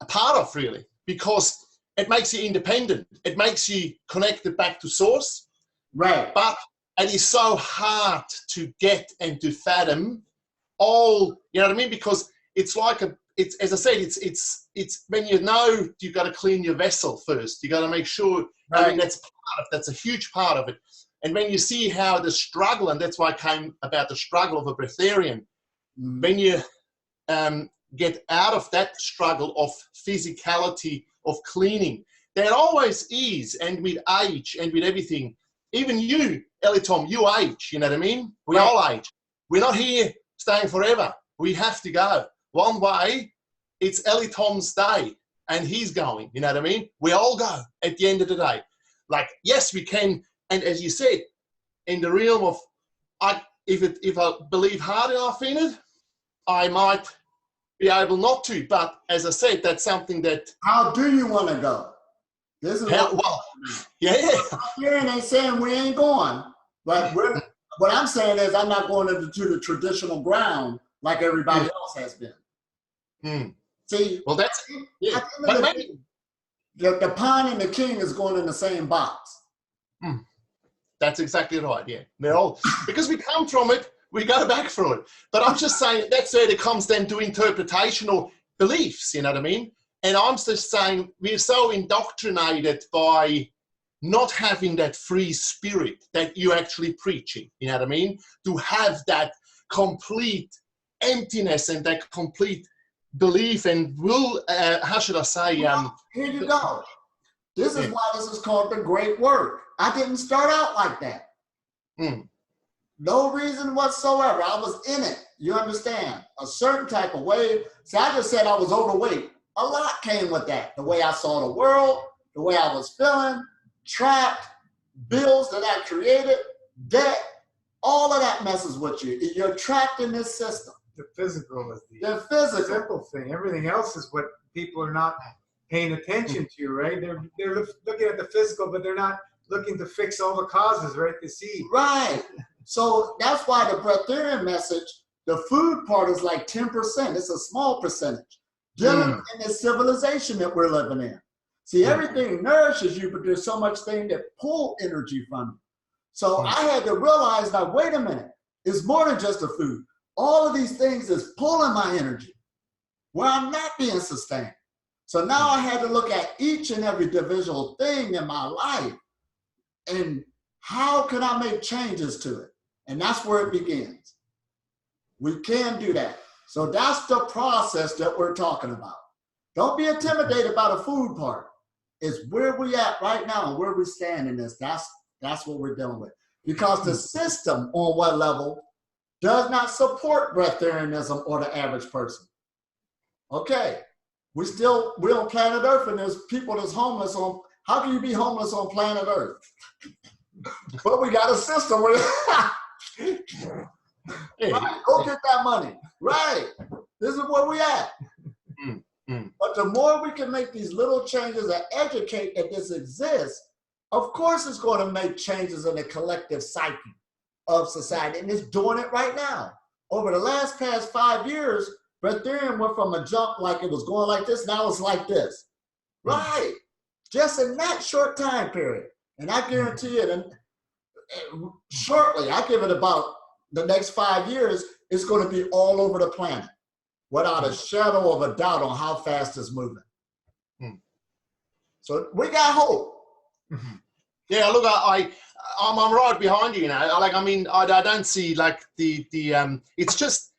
a part of, really, because it makes you independent. It makes you connected back to source. Right. But it is so hard to get and to fathom all, you know what I mean? Because it's like it's as I said, it's when you know you've got to clean your vessel first. You got to make sure. Right. I mean, that's a huge part of it. And when you see how the struggle, and that's why I came about the struggle of a Breatharian, when you get out of that struggle of physicality, of cleaning, there always is, and with age and with everything, even you, Elitom, you age, you know what I mean? We right. all age. We're not here staying forever. We have to go. One way, it's Elitom's day, and he's going, you know what I mean? We all go at the end of the day. Like, yes, we can, and as you said, in the realm of, if I believe hard enough in it, I might be able not to. But as I said, that's something that... How
do you want to go? This is
yeah.
Here and they saying we ain't going, but what I'm saying is I'm not going to the traditional ground like everybody else has been. See,
well, that's yeah.
The pawn and the king is going in the same box.
That's exactly right. Yeah, they're all because we come from it, we go back from it. But I'm just saying that's where it comes then to interpretation or beliefs. You know what I mean? And I'm just saying we're so indoctrinated by not having that free spirit that you're actually preaching, you know what I mean? To have that complete emptiness and that complete belief and will, how should I say?
Here you go. This is why this is called the great work. I didn't start out like that. No reason whatsoever. I was in it. You understand? A certain type of way. See, I just said I was overweight. A lot came with that. The way I saw the world, the way I was feeling, trapped, bills that I created, debt, all of that messes with you. You're trapped in this system.
The physical is
the physical
simple thing. Everything else is what people are not paying attention to, right? They're looking at the physical, but they're not looking to fix all the causes, right? To see.
Right. So that's why the Breatharian message, the food part is like 10%. It's a small percentage. Dealing in this civilization that we're living in. See, everything nourishes you, but there's so much thing that pull energy from you. So I had to realize that, wait a minute, it's more than just the food. All of these things is pulling my energy where I'm not being sustained. So now I had to look at each and every individual thing in my life and how can I make changes to it? And that's where it begins. We can do that. So that's the process that we're talking about. Don't be intimidated by the food part. It's where we at right now and where we stand in this. That's what we're dealing with. Because the system on what level does not support breatharianism or the average person. Okay, we're on planet Earth and there's people that's homeless on, how can you be homeless on planet Earth? But we got a system where, right, go get that money. Right, this is where we at. But the more we can make these little changes and educate that this exists, of course it's going to make changes in the collective psyche of society, and it's doing it right now. Over the past 5 years, Breatharian went from a jump like it was going like this, now it's like this. Right, just in that short time period. And I guarantee you, and shortly, I give it about the next 5 years, it's going to be all over the planet, without a shadow of a doubt on how fast it's moving. So we got hope.
Yeah, look, I'm right behind you. You know, like I mean, I don't see like the it's just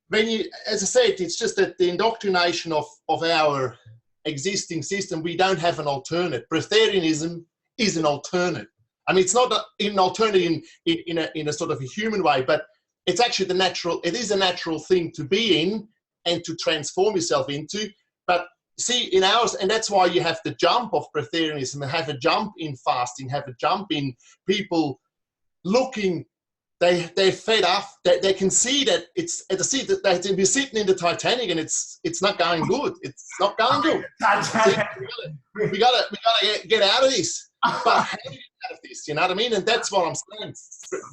when you, as I said, it's just that the indoctrination of our existing system. We don't have an alternate. Breatharianism is an alternate. I mean, it's not an alternative in a sort of a human way, but it's actually the natural. It is a natural thing to be in and to transform yourself into. But see, in ours, and that's why you have the jump of breatharianism, have a jump in fasting, have a jump in people looking, they're fed up, they can see that it's, at the sea that they've been sitting in the Titanic and it's not going good. It's not going good. See, we gotta get out of this. But how do you get out of this? You know what I mean? And that's what I'm saying.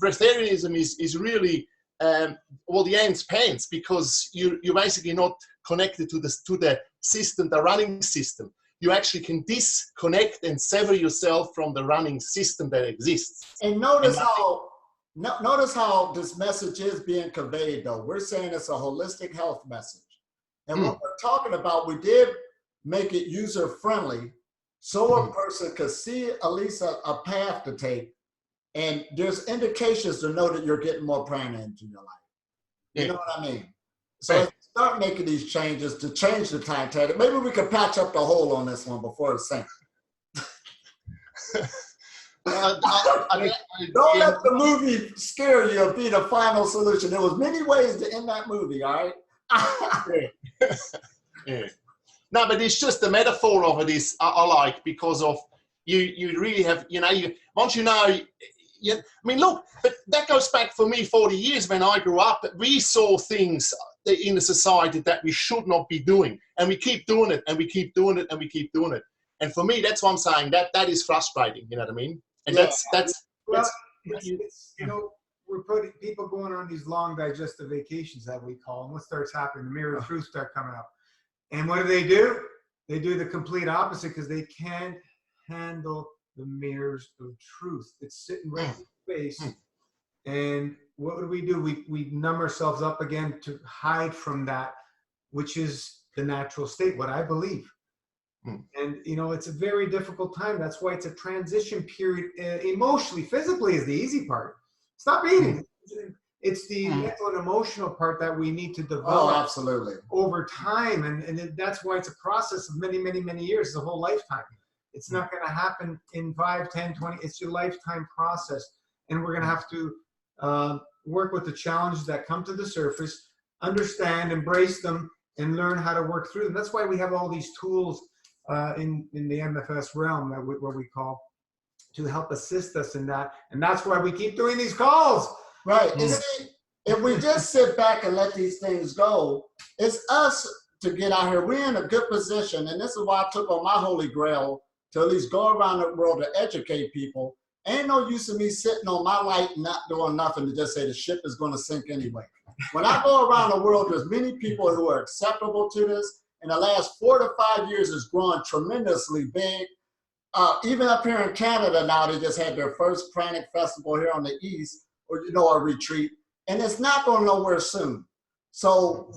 Breatharianism is really, well, the ends pants, because you're basically not connected to the system, the running system. You actually can disconnect and sever yourself from the running system that exists.
And notice how this message is being conveyed, though. We're saying it's a holistic health message. And what we're talking about, we did make it user-friendly so a person could see at least a path to take. And there's indications to know that you're getting more prana into your life. You know what I mean? So start making these changes to change the timetable. Maybe we could patch up the hole on this one before it's sank. Don't let the movie scare you or be the final solution. There was many ways to end that movie, all right?
No, but it's just the metaphor of it is I like, because of you really have, you know, once you know, I mean, look, but that goes back for me 40 years when I grew up. We saw things in the society that we should not be doing, and we keep doing it, and we keep doing it, and we keep doing it. And for me, that's what I'm saying. That is frustrating. You know what I mean? And that's
you know, we're putting people going on these long digestive vacations that we call, and what starts happening? The mirror of truth start coming up, and what do? They do the complete opposite, because they can't handle the mirrors of truth. It's sitting right in the face. And what do? We numb ourselves up again to hide from that, which is the natural state, what I believe. And, you know, it's a very difficult time. That's why it's a transition period. Emotionally, physically is the easy part. Stop eating. It's the mental and emotional part that we need to develop
absolutely.
Over time. And that's why it's a process of many, many, many years, the whole lifetime. It's not going to happen in 5, 10, 20. It's your lifetime process. And we're going to have to work with the challenges that come to the surface, understand, embrace them, and learn how to work through them. That's why we have all these tools in the MFS realm, what we call, to help assist us in that. And that's why we keep doing these calls.
Right. And see, if we just sit back and let these things go, it's us to get out here. We're in a good position. And this is why I took on my holy grail to at least go around the world to educate people. Ain't no use in me sitting on my light and not doing nothing to just say the ship is going to sink anyway. When I go around the world, there's many people who are acceptable to this. In the last 4 to 5 years, it's grown tremendously big. Even up here in Canada now, they just had their first Pranic Festival here on the East, or a retreat, and it's not going nowhere soon. So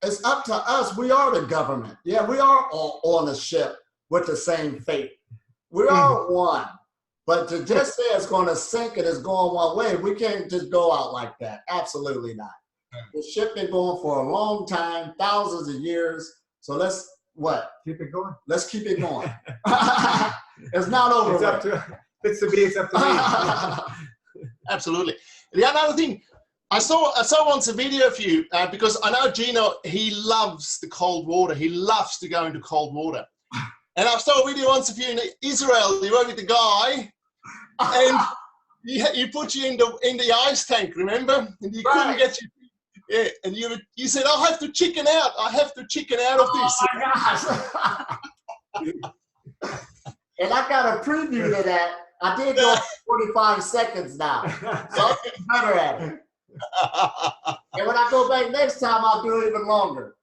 it's up to us. We are the government. Yeah, we are all on a ship with the same fate. We are one. But to just say it's going to sink and it's going one way, we can't just go out like that. Absolutely not. The ship been going for a long time, thousands of years. So let's
keep it going.
Let's keep it going. It's not over.
It's up to it's to be. It's up to me.
Absolutely. The other thing, I saw once a video of you because I know Gino. He loves the cold water. He loves to go into cold water. And I saw a video once of you in Israel. You were with the guy, and he put you in the ice tank. Remember? And you couldn't get you. Yeah, and you said, "I have to chicken out. I have to chicken out of this."
Oh my gosh! And I got a preview to that. I did go 45 seconds now, so I'm getting better at it. And when I go back next time, I'll do it even longer.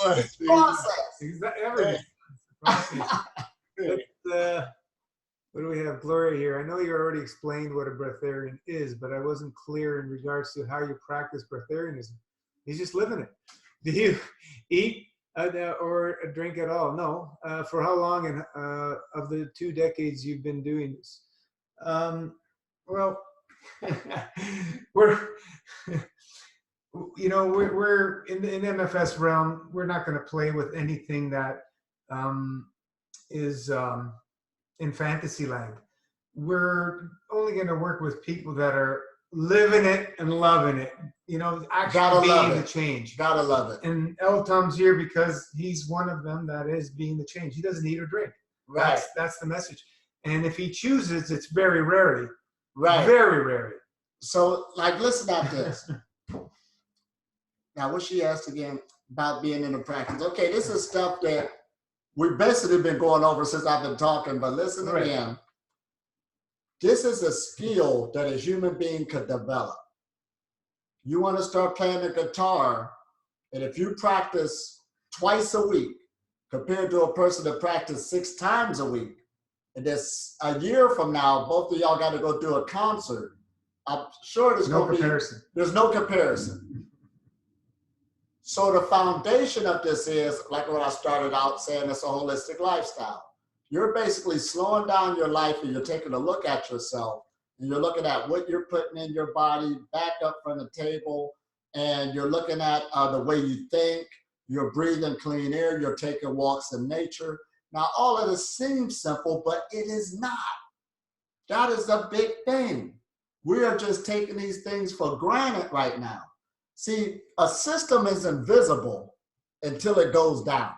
It's a process.
Exactly. What do we have? Gloria here. I know you already explained what a breatharian is, but I wasn't clear in regards to how you practice breatharianism. He's just living it. Do you eat or drink at all? No. For how long and of the 2 decades you've been doing this? Well, we're in the MFS realm. We're not going to play with anything that is in fantasy land. We're only going to work with people that are living it and loving it. Actually being the change.
Gotta love it.
And Elitom's here because he's one of them that is being the change. He doesn't eat or drink.
Right.
That's the message. And if he chooses, it's very rarely.
Right.
Very rarely.
So, listen at this. Now, what she asked again about being in the practice. Okay, this is stuff that we've basically been going over since I've been talking, but listen again. This is a skill that a human being could develop. You want to start playing the guitar, and if you practice twice a week compared to a person that practices 6 times a week, and this a year from now, both of y'all got to go do a concert. I'm sure there's no comparison. There's no comparison. So the foundation of this is, like what I started out saying, it's a holistic lifestyle. You're basically slowing down your life and you're taking a look at yourself and you're looking at what you're putting in your body back up from the table, and you're looking at the way you think, you're breathing clean air, you're taking walks in nature. Now, all of this seems simple, but it is not. That is a big thing. We are just taking these things for granted right now. See, a system is invisible until it goes down.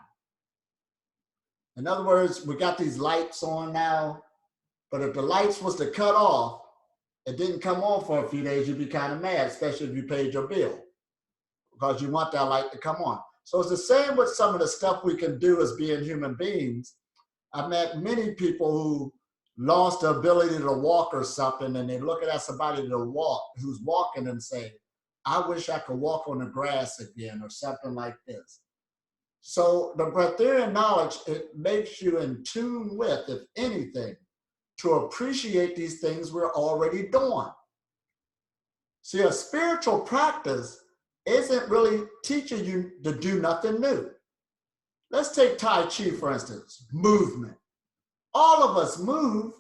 In other words, we got these lights on now, but if the lights was to cut off, it didn't come on for a few days, you'd be kind of mad, especially if you paid your bill, because you want that light to come on. So it's the same with some of the stuff we can do as being human beings. I've met many people who lost the ability to walk or something, and they're looking at somebody who's walking and say, I wish I could walk on the grass again, or something like this. So the Breatharian knowledge, it makes you in tune with, if anything, to appreciate these things we're already doing. See, a spiritual practice isn't really teaching you to do nothing new. Let's take Tai Chi, for instance, movement. All of us move.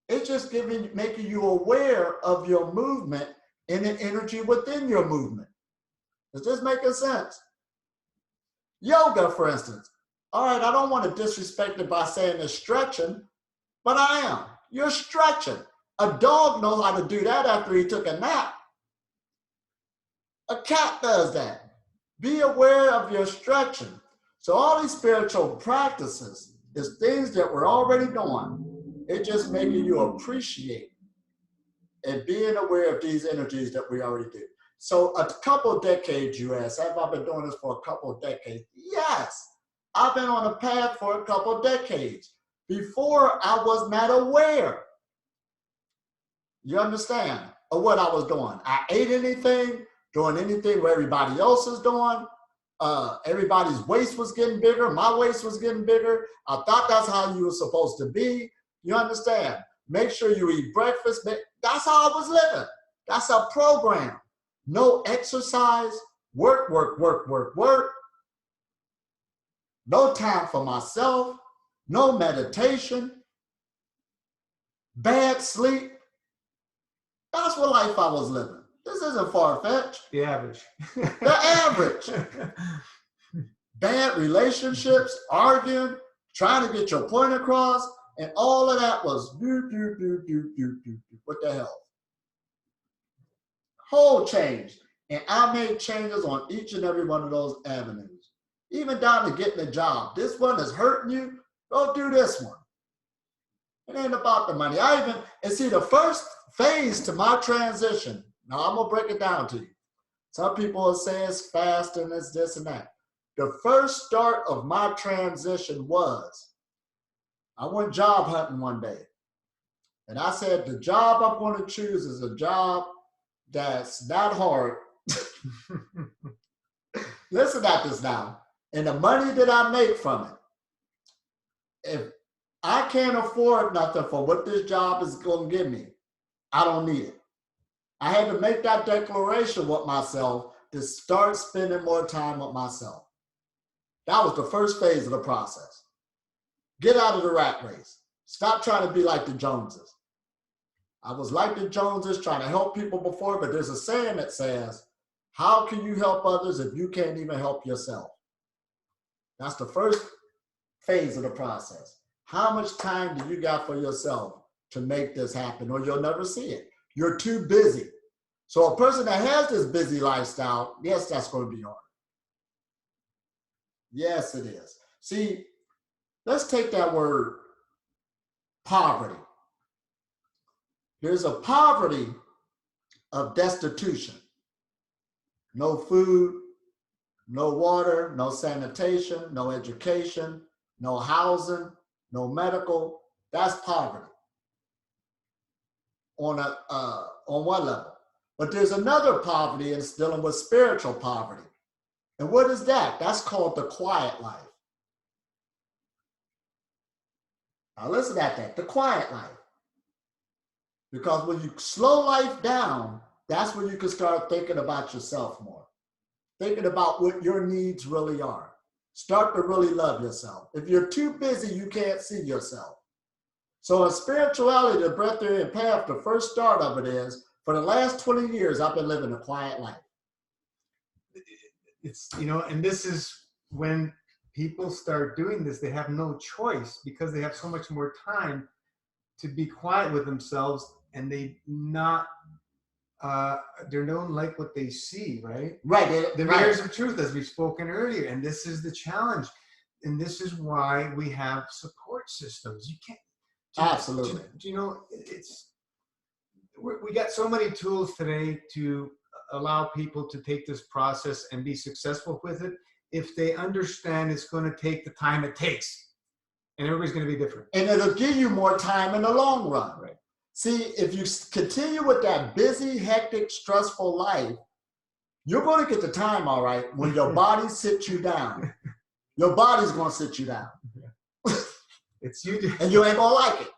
It's just making you aware of your movement and the energy within your movement. Is this making sense? Yoga, for instance. All right, I don't want to disrespect it by saying it's stretching, but I am. You're stretching. A dog knows how to do that after he took a nap. A cat does that. Be aware of your stretching. So all these spiritual practices is things that we're already doing. It's just making you appreciate and being aware of these energies that we already do. So a couple of decades, you asked, have I been doing this for a couple of decades? Yes, I've been on a path for a couple of decades. Before, I was not aware, you understand, of what I was doing. I ate anything, doing anything where everybody else is doing. Everybody's waist was getting bigger. My waist was getting bigger. I thought that's how you were supposed to be. You understand? Make sure you eat breakfast. That's how I was living. That's a program. No exercise, work, work, work, work, work. No time for myself, no meditation, bad sleep. That's what life I was living. This isn't far-fetched.
The average.
The average. Bad relationships, arguing, trying to get your point across, and all of that was what the hell? Whole change. And I made changes on each and every one of those avenues. Even down to getting a job. This one is hurting you, go do this one. It ain't about the money. And see, the first phase to my transition, now I'm gonna break it down to you. Some people will say it's fast and it's this and that. The first start of my transition was, I went job hunting one day. And I said, the job I'm gonna choose is a job that's not hard. Listen at this now. And the money that I make from it, if I can't afford nothing for what this job is going to give me, I don't need it. I had to make that declaration with myself to start spending more time with myself. That was the first phase of the process. Get out of the rat race. Stop trying to be like the Joneses. I was like the Joneses trying to help people before, but there's a saying that says, how can you help others if you can't even help yourself? That's the first phase of the process. How much time do you got for yourself to make this happen, or you'll never see it? You're too busy. So a person that has this busy lifestyle, yes, that's going to be hard. Yes, it is. See, let's take that word poverty. There's a poverty of destitution. No food, no water, no sanitation, no education, no housing, no medical. That's poverty on one level. But there's another poverty, and it's dealing with spiritual poverty. And what is that? That's called the quiet life. Now listen at that, the quiet life. Because when you slow life down, that's when you can start thinking about yourself more. Thinking about what your needs really are. Start to really love yourself. If you're too busy, you can't see yourself. So in spirituality, the Breatharian path, the first start of it is, for the last 20 years, I've been living a quiet life.
It's, and this is when people start doing this, they have no choice because they have so much more time to be quiet with themselves, and they don't like what they see, right?
Right.
The mirrors of truth, as we've spoken earlier, and this is the challenge, and this is why we have support systems. You can't.
Absolutely.
We got so many tools today to allow people to take this process and be successful with it if they understand it's going to take the time it takes, and everybody's going to be different.
And it'll give you more time in the long run.
Right.
See, if you continue with that busy, hectic, stressful life, you're going to get the time, all right, when your body sits you down. Your body's going to sit you down.
Yeah. It's you.
And you ain't going to like it.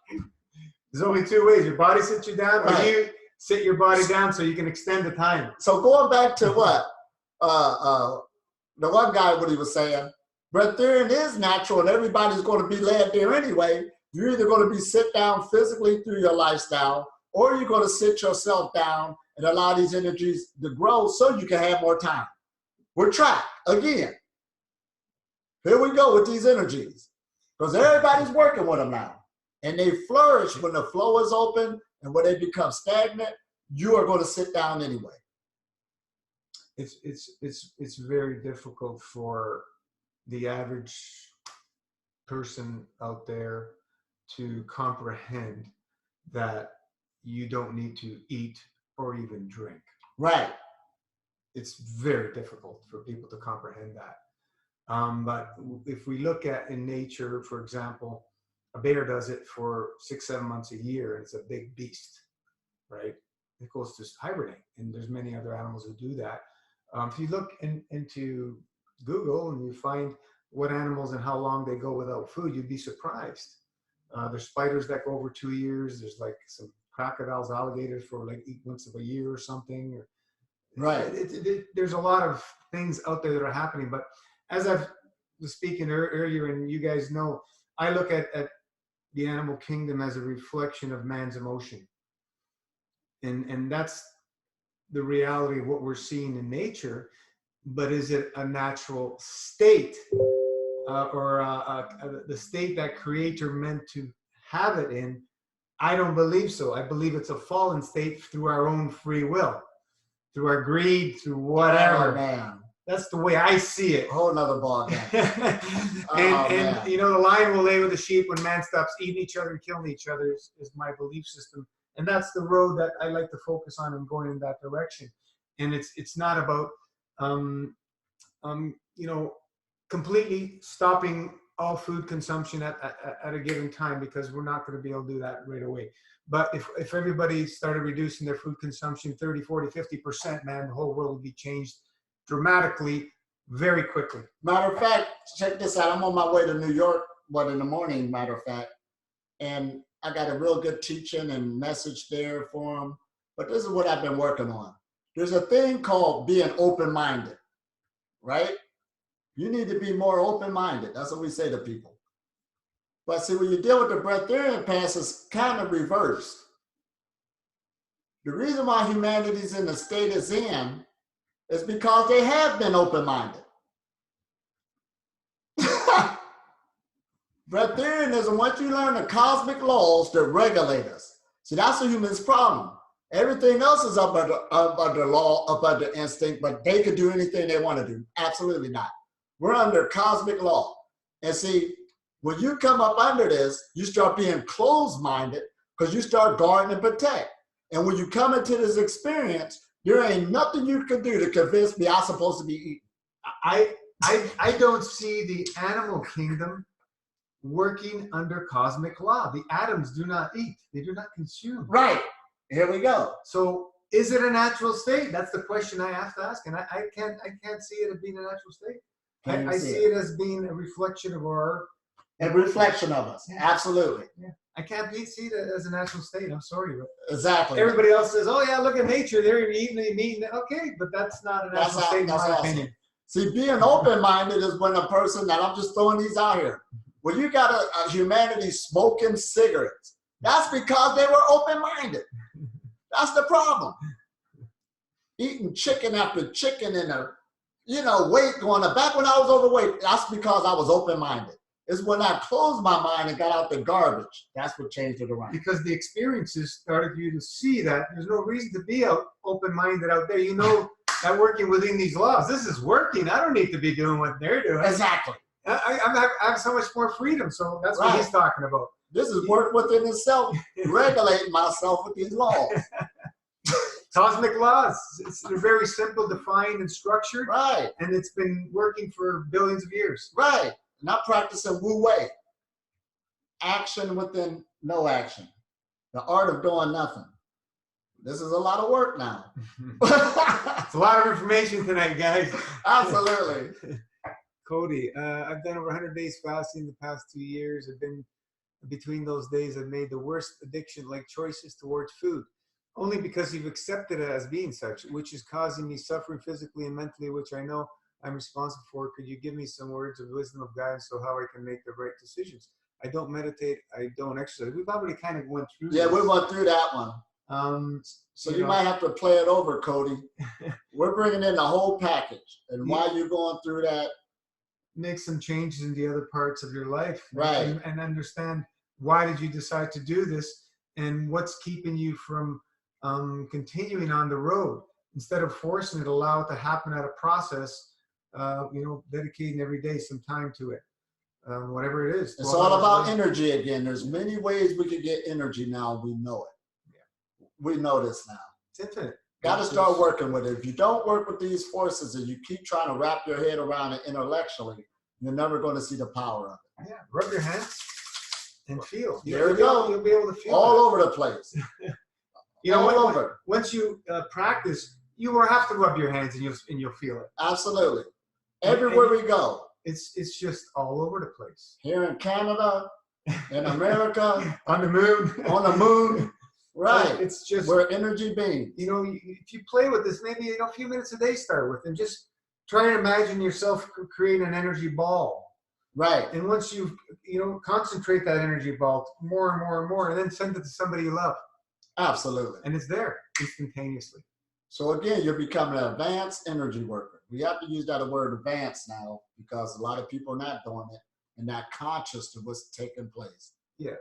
There's only two ways. Your body sits you down, or
right.
you sit your body down so you can extend the time.
So going back to what the one guy, what he was saying, Breatharian is natural and everybody's going to be led there anyway. You're either going to be sit down physically through your lifestyle, or you're going to sit yourself down and allow these energies to grow so you can have more time. We're trapped again. Here we go with these energies, because everybody's working with them now. And they flourish when the flow is open, and when they become stagnant, you are going to sit down anyway.
It's very difficult for the average person out there to comprehend that you don't need to eat or even drink.
Right.
It's very difficult for people to comprehend that. But if we look at in nature, for example, a bear does it for 6-7 months a year, and it's a big beast, right? It goes to hibernate, and there's many other animals who do that. If you look into Google and you find what animals and how long they go without food, you'd be surprised. There's spiders that go over 2 years. There's like some crocodiles, alligators for like eat once a year or something.
Right.
There's a lot of things out there that are happening. But as I was speaking earlier, and you guys know, I look at the animal kingdom as a reflection of man's emotion. And that's the reality of what we're seeing in nature. But is it a natural state or the state that creator meant to have it in? I don't believe so. I believe it's a fallen state through our own free will, through our greed, through whatever.
Oh, man.
That's the way I see it.
A whole nother ball game.
and you know, the lion will lay with the sheep when man stops eating each other and killing each other is my belief system. And that's the road that I like to focus on and going in that direction. And it's not about, you know, completely stopping all food consumption at a given time, because we're not going to be able to do that right away. But if everybody started reducing their food consumption 30, 40, 50%, man, the whole world would be changed dramatically, very quickly.
Matter of fact, check this out. I'm on my way to New York, in the morning, matter of fact. And I got a real good teaching and message there for them. But this is what I've been working on. There's a thing called being open-minded, right? You need to be more open-minded. That's what we say to people. But see, when you deal with the Breatharian path, it's kind of reversed. The reason why humanity's in the state it's in is because they have been open-minded. Breatharianism, once you learn the cosmic laws that regulate us, see, that's the human's problem. Everything else is up under law, up under instinct, but they could do anything they want to do. Absolutely not. We're under cosmic law. And see, when you come up under this, you start being closed-minded because you start guarding and protect. And when you come into this experience, there ain't nothing you can do to convince me I'm supposed to be eating.
I don't see the animal kingdom working under cosmic law. The atoms do not eat. They do not consume.
Right. Here we go.
So is it a natural state? That's the question I have to ask. And I can't see it as being a natural state. I see it as being a reflection of our...
A reflection of us. Yeah. Absolutely.
Yeah. I can't see it as a natural state. I'm sorry. But
exactly.
Everybody else says, oh, yeah, look at nature. They're eating, they're meeting. Okay, but that's not a natural state in my opinion.
See, being open-minded is when a person, and I'm just throwing these out here, when you got a humanity smoking cigarettes, that's because they were open-minded. That's the problem. Eating chicken after chicken and weight going up. Back when I was overweight, that's because I was open-minded. It's when I closed my mind and got out the garbage. That's what changed it around.
Because the experiences started you to see that there's no reason to be open-minded out there. You know that working within these laws, this is working. I don't need to be doing what they're doing.
Exactly.
I have so much more freedom. So that's what he's talking about.
This is work within itself, regulating myself with these laws.
Cosmic laws. They're very simple, defined, and structured.
Right.
And it's been working for billions of years.
Right. Not practicing wu-wei. Action within no action. The art of doing nothing. This is a lot of work now.
It's a lot of information tonight, guys.
Absolutely.
Cody, I've done over 100 days fasting the past 2 years. I've been between those days, I've made the worst addiction-like choices towards food, only because you've accepted it as being such, which is causing me suffering physically and mentally, which I know I'm responsible for. Could you give me some words of wisdom of guidance so how I can make the right decisions? I don't meditate. I don't exercise. We've already kind of went through
this. We went through that one. So you might have to play it over, Cody. We're bringing in the whole package. And while you're going through that,
make some changes in the other parts of your life.
Right.
And understand, why did you decide to do this? And what's keeping you from continuing on the road? Instead of forcing it, allow it to happen at a process. Dedicating every day some time to it. whatever it is.
It's all about energy again. There's many ways we can get energy now. We know it. Yeah. We know this now.
It's infinite.
Got to start working with it. If you don't work with these forces and you keep trying to wrap your head around it intellectually, you're never going to see the power of it.
Yeah, rub your hands and feel.
There we go.
You'll be able to feel
all over the place.
All over. Once you practice, you won't have to rub your hands and you'll feel it.
Absolutely. Everywhere we go.
It's just all over the place.
Here in Canada, in America,
on the moon.
On the moon. Right.
It's just,
we're energy beings.
You know, if you play with this, maybe a few minutes a day start with, and just try and imagine yourself creating an energy ball.
Right.
And once you concentrate that energy ball more and more and more, and then send it to somebody you love.
Absolutely.
And it's there instantaneously.
So again, you're becoming an advanced energy worker. We have to use that word advanced now because a lot of people are not doing it and not conscious of what's taking place.
Yeah.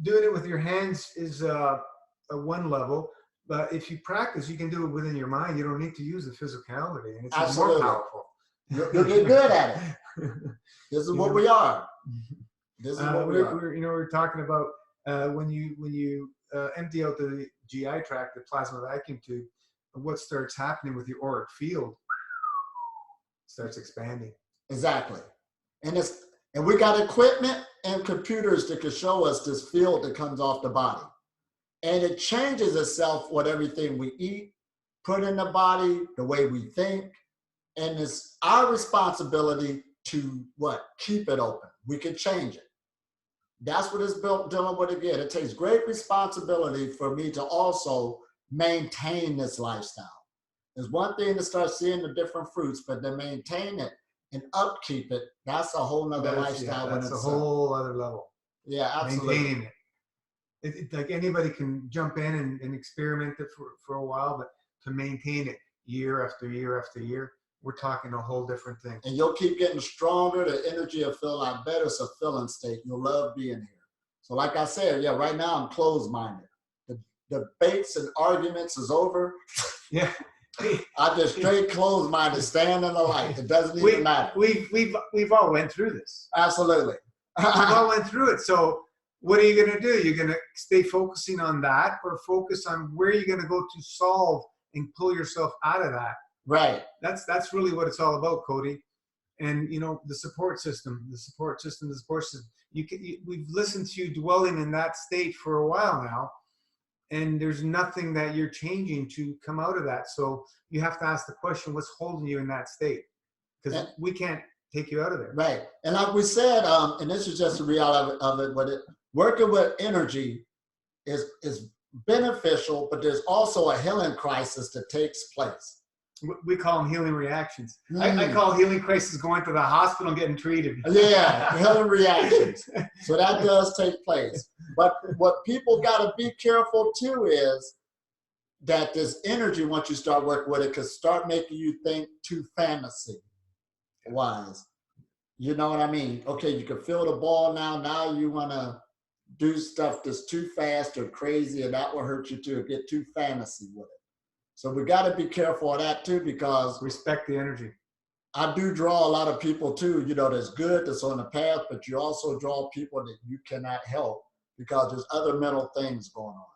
Doing it with your hands is a one level, but if you practice, you can do it within your mind. You don't need to use the physicality, and it's more powerful.
You'll get good at it. This is what we are. This is what we are.
We're talking about when you empty out the GI tract, the plasma vacuum tube, what starts happening with your auric field starts expanding.
Exactly. And we got equipment and computers that can show us this field that comes off the body. And it changes itself with everything we eat, put in the body, the way we think. And it's our responsibility to keep it open. We can change it. That's what it's dealing with again. It takes great responsibility for me to also maintain this lifestyle. There's one thing to start seeing the different fruits, but to maintain it and upkeep it, that's a whole nother lifestyle.
That's a whole other level.
Yeah, absolutely.
Maintaining it. Like anybody can jump in and experiment it for a while, but to maintain it year after year after year, we're talking a whole different thing.
And you'll keep getting stronger. The energy will feel a lot better. It's a feeling state. You'll love being here. So like I said, yeah, right now I'm closed-minded. The debates and arguments is over.
Yeah.
I just straight closed-minded, stand in the light. It doesn't even matter.
We've all went through this.
Absolutely.
We've all went through it. So what are you going to do? You're going to stay focusing on that, or focus on where you're going to go to solve and pull yourself out of that.
Right.
That's really what it's all about, Cody. And the support system. We've listened to you dwelling in that state for a while now, and there's nothing that you're changing to come out of that. So you have to ask the question, what's holding you in that state? Because we can't take you out of there.
Right. And like we said, and this is just the reality of it, but working with energy is beneficial, but there's also a healing crisis that takes place.
We call them healing reactions. I call healing crisis going to the hospital and getting treated.
Yeah, healing reactions. So that does take place. But what people got to be careful too is that this energy, once you start working with it, can start making you think too fantasy-wise. You know what I mean? Okay, you can feel the ball now. Now you want to do stuff that's too fast or crazy, and that will hurt you too. Get too fantasy with it. So we got to be careful of that too, because
respect the energy.
I do draw a lot of people too, that's good, that's on the path, but you also draw people that you cannot help because there's other mental things going on,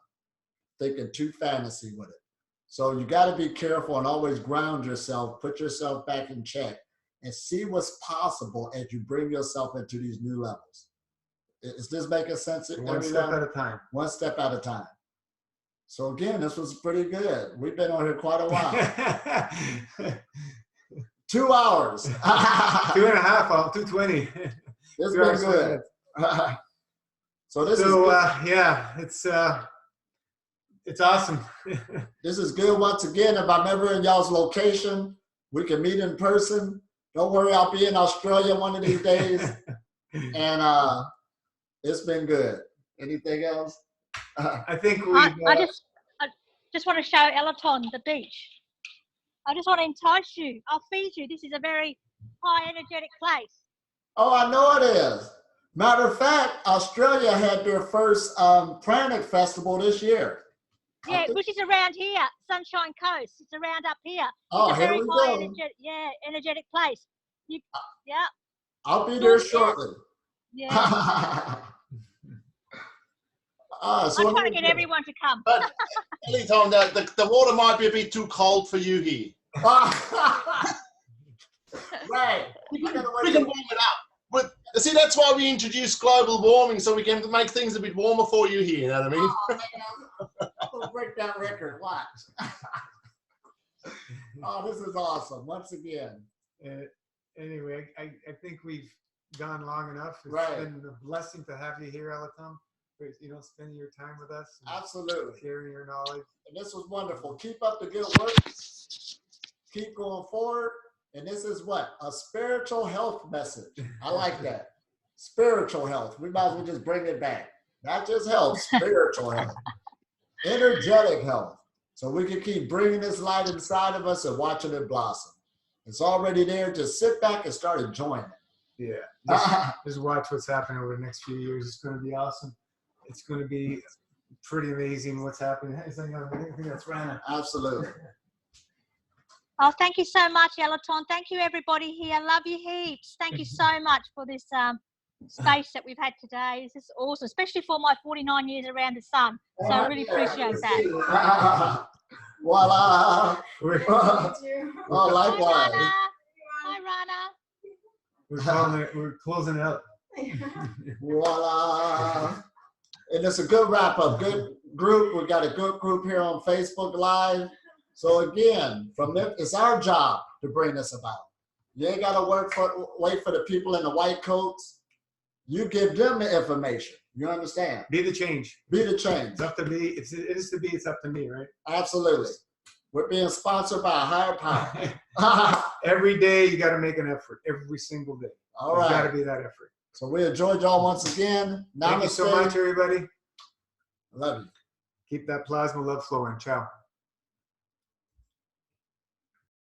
thinking too fantasy with it. So you got to be careful and always ground yourself, put yourself back in check, and see what's possible as you bring yourself into these new levels. Is this making sense?
One step at a time.
One step at a time. So again, this was pretty good. We've been on here quite a while. 2 hours.
2.5, 2:20.
It's been good.
Yeah, it's awesome.
This is good. Once again, if I'm ever in y'all's location, we can meet in person. Don't worry, I'll be in Australia one of these days. And it's been good. Anything else?
I think
I just want to show Elitom the beach. I just want to entice you. I'll feed you. This is a very high energetic place.
Oh, I know it is. Matter of fact, Australia had their first pranic festival this year.
Yeah, which is around here, Sunshine Coast. It's around up here.
Oh,
it's a
here
very
we
high
go.
energetic place. Yeah.
I'll be there shortly.
Yeah.
So
I'm trying to get everyone to come.
But Elitom, the water might be a bit too cold for you here.
Right.
We can warm it up. But see, that's why we introduced global warming, so we can make things a bit warmer for you here. You know what I mean?
We'll break that record. Watch. Oh, this is awesome. Once again.
Anyway, I think we've gone long enough. It's been a blessing to have you here, Elitom. You know, spending your time with us.
Absolutely.
Sharing your knowledge.
And this was wonderful. Keep up the good work. Keep going forward. And this is what? A spiritual health message. I like that. Spiritual health. We might as well just bring it back. Not just health, spiritual health. Energetic health. So we can keep bringing this light inside of us and watching it blossom. It's already there. Just sit back and start enjoying it.
Yeah. Just watch what's happening over the next few years. It's going to be awesome. It's going to be pretty amazing what's happening. I think that's Rana.
Absolutely.
Oh, thank you so much, Elitom. Thank you, everybody here. Love you heaps. Thank you so much for this space that we've had today. This is awesome, especially for my 49 years around the sun. So I really appreciate that.
Voila. Oh, likewise.
Hi,
Rana. We're closing it up.
Voila. And it's a good wrap up. Good group. We got a good group here on Facebook Live. So again, it's our job to bring this about. You ain't got to wait for the people in the white coats. You give them the information. You understand?
Be the change.
Be the change.
It's up to me. It is to be. It's up to me, right?
Absolutely. We're being sponsored by a higher power.
Every day you got to make an effort. Every single day.
All right.
There's got to be that effort.
So we enjoyed y'all once again.
Thank you so much, everybody.
Love you.
Keep that plasma love flowing. Ciao.